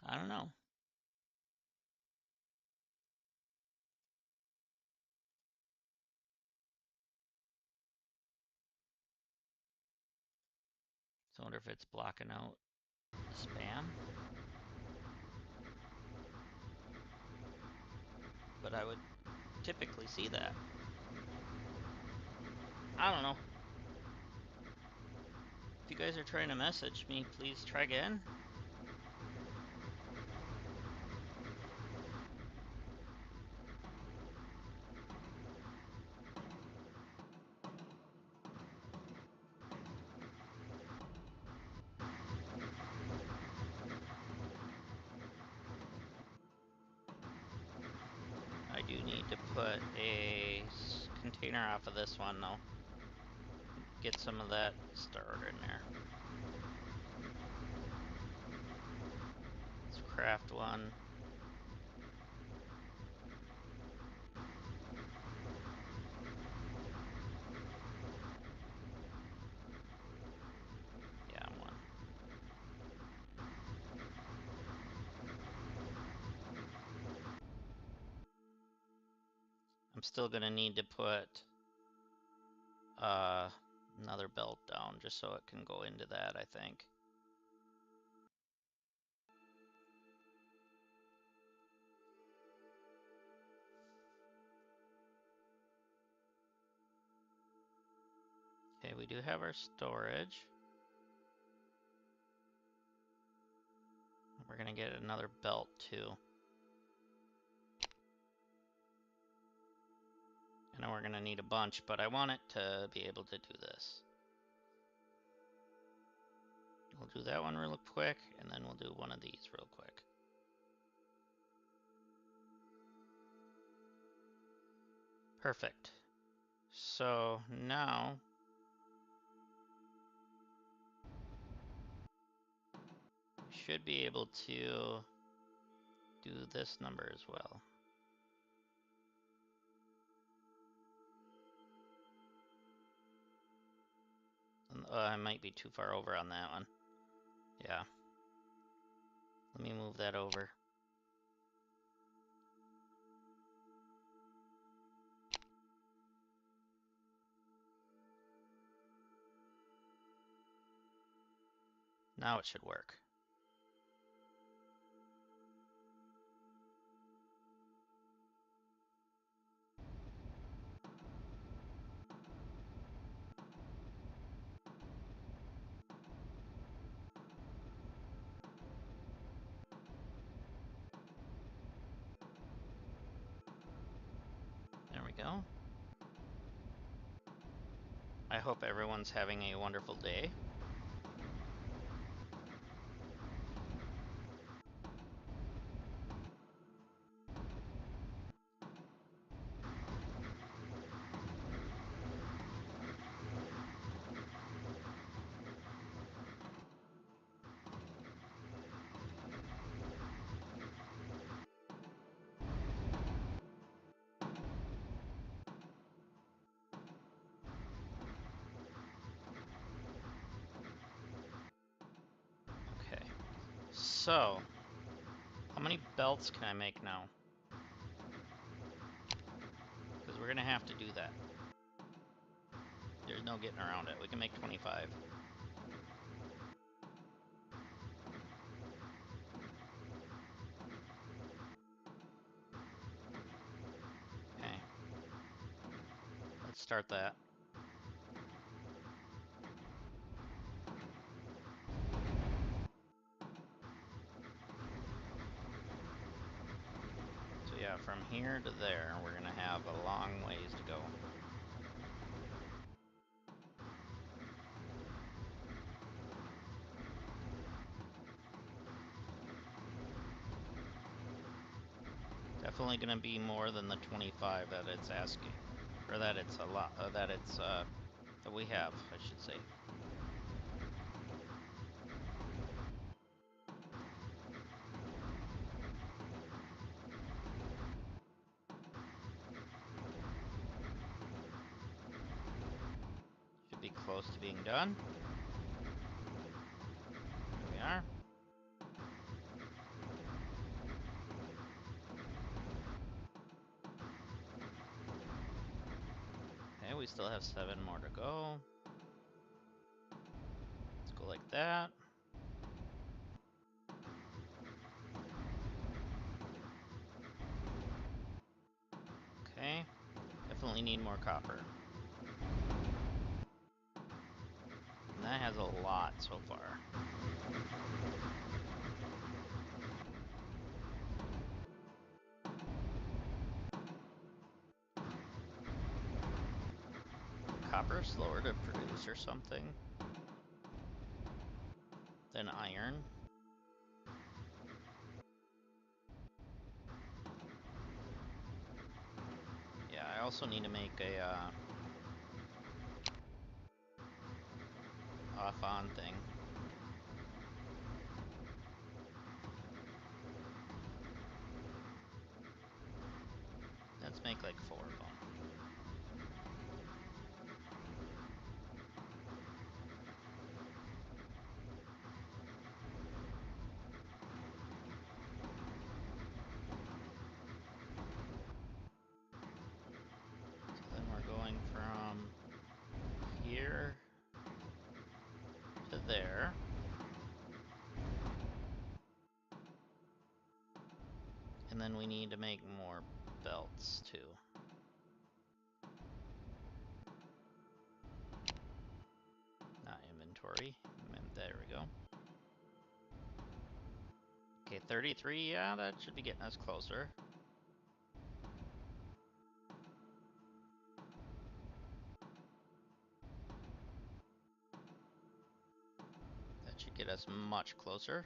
[SPEAKER 1] I don't know. So I wonder if it's blocking out spam. But I would typically see that. I don't know. If you guys are trying to message me, please try again. I do need to put a container off of this one though. Get some of that started in there. Let's craft one. Yeah, one. I'm still gonna need to put another belt down just so it can go into that, I think. Okay, we do have our storage. We're gonna get another belt too. And we're gonna need a bunch, but I want it to be able to do this. We'll do that one real quick, and then we'll do one of these real quick. Perfect. So now we should be able to do this number as well. I might be too far over on that one. Yeah. Let me move that over. Now it should work. There we go. I hope everyone's having a wonderful day. So, how many belts can I make now? Because we're going to have to do that. There's no getting around it. We can make 25. Okay. Let's start that. So yeah, from here to there, we're going to have a long ways to go. Definitely going to be more than the 25 that it's asking. Or that it's a lot, that we have, I should say. Should be close to being done. There we are. Okay, we still have 7 more to go. Let's go like that. Okay, definitely need more copper. And that has a lot so far. Copper slower to produce or something than iron. Yeah, I also need to make a off-on thing. Let's make like 4 of them. So then we're going from here to there. And then we need to make more belts too. Not inventory. There we go. Okay, 33, yeah, that should be getting us closer. That should get us much closer.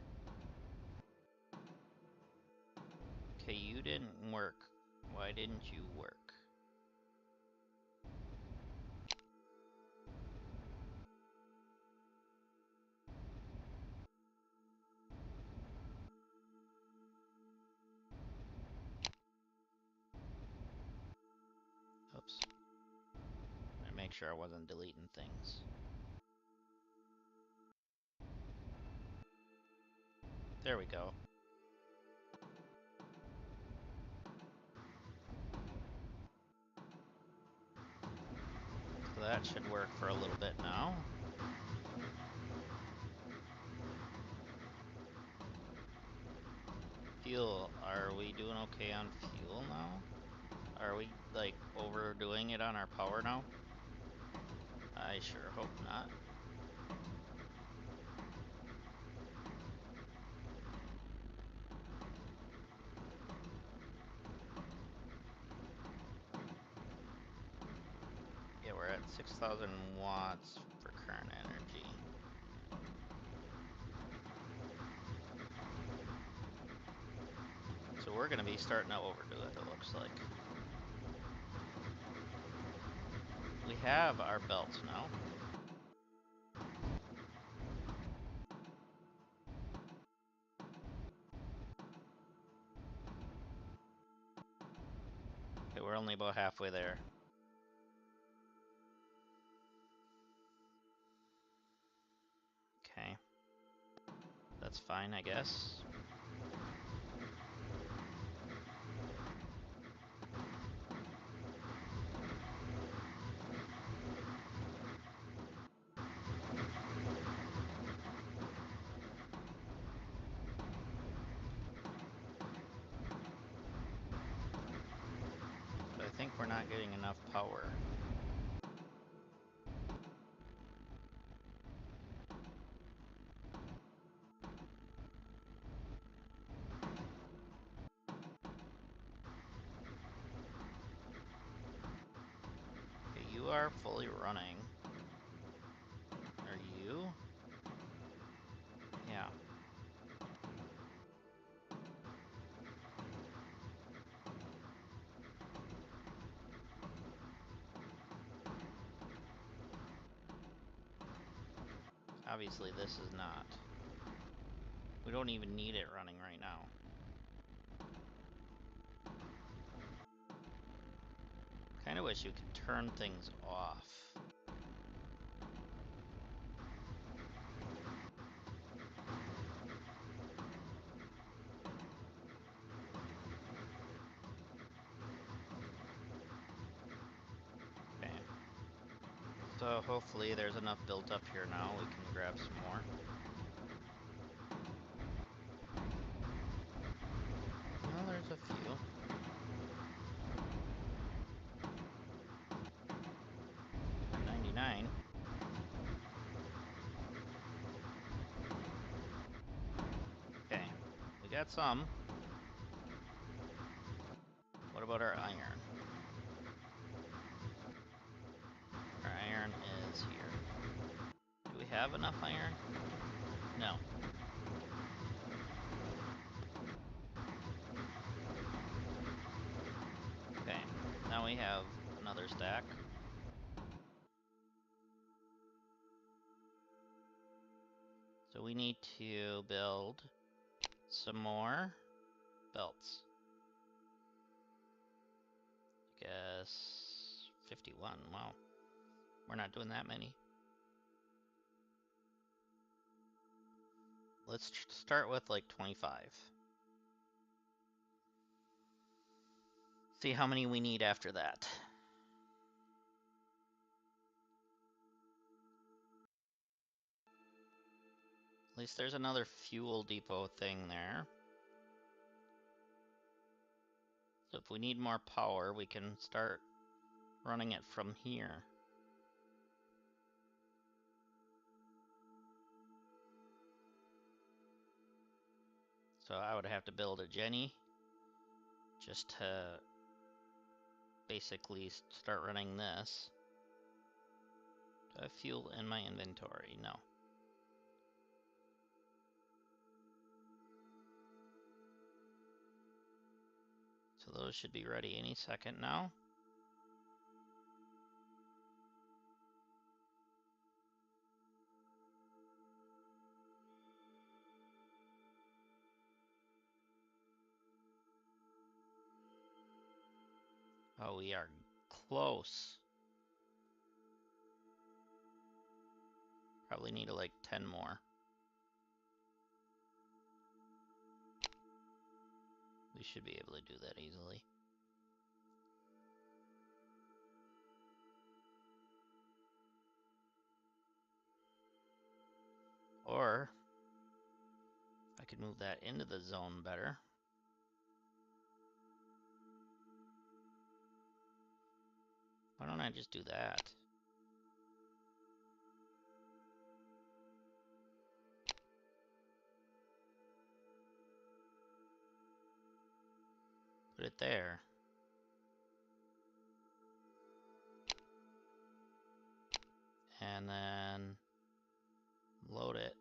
[SPEAKER 1] Okay, you didn't work. Why didn't you work? Oops. I'm gonna make sure I wasn't deleting things. There we go. So that should work for a little bit now. Fuel. Are we doing okay on fuel now? Are we, like, overdoing it on our power now? I sure hope not. Yeah, we're at 6,000 watts for current energy. So we're going to be starting to overdo it, it looks like. We have our belts now. Okay, we're only about halfway there. Okay. That's fine, I guess. we're not getting enough power. Okay, you are fully running. Are you? Yeah. Obviously this is not. We don't even need it running right now. Kinda wish you could turn things off. Okay. So hopefully there's enough built up here now, we can grab some more. Well, there's a few. I'm 99. Okay, we got some. What about our iron? Our iron is here. Do we have enough iron? No. Okay, now we have another stack. So we need to build some more belts. I guess 51, wow. We're not doing that many. Let's start with like 25. See how many we need after that. At least there's another fuel depot thing there. So if we need more power, we can start running it from here. So I would have to build a Jenny just to basically start running this. Do I have fuel in my inventory? No. So those should be ready any second now. Oh, we are close. Probably need like 10 more. We should be able to do that easily. Or I could move that into the zone better. Why don't I just do that? Put it there. And then load it.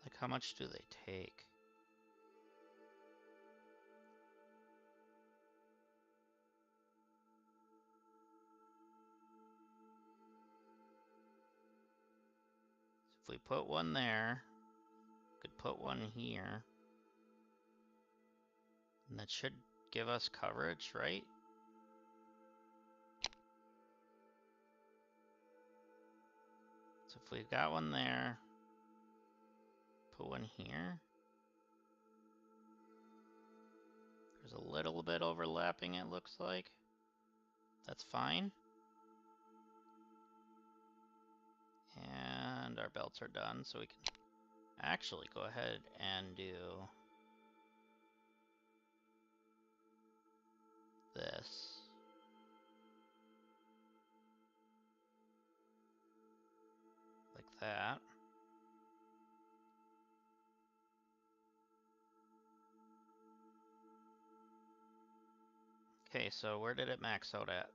[SPEAKER 1] Like, how much do they take? So if we put one there, could put one here. And that should give us coverage, right? So if we've got one there, put one here. There's a little bit overlapping, it looks like. That's fine. And our belts are done, so we can actually go ahead and do this. Like that. Okay, so where did it max out at?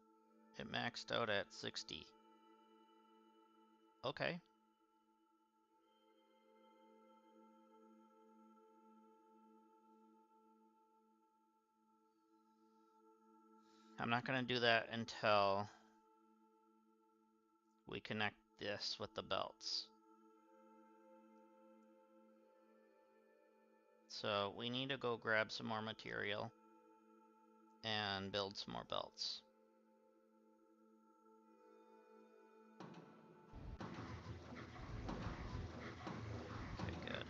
[SPEAKER 1] It maxed out at 60. Okay. I'm not going to do that until we connect this with the belts. So we need to go grab some more material and build some more belts. Okay, good.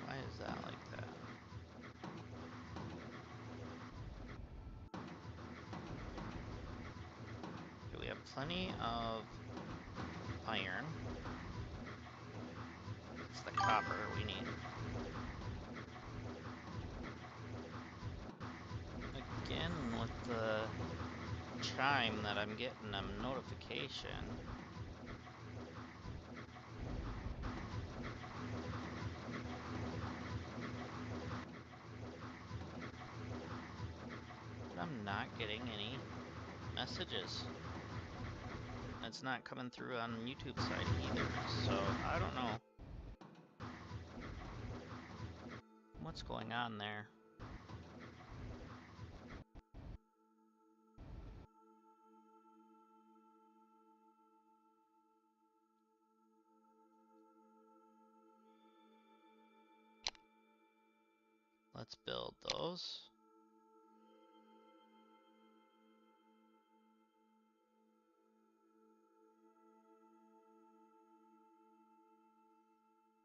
[SPEAKER 1] Why is that like that? Okay, we have plenty of iron. It's the copper we need. Again, with the chime that I'm getting a notification. But I'm not getting any messages. It's not coming through on YouTube side either, so I don't know what's going on there. Let's build those.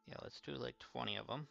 [SPEAKER 1] Yeah, let's do like 20 of them.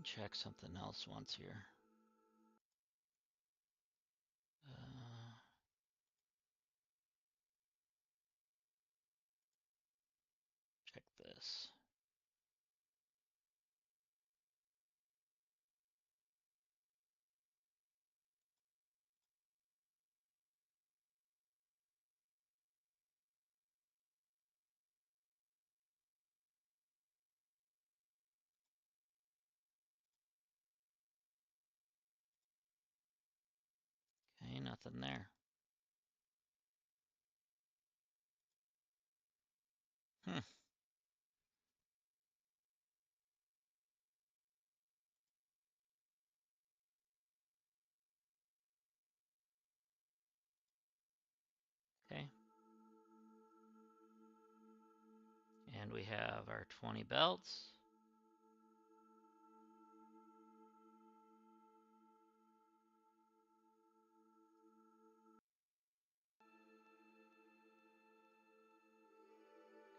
[SPEAKER 1] Check something else once here. Check this. Okay, nothing there. Okay. And we have our 20 belts.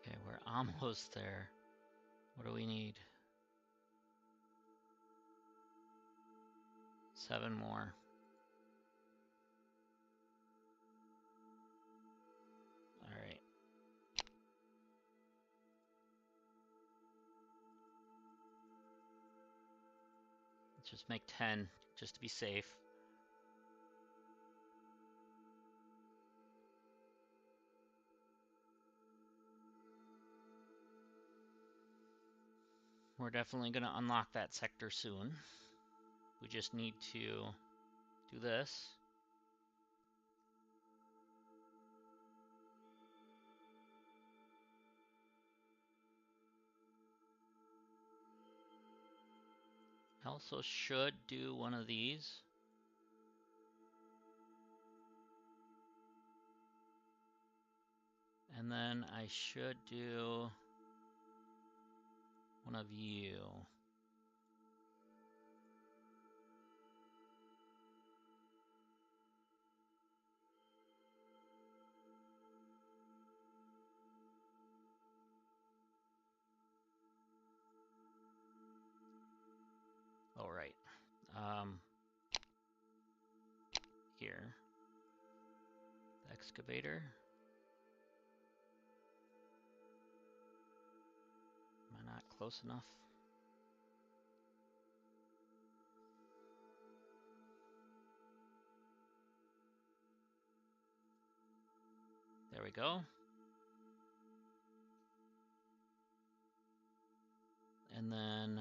[SPEAKER 1] Okay, we're almost there. What do we need? 7 more. Alright. Let's just make 10, just to be safe. We're definitely going to unlock that sector soon. We just need to do this. I also should do one of these. And then I should do one of you. All right. Here. The excavator. Am I not close enough? There we go. And then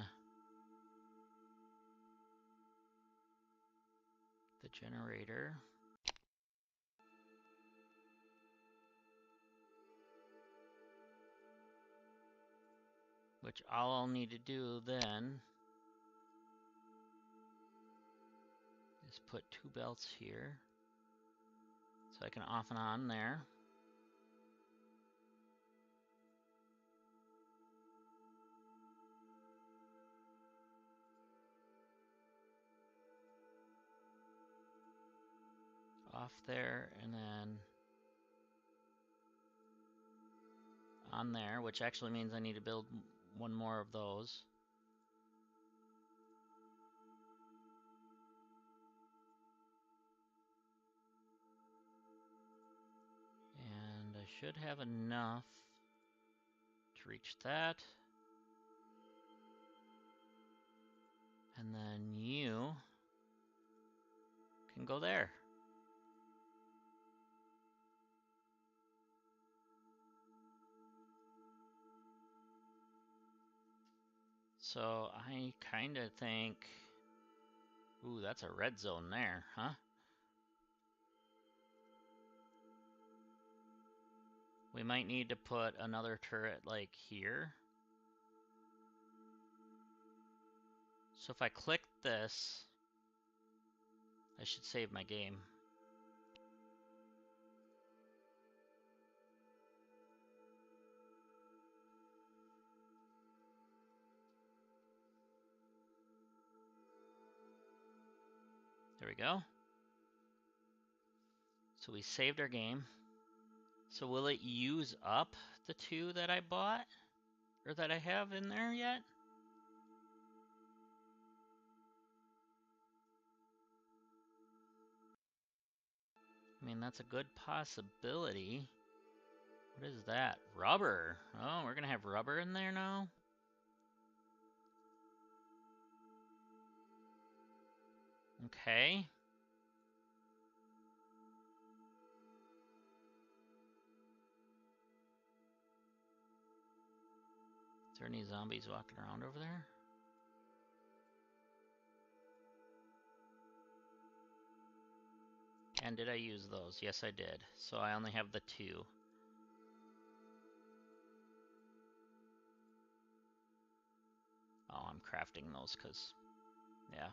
[SPEAKER 1] the generator. Which all I'll need to do then is put 2 belts here. So I can off and on there. Off there and then on there, which actually means I need to build one more of those. And I should have enough to reach that. And then you can go there. So I kind of think, ooh, that's a red zone there, huh? We might need to put another turret like here. So if I click this, I should save my game. There we go. So we saved our game. So will it use up the 2 that I bought? Or that I have in there yet? I mean, that's a good possibility. What is that? Rubber. Oh, we're gonna have rubber in there now? Okay. Is there any zombies walking around over there? And did I use those? Yes, I did. So I only have the 2. Oh, I'm crafting those because, yeah.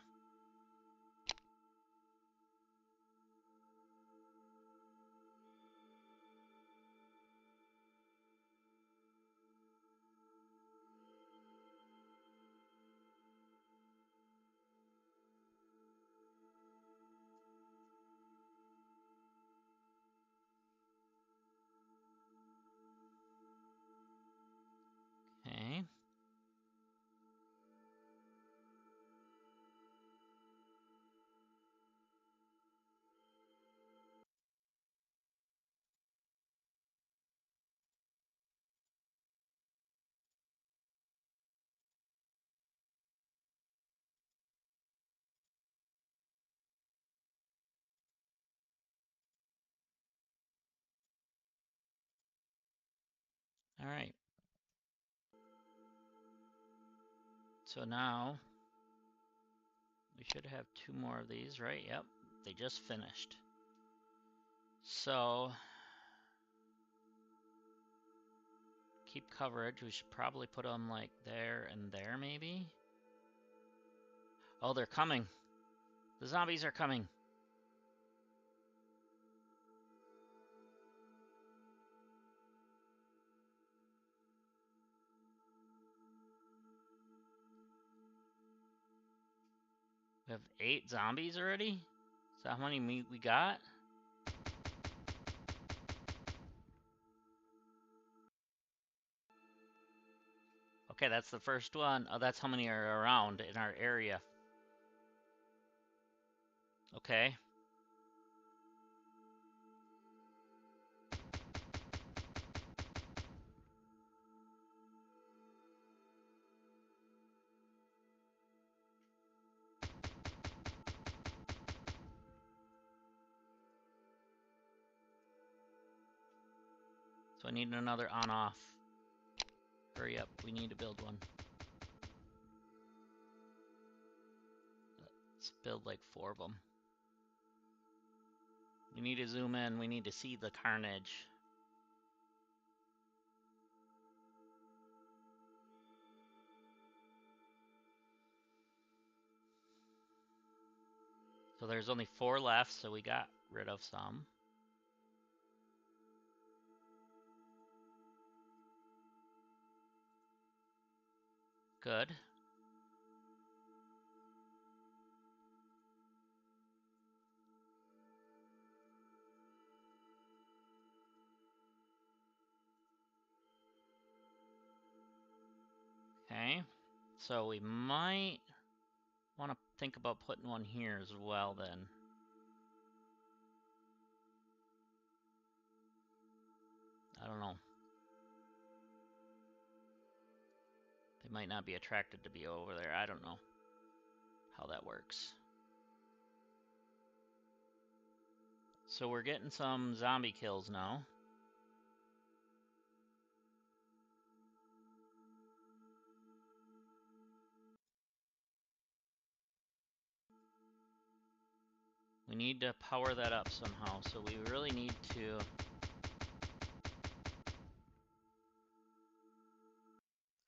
[SPEAKER 1] Okay. All right. So now we should have 2 more of these, right? Yep. They just finished. So keep coverage. We should probably put them like there and there maybe. Oh, they're coming. The zombies are coming. We have 8 zombies already? Is that how many meat we got? Okay, that's the first one. Oh, that's how many are around in our area. Okay. So I need another on-off. Hurry up, we need to build one. Let's build like 4 of them. We need to zoom in, we need to see the carnage. So there's only 4 left, so we got rid of some. Good. Okay, so we might want to think about putting one here as well then. I don't know. They might not be attracted to be over there. I don't know how that works. So we're getting some zombie kills now. We need to power that up somehow, so we really need to...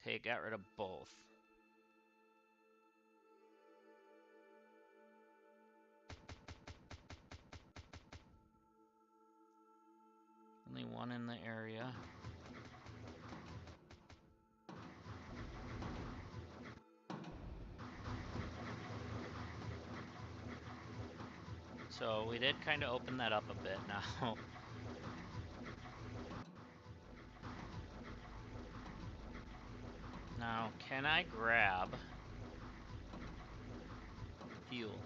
[SPEAKER 1] Okay, got rid of both. Only one in the area. So we did kind of open that up a bit now. Now, can I grab fuel?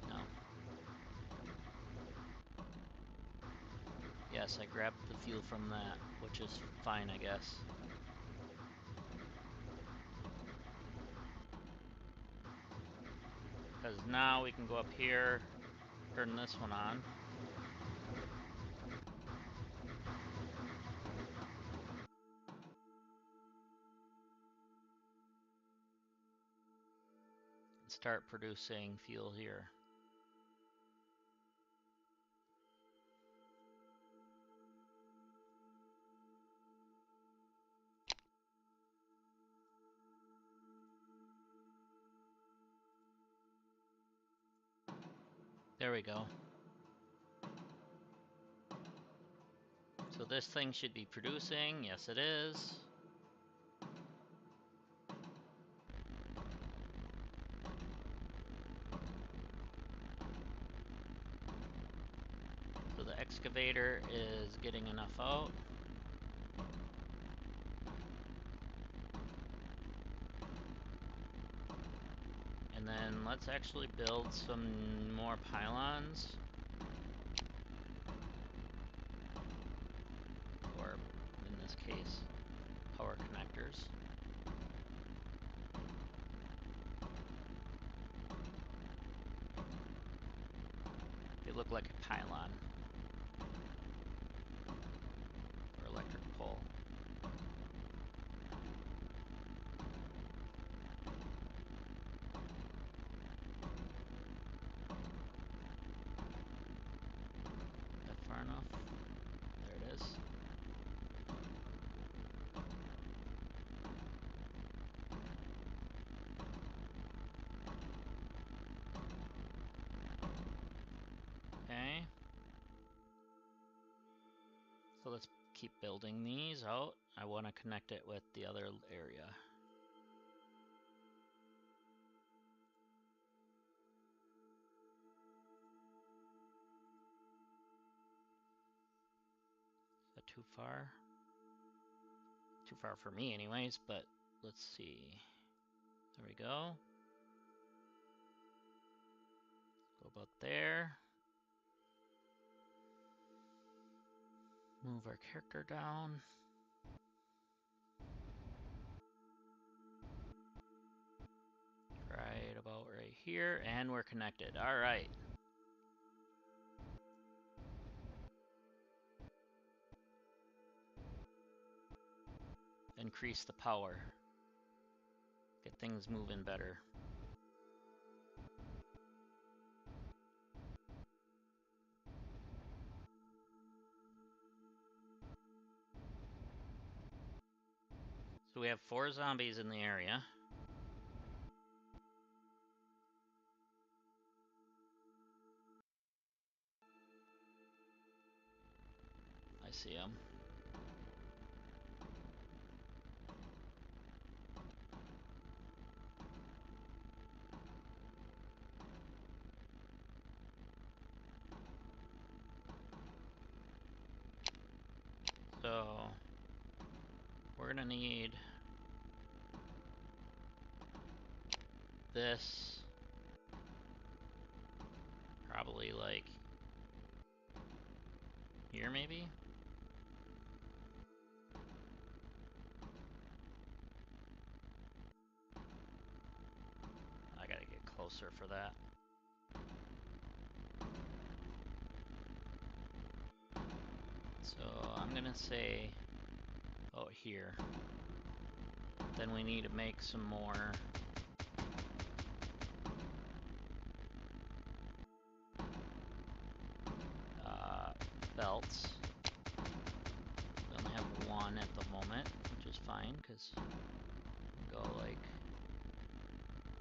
[SPEAKER 1] No. Yes, I grabbed the fuel from that, which is fine, I guess. Because now we can go up here, turn this one on. And start producing fuel here. There we go. So this thing should be producing. Yes, it is. So the excavator is getting enough out. And then let's actually build some more pylons. Or, in this case, power connectors. They look like a pylon. Or electric pole. Is that far enough? There it is. So let's keep building these out. I want to connect it with the other area. Is that too far? Too far for me anyways, but let's see. There we go. Go about there. Move our character down. Right about right here, and we're connected. All right. Increase the power. Get things moving better. So we have 4 zombies in the area. I see them. So we're gonna need this probably like here maybe? I gotta get closer for that. So I'm gonna say about here. Then we need to make some more belts. We only have 1 at the moment, which is fine because go like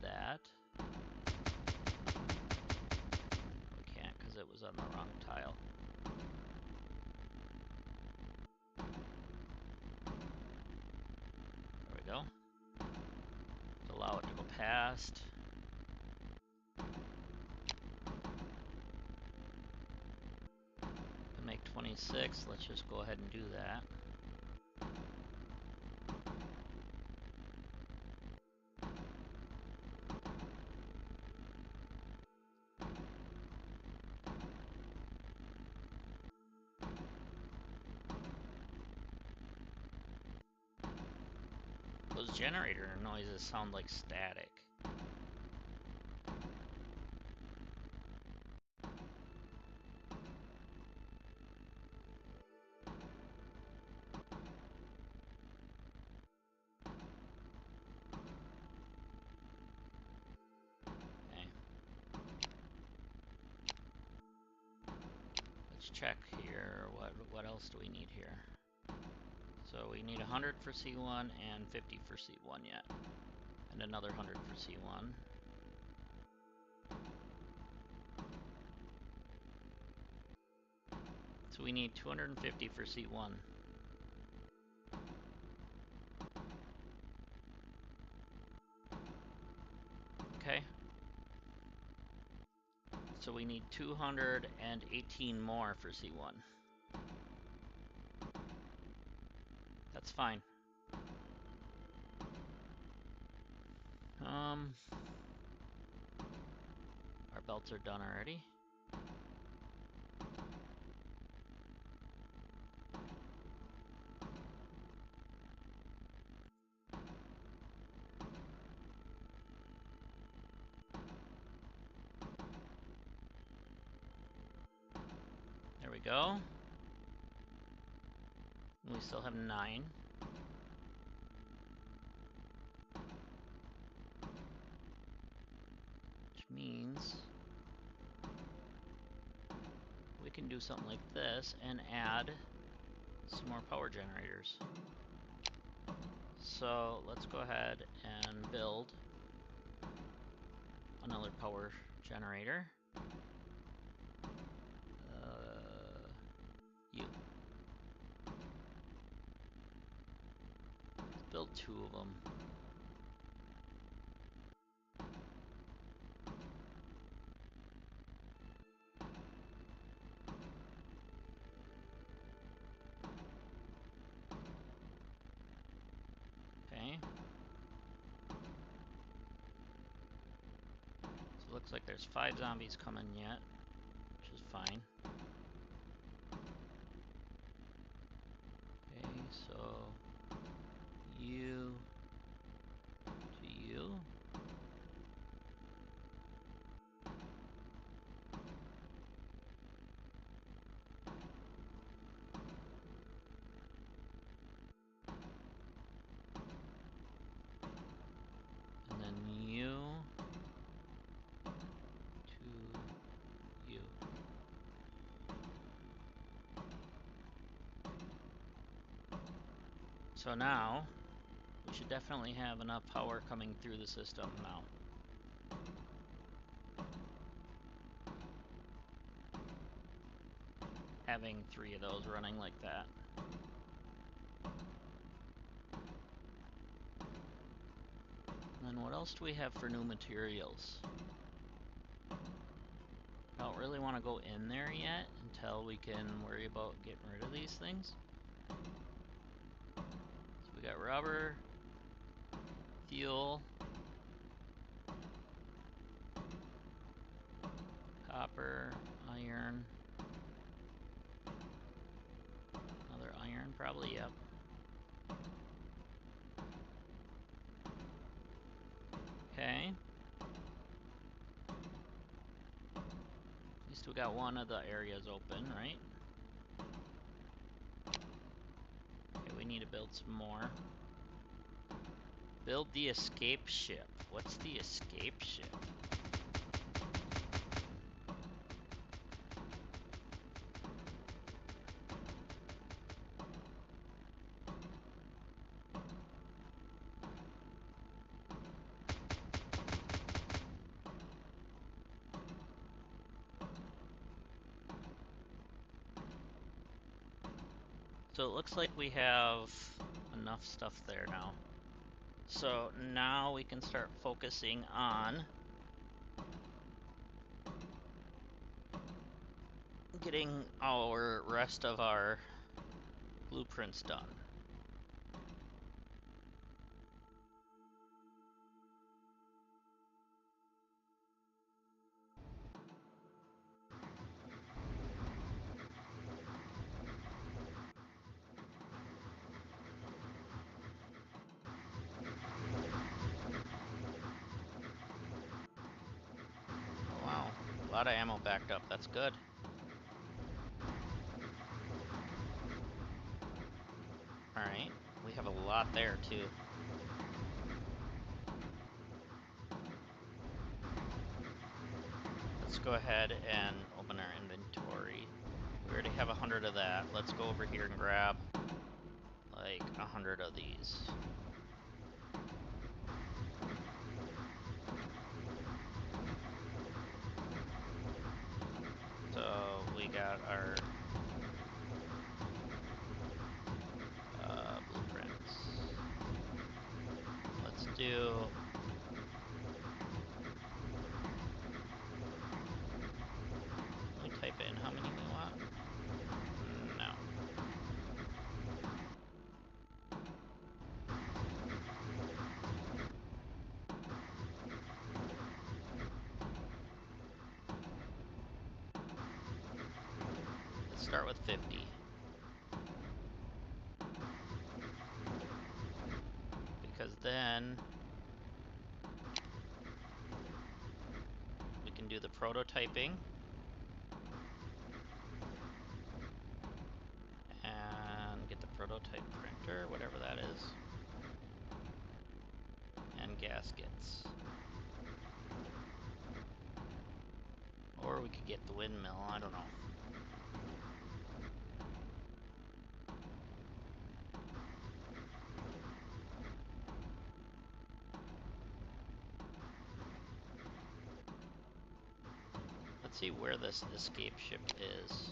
[SPEAKER 1] that. We can't because it was on the wrong tile. There we go. Allow it to go past. Can make 26. Let's just go ahead and do that. Those generator noises sound like static. Okay. Let's check here. What else do we need here? So we need 100 for C1 and 50 for C1 yet. And another 100 for C1. So we need 250 for C1. Okay. So we need 218 more for C1. That's fine. Our belts are done already. There we go. And we still have 9. Which means we can do something like this and add some more power generators. So let's go ahead and build another power generator. You. 2 of them. Okay. So it looks like there's 5 zombies coming yet, which is fine. Okay, so you to you. And then you to you. So now, we should definitely have enough power coming through the system now. Having 3 of those running like that. And then what else do we have for new materials? I don't really want to go in there yet until we can worry about getting rid of these things. So we got rubber, fuel, copper, iron, another iron, probably, yep. Okay. At least we got one of the areas open, right? Okay, we need to build some more. Build the escape ship. What's the escape ship? So it looks like we have enough stuff there now. So now we can start focusing on getting our rest of our blueprints done. Oh, wow, a lot of ammo backed up, that's good. Alright, we have a lot there too. Let's go ahead and open our inventory. We already have 100 of that. Let's go over here and grab like 100 of these. So we got our blueprints. Let's do Let me type in how many we want. No. Let's start with 50. Because then we can do the prototyping and get the prototype printer, whatever that is, and gaskets. Or we could get the windmill, I don't know. Let's see where this escape ship is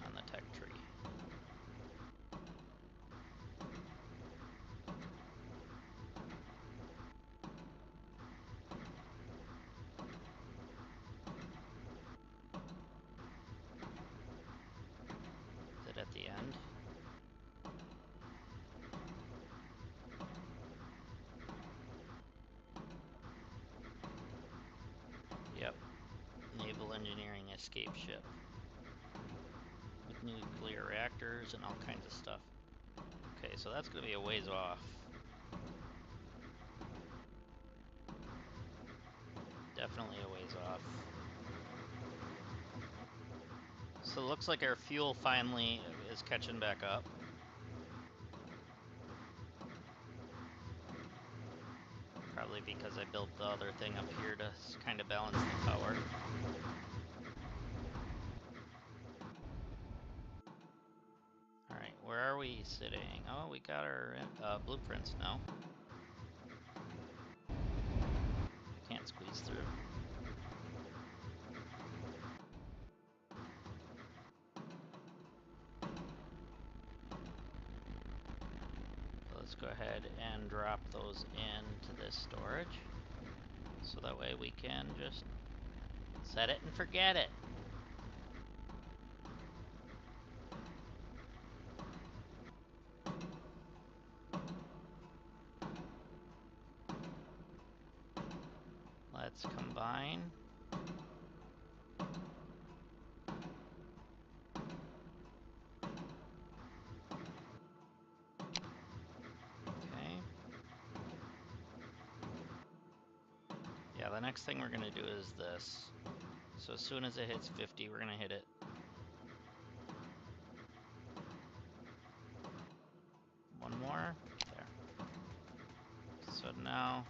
[SPEAKER 1] on the tech tree. escape ship with nuclear reactors and all kinds of stuff. Okay, so that's gonna be a ways off. Definitely a ways off. So it looks like our fuel finally is catching back up. Probably because I built the other thing up here to kind of balance the power. Alright, where are we sitting? Oh, we got our blueprints now. We can't squeeze through. So let's go ahead and drop those into this storage. So that way we can just set it and forget it. Let's combine. Okay. Yeah, the next thing we're gonna do is this. So as soon as it hits 50, we're gonna hit it. One more. There. So now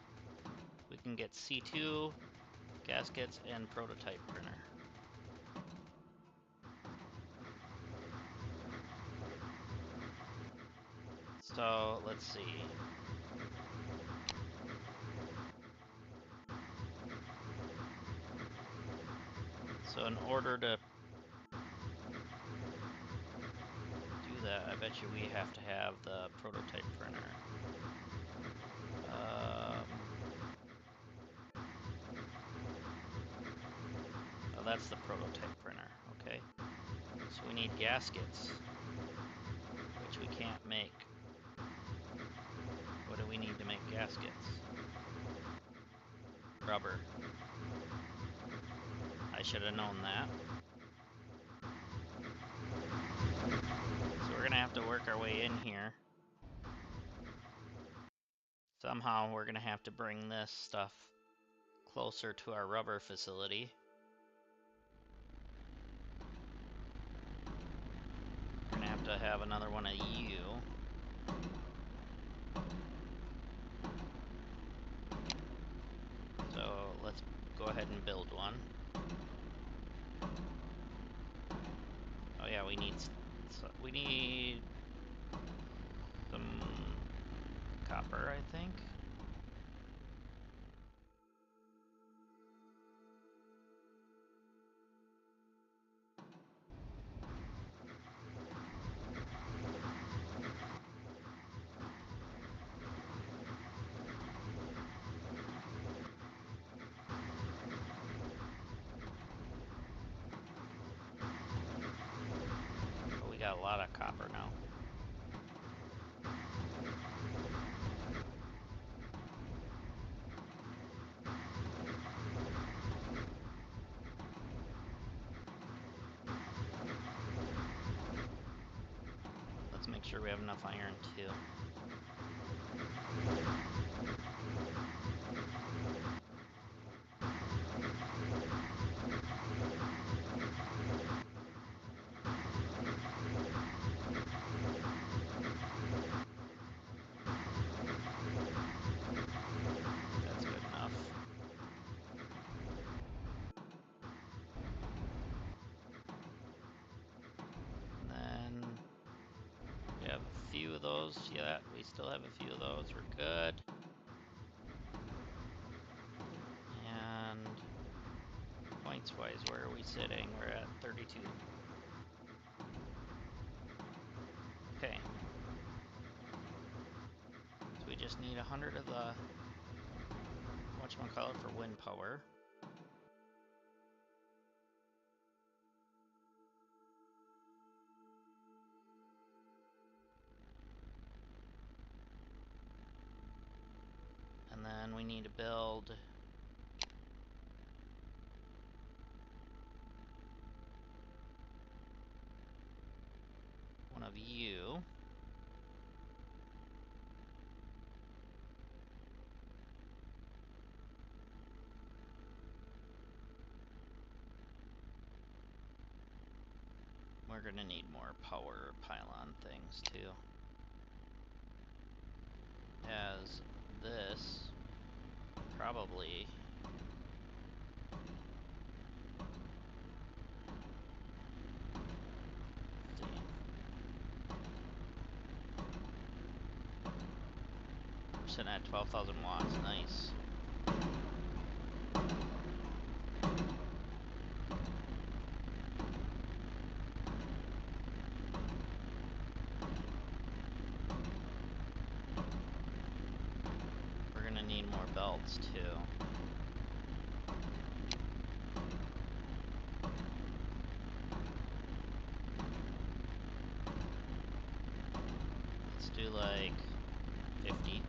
[SPEAKER 1] we can get C2, gaskets, and prototype printer. So let's see. So in order to do that, I bet you we have to have the prototype printer. Oh, that's the prototype printer, okay. So we need gaskets, which we can't make. What do we need to make gaskets? Rubber. I should have known that. So we're gonna have to work our way in here. Somehow we're gonna have to bring this stuff closer to our rubber facility. We're gonna have to have another one of you. So let's go ahead and build one. Oh yeah, we need some copper, I think. Oh, we got a lot of copper now. Let's make sure we have enough iron too. That's good enough. And then we have a few of those. Yeah, we still have a few of those. We're good. And points-wise, where are we sitting? We're at 32. Okay. So we just need 100 of the whatchamacallit for wind power. And then we need to build of you. We're gonna need more power pylon things too. As this probably we're sitting at 12,000 watts, nice. We're gonna need more belts too. Let's do like 50.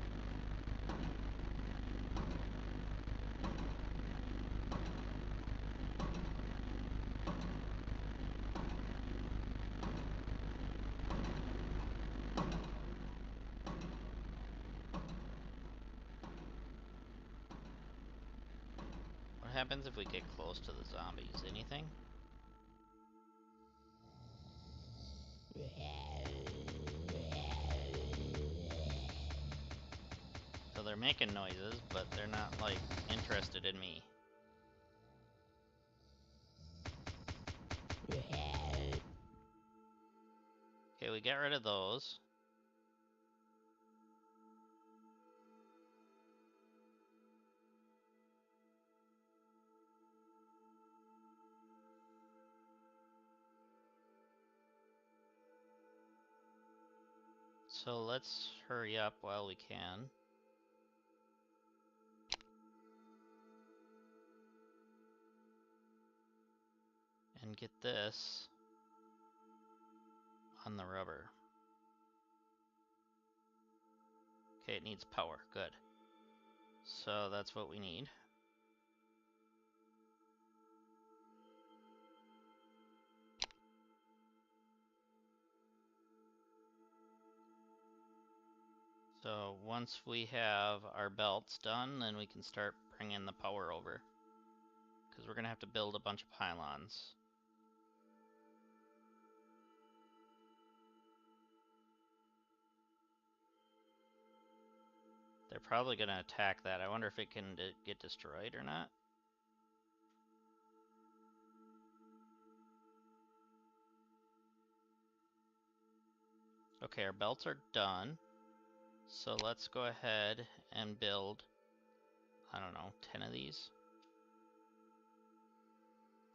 [SPEAKER 1] What happens if we get close to the zombies? Anything? So they're making noises, but they're not, like, interested in me. Okay, we get rid of those. So let's hurry up while we can. And get this on the rubber. Okay, it needs power. Good. So that's what we need. So once we have our belts done, then we can start bringing the power over. Because we're going to have to build a bunch of pylons. They're probably going to attack that. I wonder if it can get destroyed or not. Okay, our belts are done. So let's go ahead and build, I don't know, 10 of these?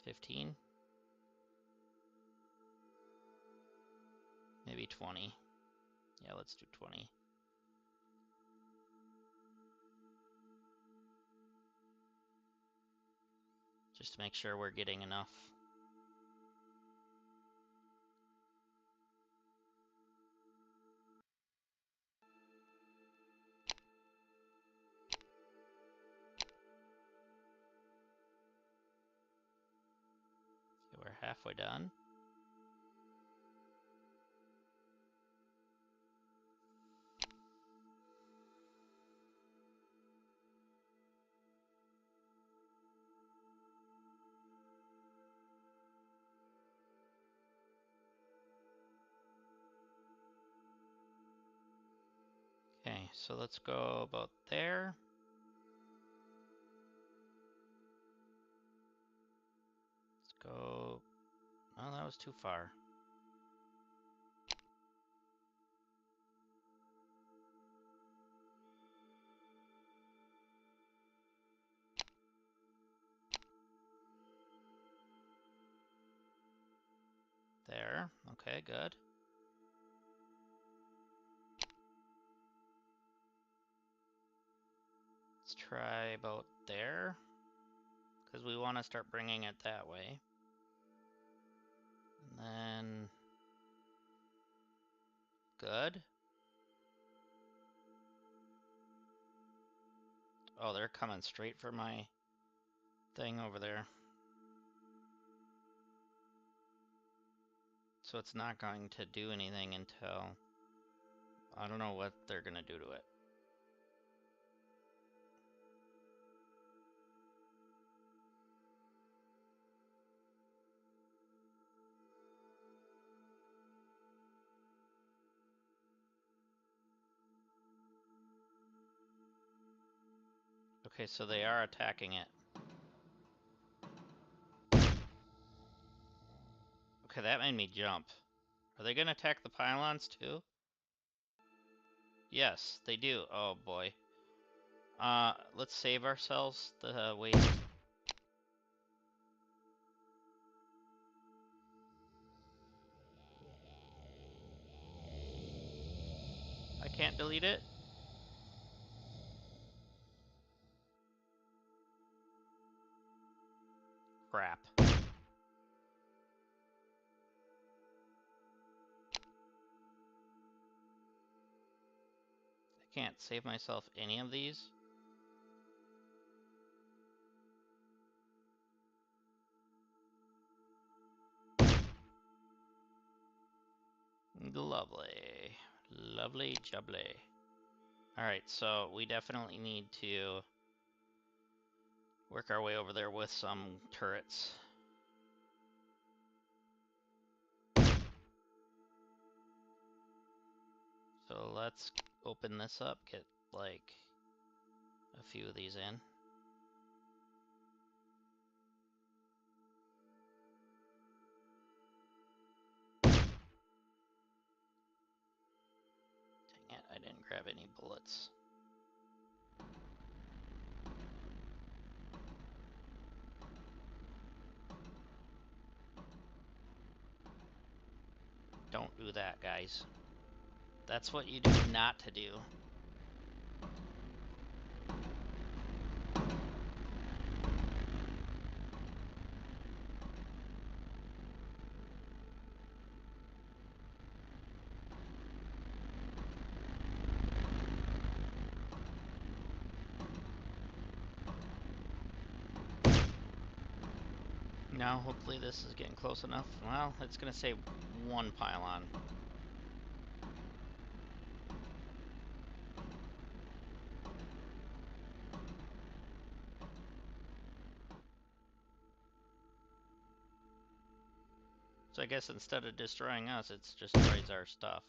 [SPEAKER 1] 15? Maybe 20. Yeah, let's do 20. Just to make sure we're getting enough. Okay, we're halfway done. Okay, so let's go about there. Let's go... Oh, that was too far. There. Okay, good. Let's try about there. Because we want to start bringing it that way. And then... Good. Oh, they're coming straight for my thing over there. So it's not going to do anything until... I don't know what they're gonna do to it. Okay, so they are attacking it. Okay, that made me jump. Are they gonna attack the pylons too? Yes, they do. Oh boy. Let's save ourselves the waste. I can't delete it? Crap. I can't save myself any of these. Lovely. Lovely jubbly. Alright, so we definitely need to work our way over there with some turrets. So let's open this up, get like a few of these in. Dang it, I didn't grab any bullets. Don't do that, guys. That's what you do not to do. Now, hopefully this is getting close enough. Well, it's gonna say one pylon. So I guess instead of destroying us, it just destroys our stuff.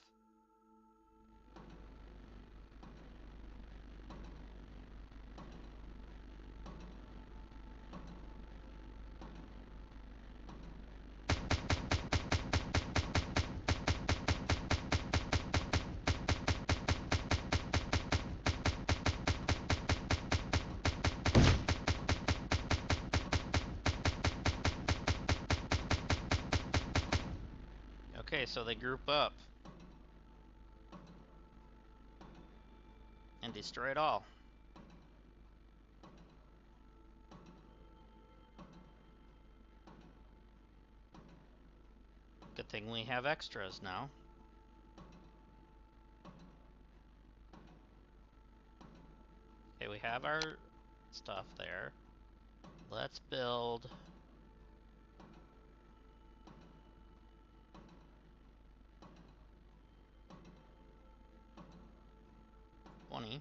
[SPEAKER 1] Okay, so they group up and destroy it all. Good thing we have extras now. Okay, we have our stuff there. Let's build... 20.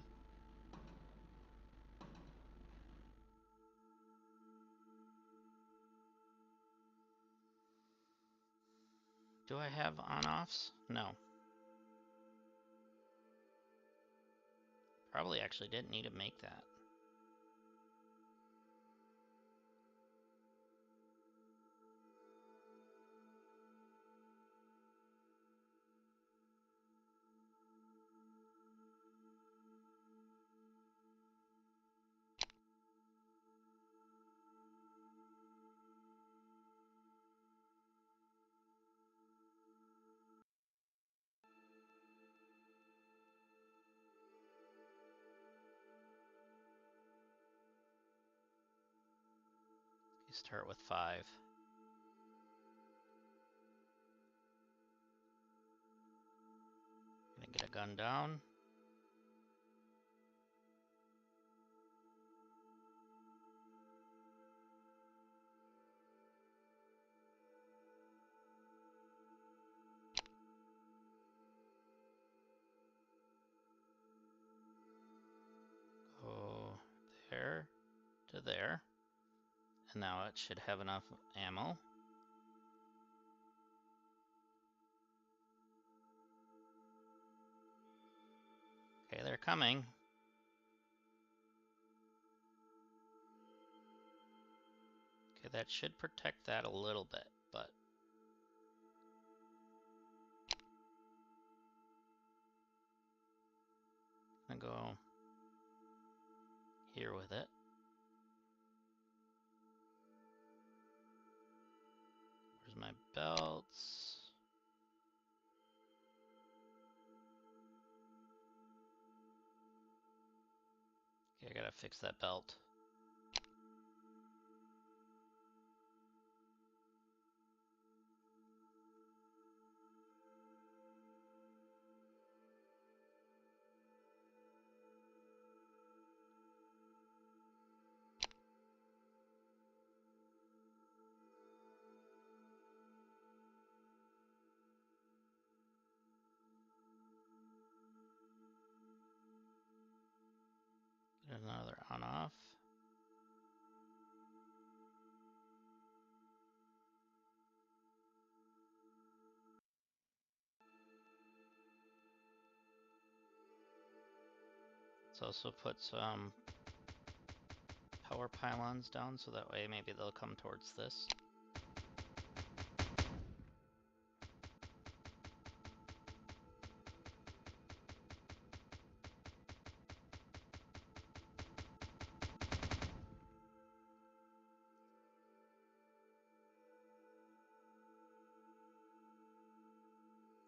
[SPEAKER 1] Do I have on-offs? No. Probably actually didn't need to make that. You start with 5. Gonna get a gun down. there. And now it should have enough ammo. Okay, they're coming. Okay, that should protect that a little bit, but I'm gonna go here with it. Where's my belts? Okay, I gotta fix that belt. Get another on-off. Let's also put some power pylons down so that way maybe they'll come towards this.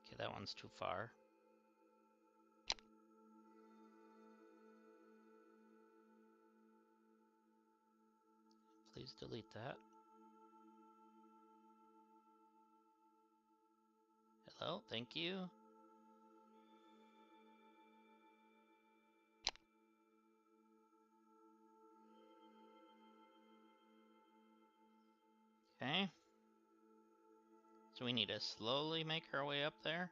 [SPEAKER 1] Okay, that one's too far. Please delete that. Hello, thank you. Okay. So we need to slowly make our way up there.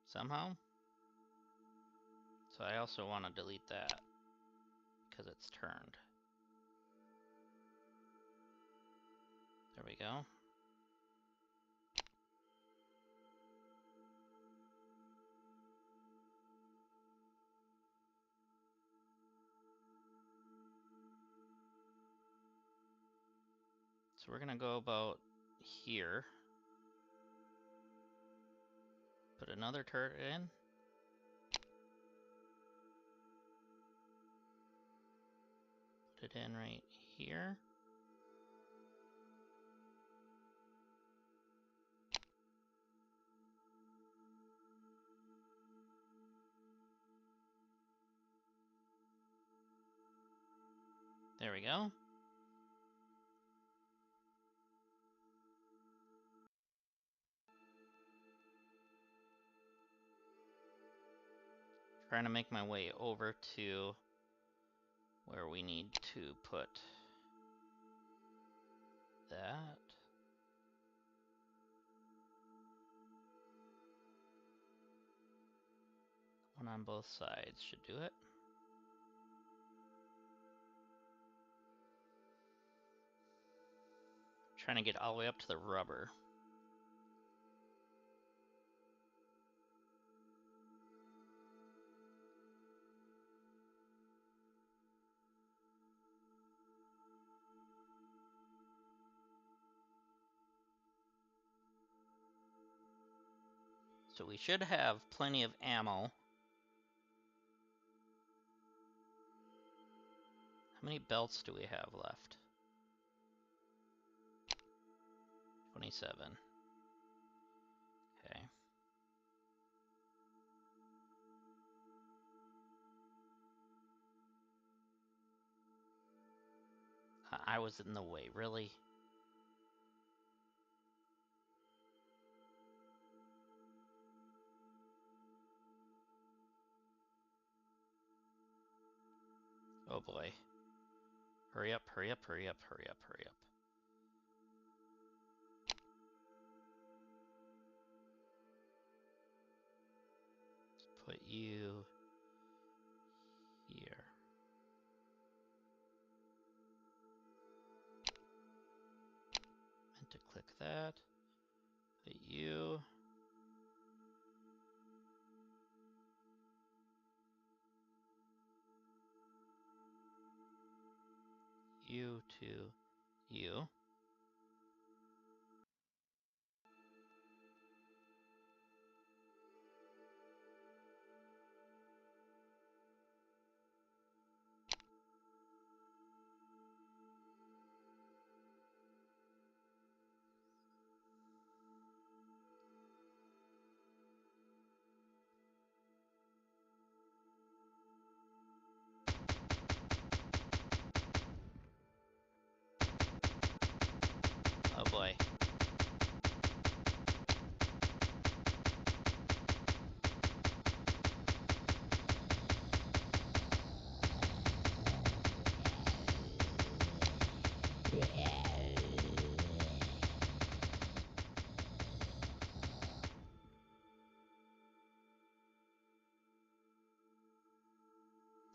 [SPEAKER 1] Somehow. So I also want to delete that because it's turned. There we go. So we're gonna go about here. Put another turret in. Put it in right here. There we go. Trying to make my way over to where we need to put that. One on both sides should do it. Trying to get all the way up to the rubber. So we should have plenty of ammo. How many belts do we have left? 27. Okay. I was in the way, really? Oh boy. Hurry up, hurry up, hurry up, hurry up, hurry up. Let's put you here. you to you. Oh boy.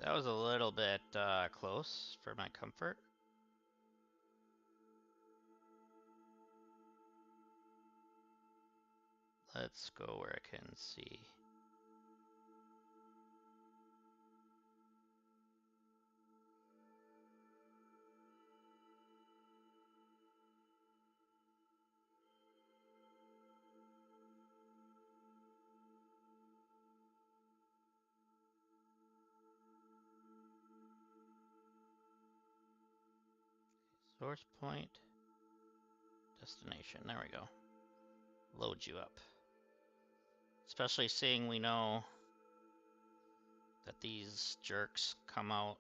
[SPEAKER 1] That was a little bit close for my comfort. Let's go where I can see. Source point, destination. There we go. Load you up. Especially seeing we know that these jerks come out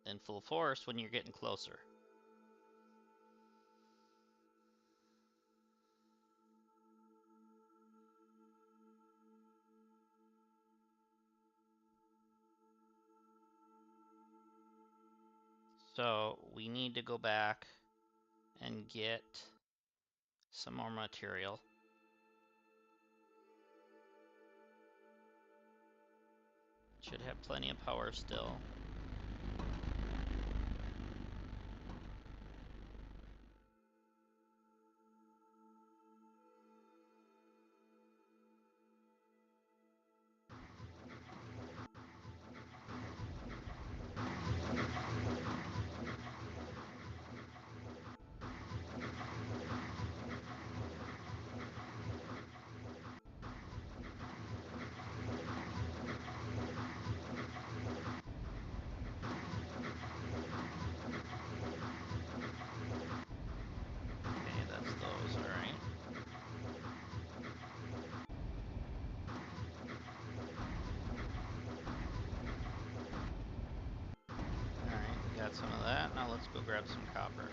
[SPEAKER 1] in full force when you're getting closer. So we need to go back and get some more material. Should have plenty of power still. Okay, that's those, alright. Alright, we got some of that. Now let's go grab some copper.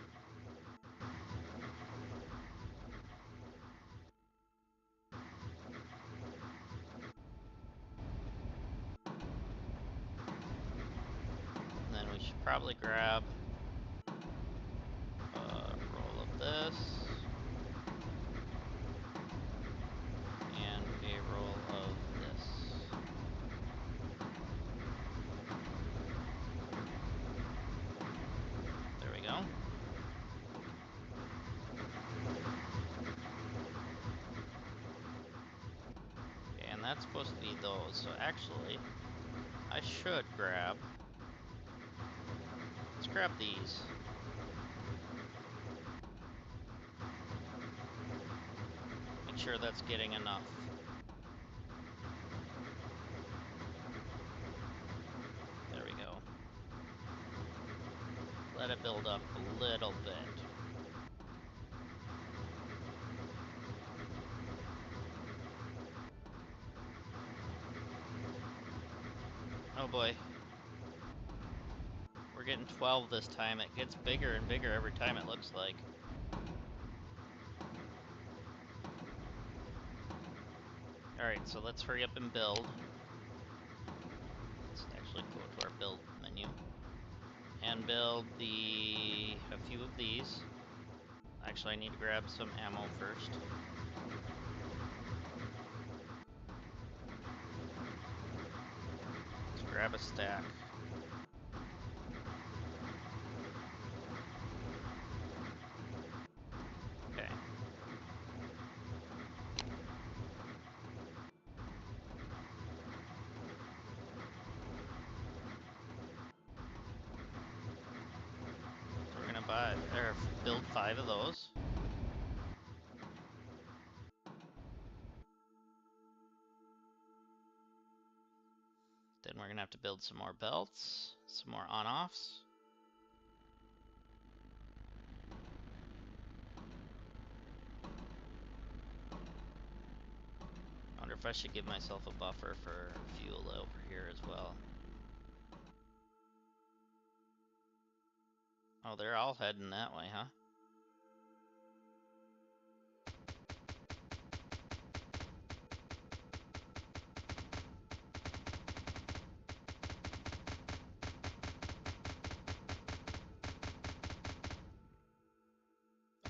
[SPEAKER 1] And then we should probably grab a roll of this and a roll of this. There we go. Okay, and that's supposed to be those. So actually, I should grab... Let's grab these. Make sure that's getting enough. There we go. Let it build up a little bit. Oh boy. We're getting 12 this time. It gets bigger and bigger every time, it looks like. Alright, so let's hurry up and build. Let's actually go to our build menu. And build a few of these. Actually, I need to grab some ammo first. Let's grab a stack. Okay. build 5 of those. Then we're gonna have to build some more belts, some more on-offs. I wonder if I should give myself a buffer for fuel over here as well. Oh, they're all heading that way, huh?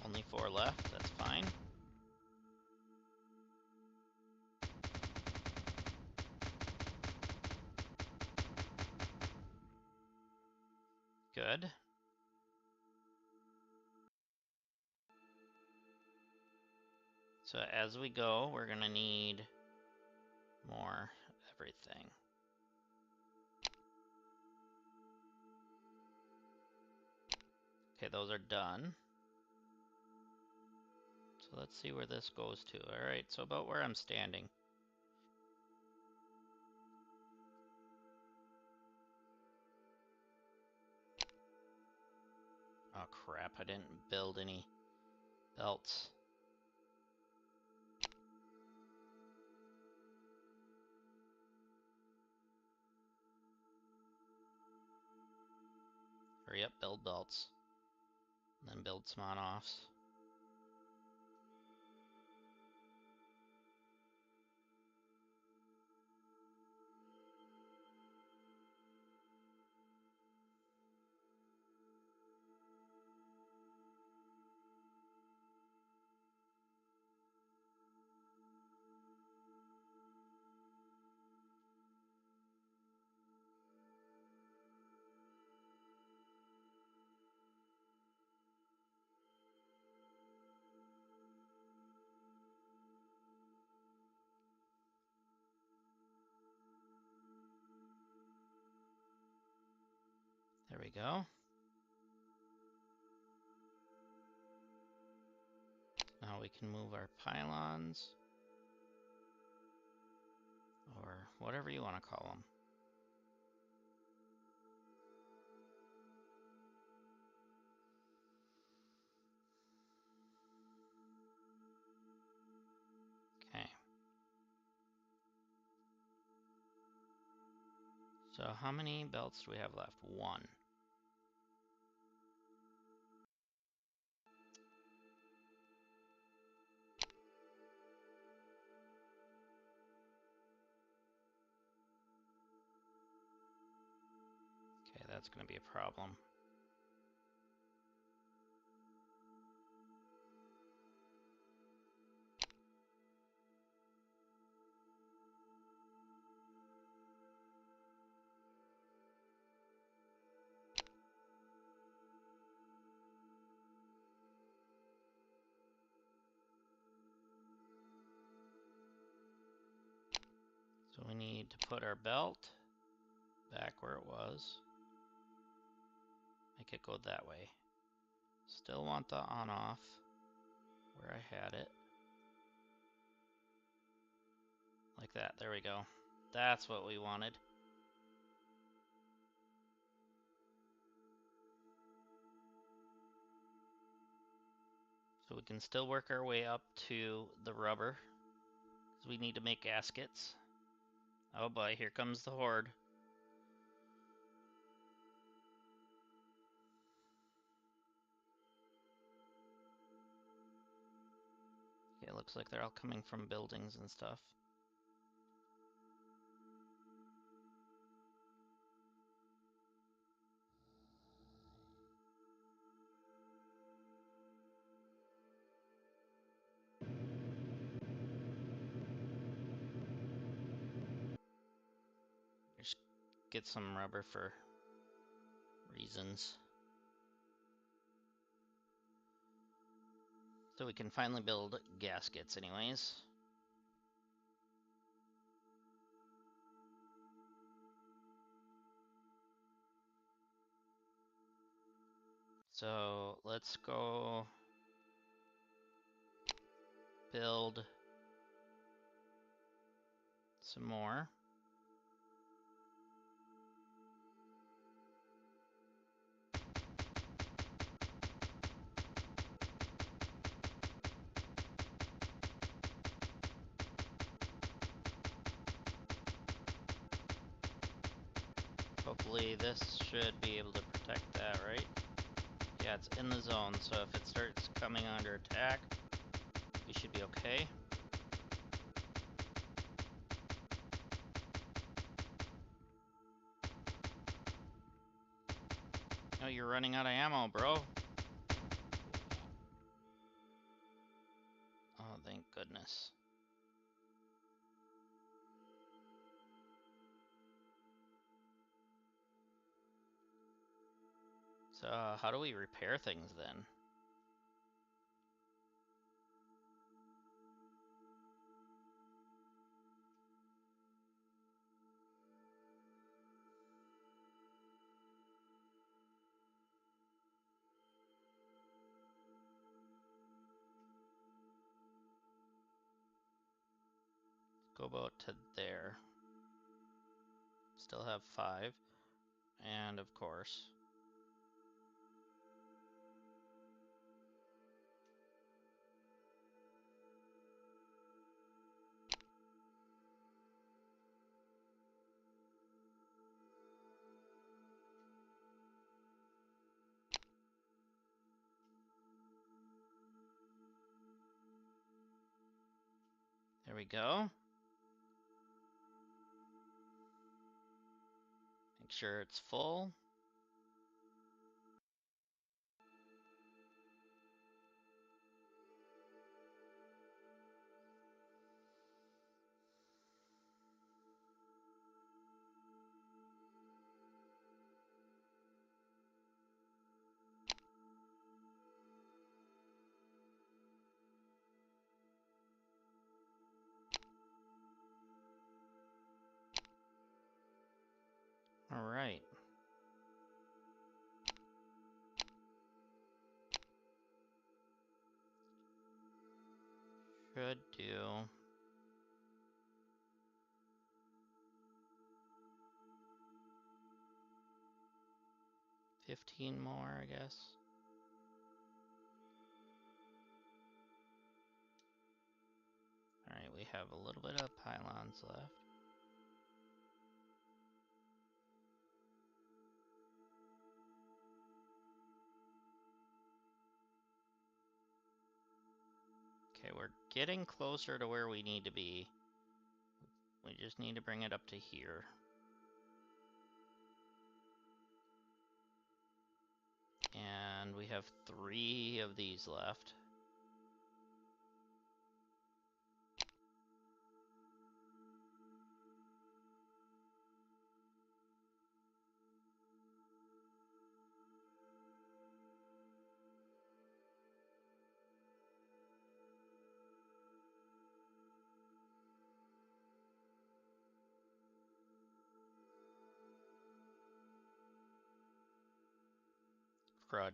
[SPEAKER 1] Only 4 left, that's fine. Good. So as we go, we're gonna need more everything. Okay, those are done. So let's see where this goes to. Alright, so about where I'm standing. Oh crap, I didn't build any belts. Hurry up, build belts. And then build some on-offs. There we go. Now we can move our pylons, or whatever you want to call them. Okay. So how many belts do we have left? 1. Okay, that's going to be a problem. So we need to put our belt back where it was. Make it go that way. Still want the on-off where I had it. Like that, there we go. That's what we wanted. So we can still work our way up to the rubber, because we need to make gaskets. Oh boy, here comes the horde. Okay, it looks like they're all coming from buildings and stuff. Just get some rubber for reasons. So we can finally build gaskets anyways. So let's go build some more. Hopefully this should be able to protect that, right? Yeah, it's in the zone, so if it starts coming under attack, we should be okay. Oh, you're running out of ammo, bro. Oh, thank goodness. So, how do we repair things then? Go about to there. Still have 5. And of course. There we go. Make sure it's full. All right. Should do. $15 more, I guess. All right, we have a little bit of pylons left. Okay, we're getting closer to where we need to be. We just need to bring it up to here. And we have 3 of these left. Crud.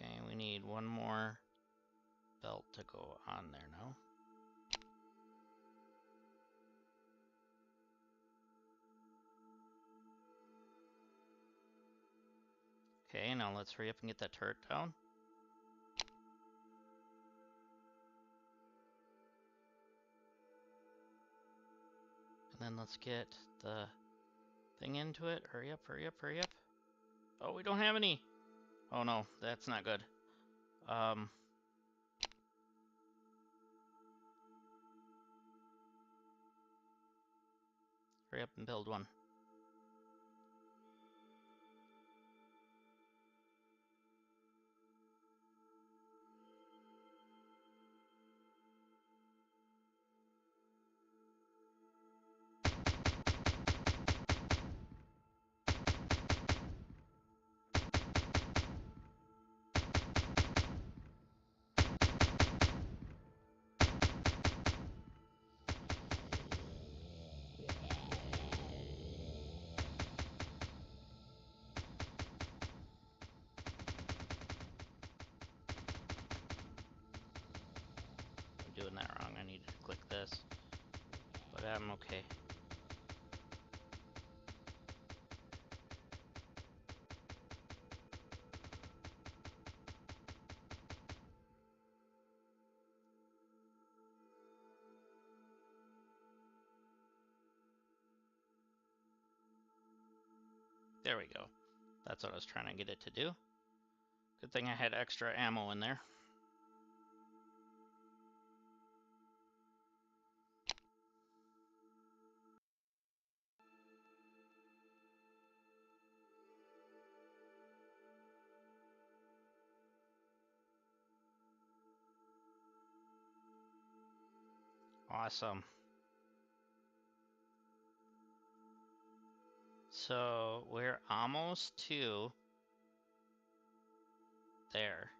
[SPEAKER 1] Okay, we need one more belt to go on there now. Okay, now let's hurry up and get that turret down. And then let's get the thing into it. Hurry up, hurry up, hurry up. Oh, we don't have any. Oh no, that's not good. Hurry up and build one. doing that wrong. I needed to click this. But I'm okay. There we go. That's what I was trying to get it to do. Good thing I had extra ammo in there. Awesome. So we're almost to there.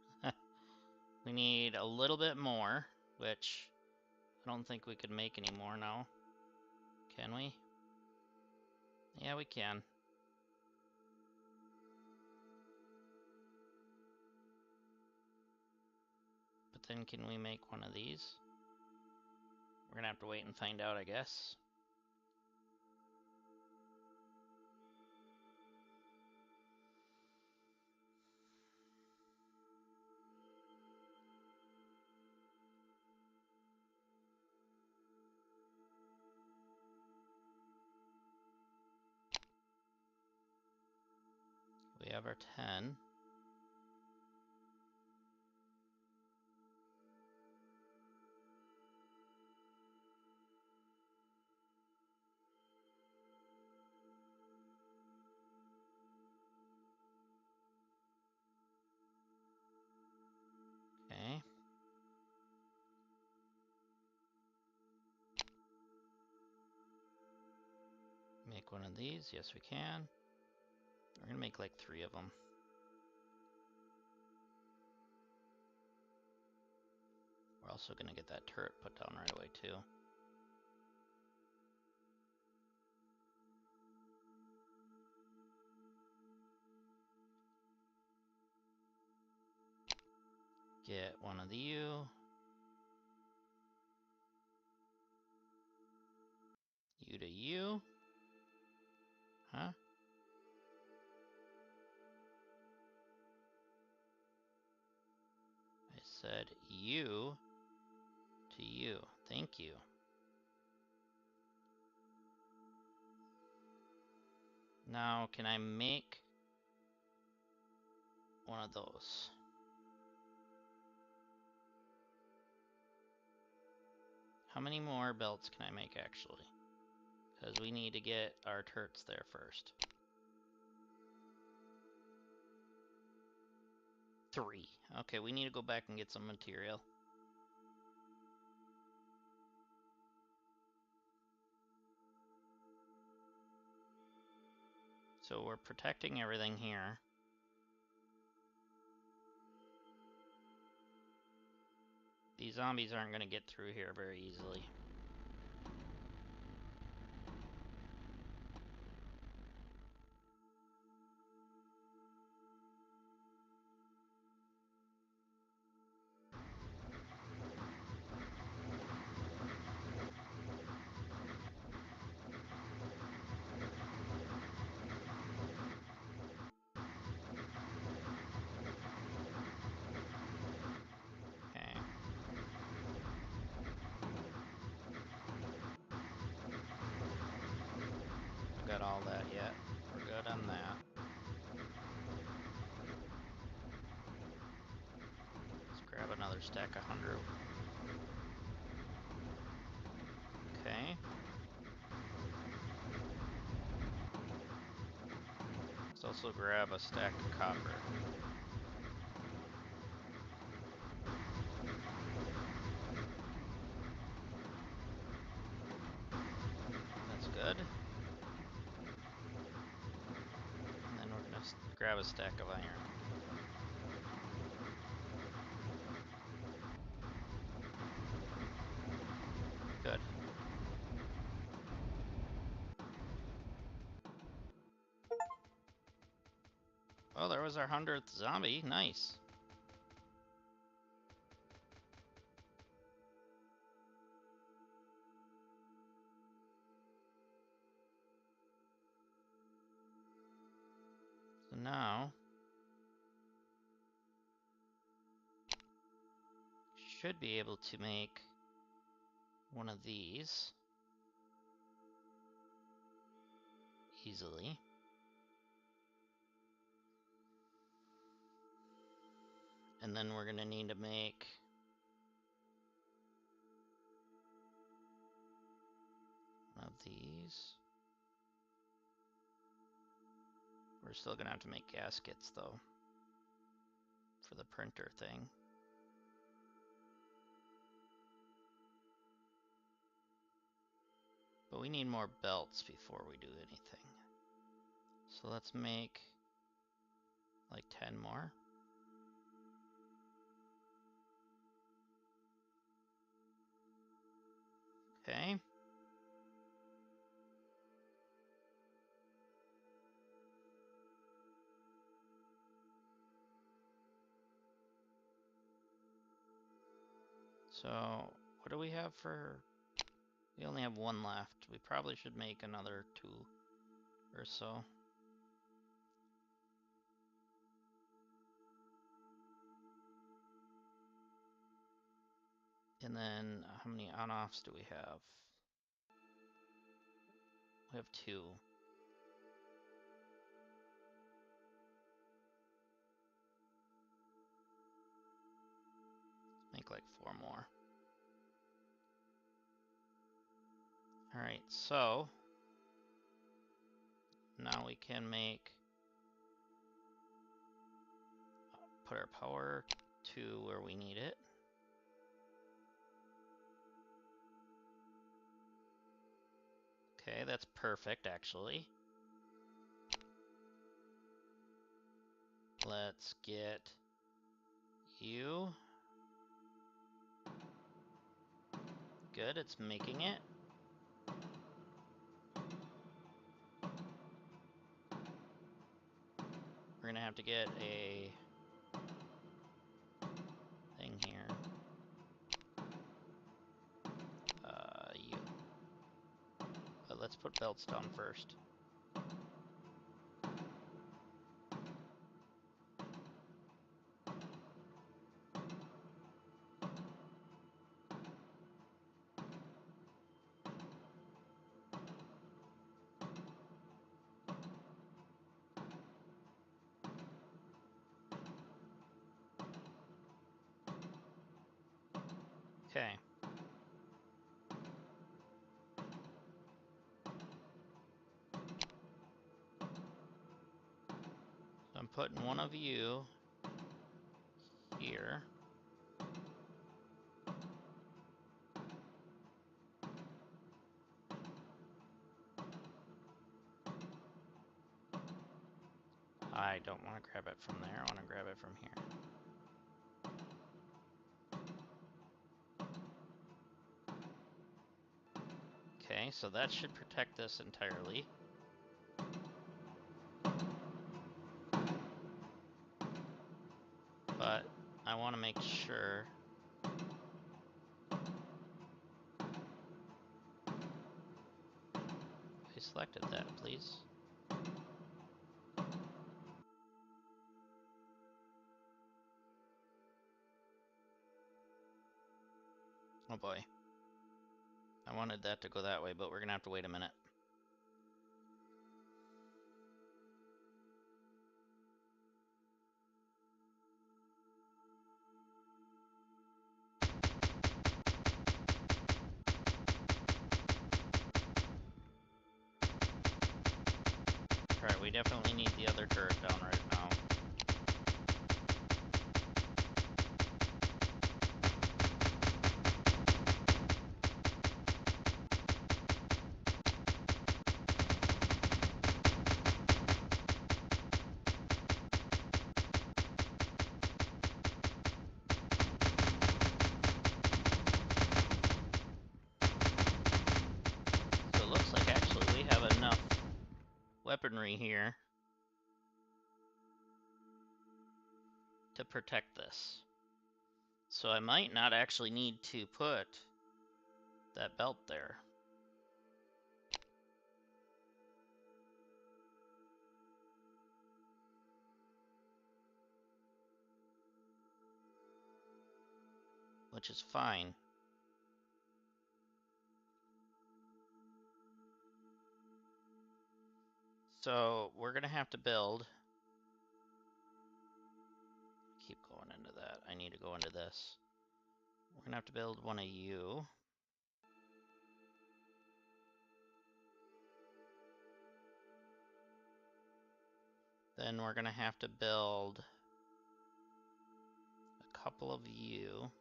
[SPEAKER 1] We need a little bit more, which I don't think we could make any more now. Can we? Yeah, we can. But then can we make one of these? We're gonna have to wait and find out, I guess. We have our 10. Okay. Make one of these. Yes, we can. We're gonna make like 3 of them. We're also gonna get that turret put down right away too. Get one of you. You to you. Huh? I said you to you. Thank you. Now, can I make one of those? How many more belts can I make actually? Because we need to get our turrets there first. 3. Okay, we need to go back and get some material. So we're protecting everything here. These zombies aren't going to get through here very easily. Okay. Got all that yet. We're good on that. Let's grab another stack of 100. Okay. Let's also grab a stack of copper. That's good. And then we're gonna grab a stack of iron. Good. Oh, there was our 100th zombie. Nice. should be able to make one of these easily. And then we're going to need to make one of these. We're still going to have to make gaskets, though, for the printer thing. But we need more belts before we do anything. So let's make like 10 more. Okay. So, what do we have for... We only have one left. We probably should make another 2 or so. And then, how many on-offs do we have? We have 2. Make like 4 more. Alright, so now we can make, put our power to where we need it. Okay, that's perfect actually. Let's get you. Good, it's making it. We're gonna have to get a thing here. You. But let's put belts down first. Okay. So I'm putting one of you here. I don't want to grab it from there, I want to grab it from here. Okay, so that should protect this entirely. But I want to make sure I selected that, please. Oh boy. I wanted that to go that way, but we're gonna have to wait a minute. Alright, we definitely need the other turret down right now. So it looks like actually we have enough weaponry here to protect this. So I might not actually need to put that belt there. which is fine. So we're gonna have to build. Keep going into that. I need to go into this. We're gonna have to build one of you. Then we're gonna have to build a couple of you.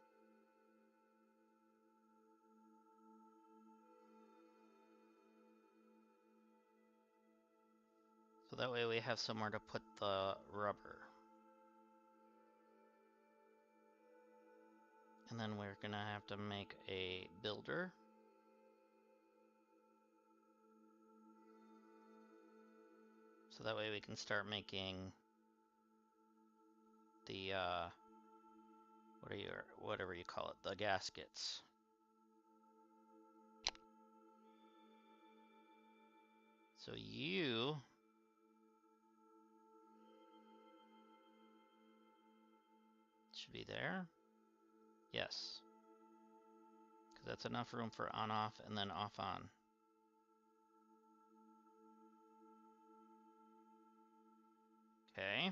[SPEAKER 1] So that way we have somewhere to put the rubber. And then we're gonna have to make a builder. So that way we can start making the, whatever you call it, the gaskets. So you should be there. Yes. Because that's enough room for on-off and then off-on. Okay.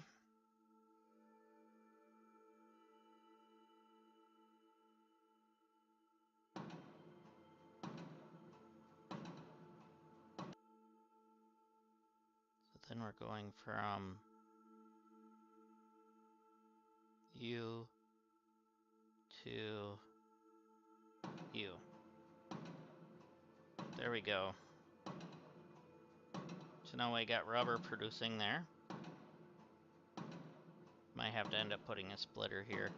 [SPEAKER 1] So then we're going from you to you. There we go. So now we got rubber producing there. Might have to end up putting a splitter here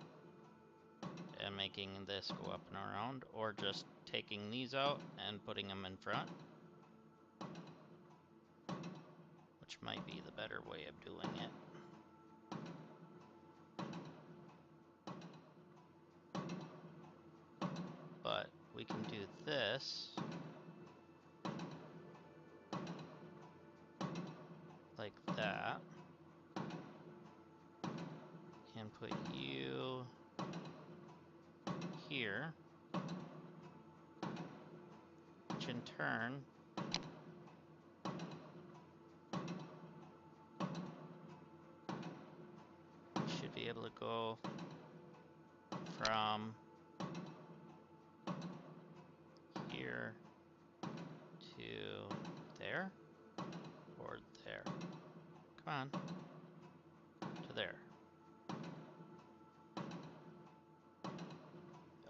[SPEAKER 1] and making this go up and around, or just taking these out and putting them in front, which might be the better way of doing it. But we can do this like that, and put you here, which in turn should be able to go from here to there, or there. Come on, to there.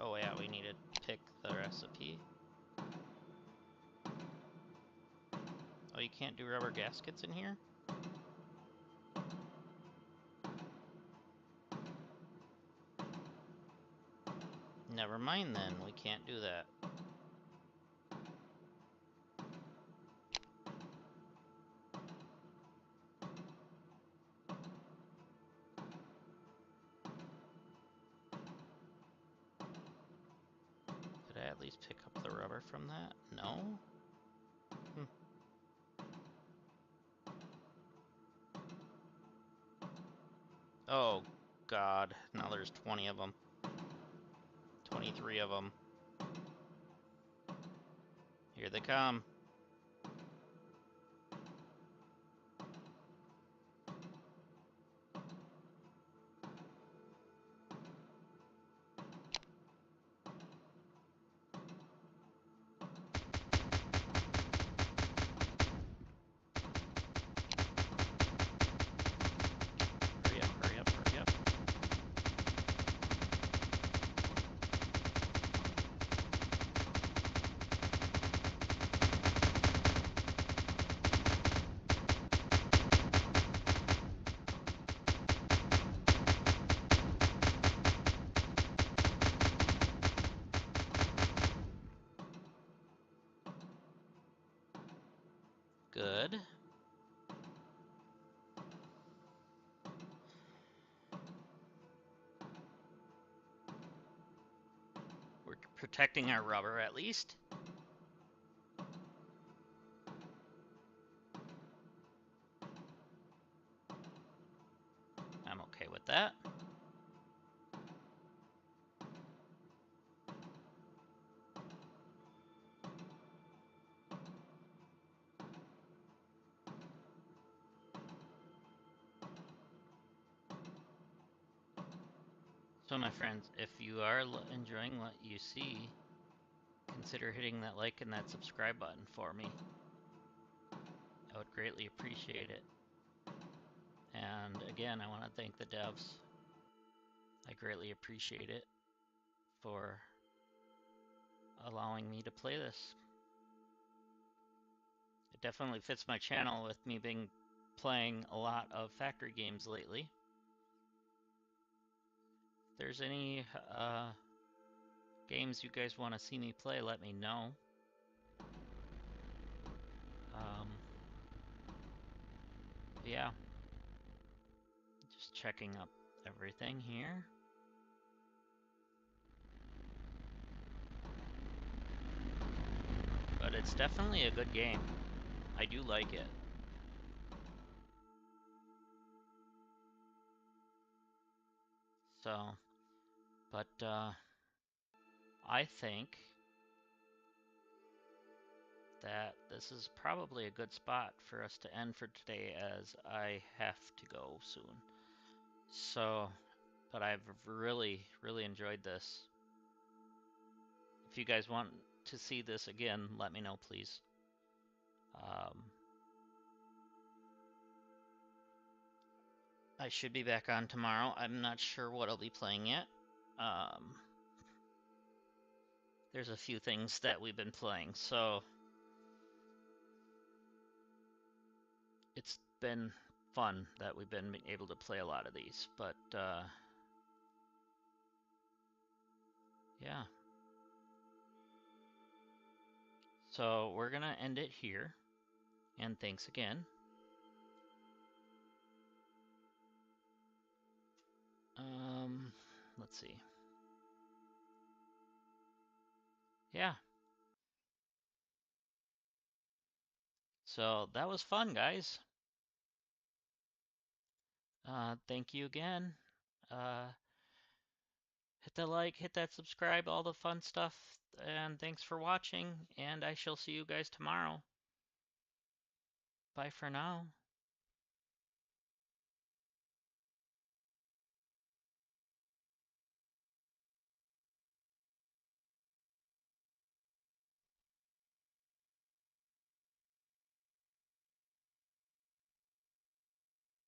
[SPEAKER 1] Oh yeah, we need to pick the recipe. Oh, you can't do rubber gaskets in here? Never mind then, we can't do that. Did I at least pick up the rubber from that? No? Oh, God. Now there's 20 of them. 23 of them. Here they come. Hurry up, hurry up, hurry up. Good. We're protecting our rubber at least. I'm okay with that. So my friends, if you are enjoying what you see, consider hitting that like and that subscribe button for me. I would greatly appreciate it. And again, I want to thank the devs. I greatly appreciate it for allowing me to play this. It definitely fits my channel with me being playing a lot of factory games lately. If there's any games you guys want to see me play, let me know. Yeah, just checking up everything here. But it's definitely a good game. I do like it. So, but I think that this is probably a good spot for us to end for today, as I have to go soon. So, but I've really, really enjoyed this. If you guys want to see this again, let me know, please. I should be back on tomorrow. I'm not sure what I'll be playing yet. There's a few things that we've been playing, so it's been fun that we've been able to play a lot of these. But yeah. So we're gonna end it here, and thanks again. Let's see. Yeah. So that was fun, guys. Thank you again. Hit that like, hit that subscribe, all the fun stuff, and thanks for watching, and I shall see you guys tomorrow. Bye for now.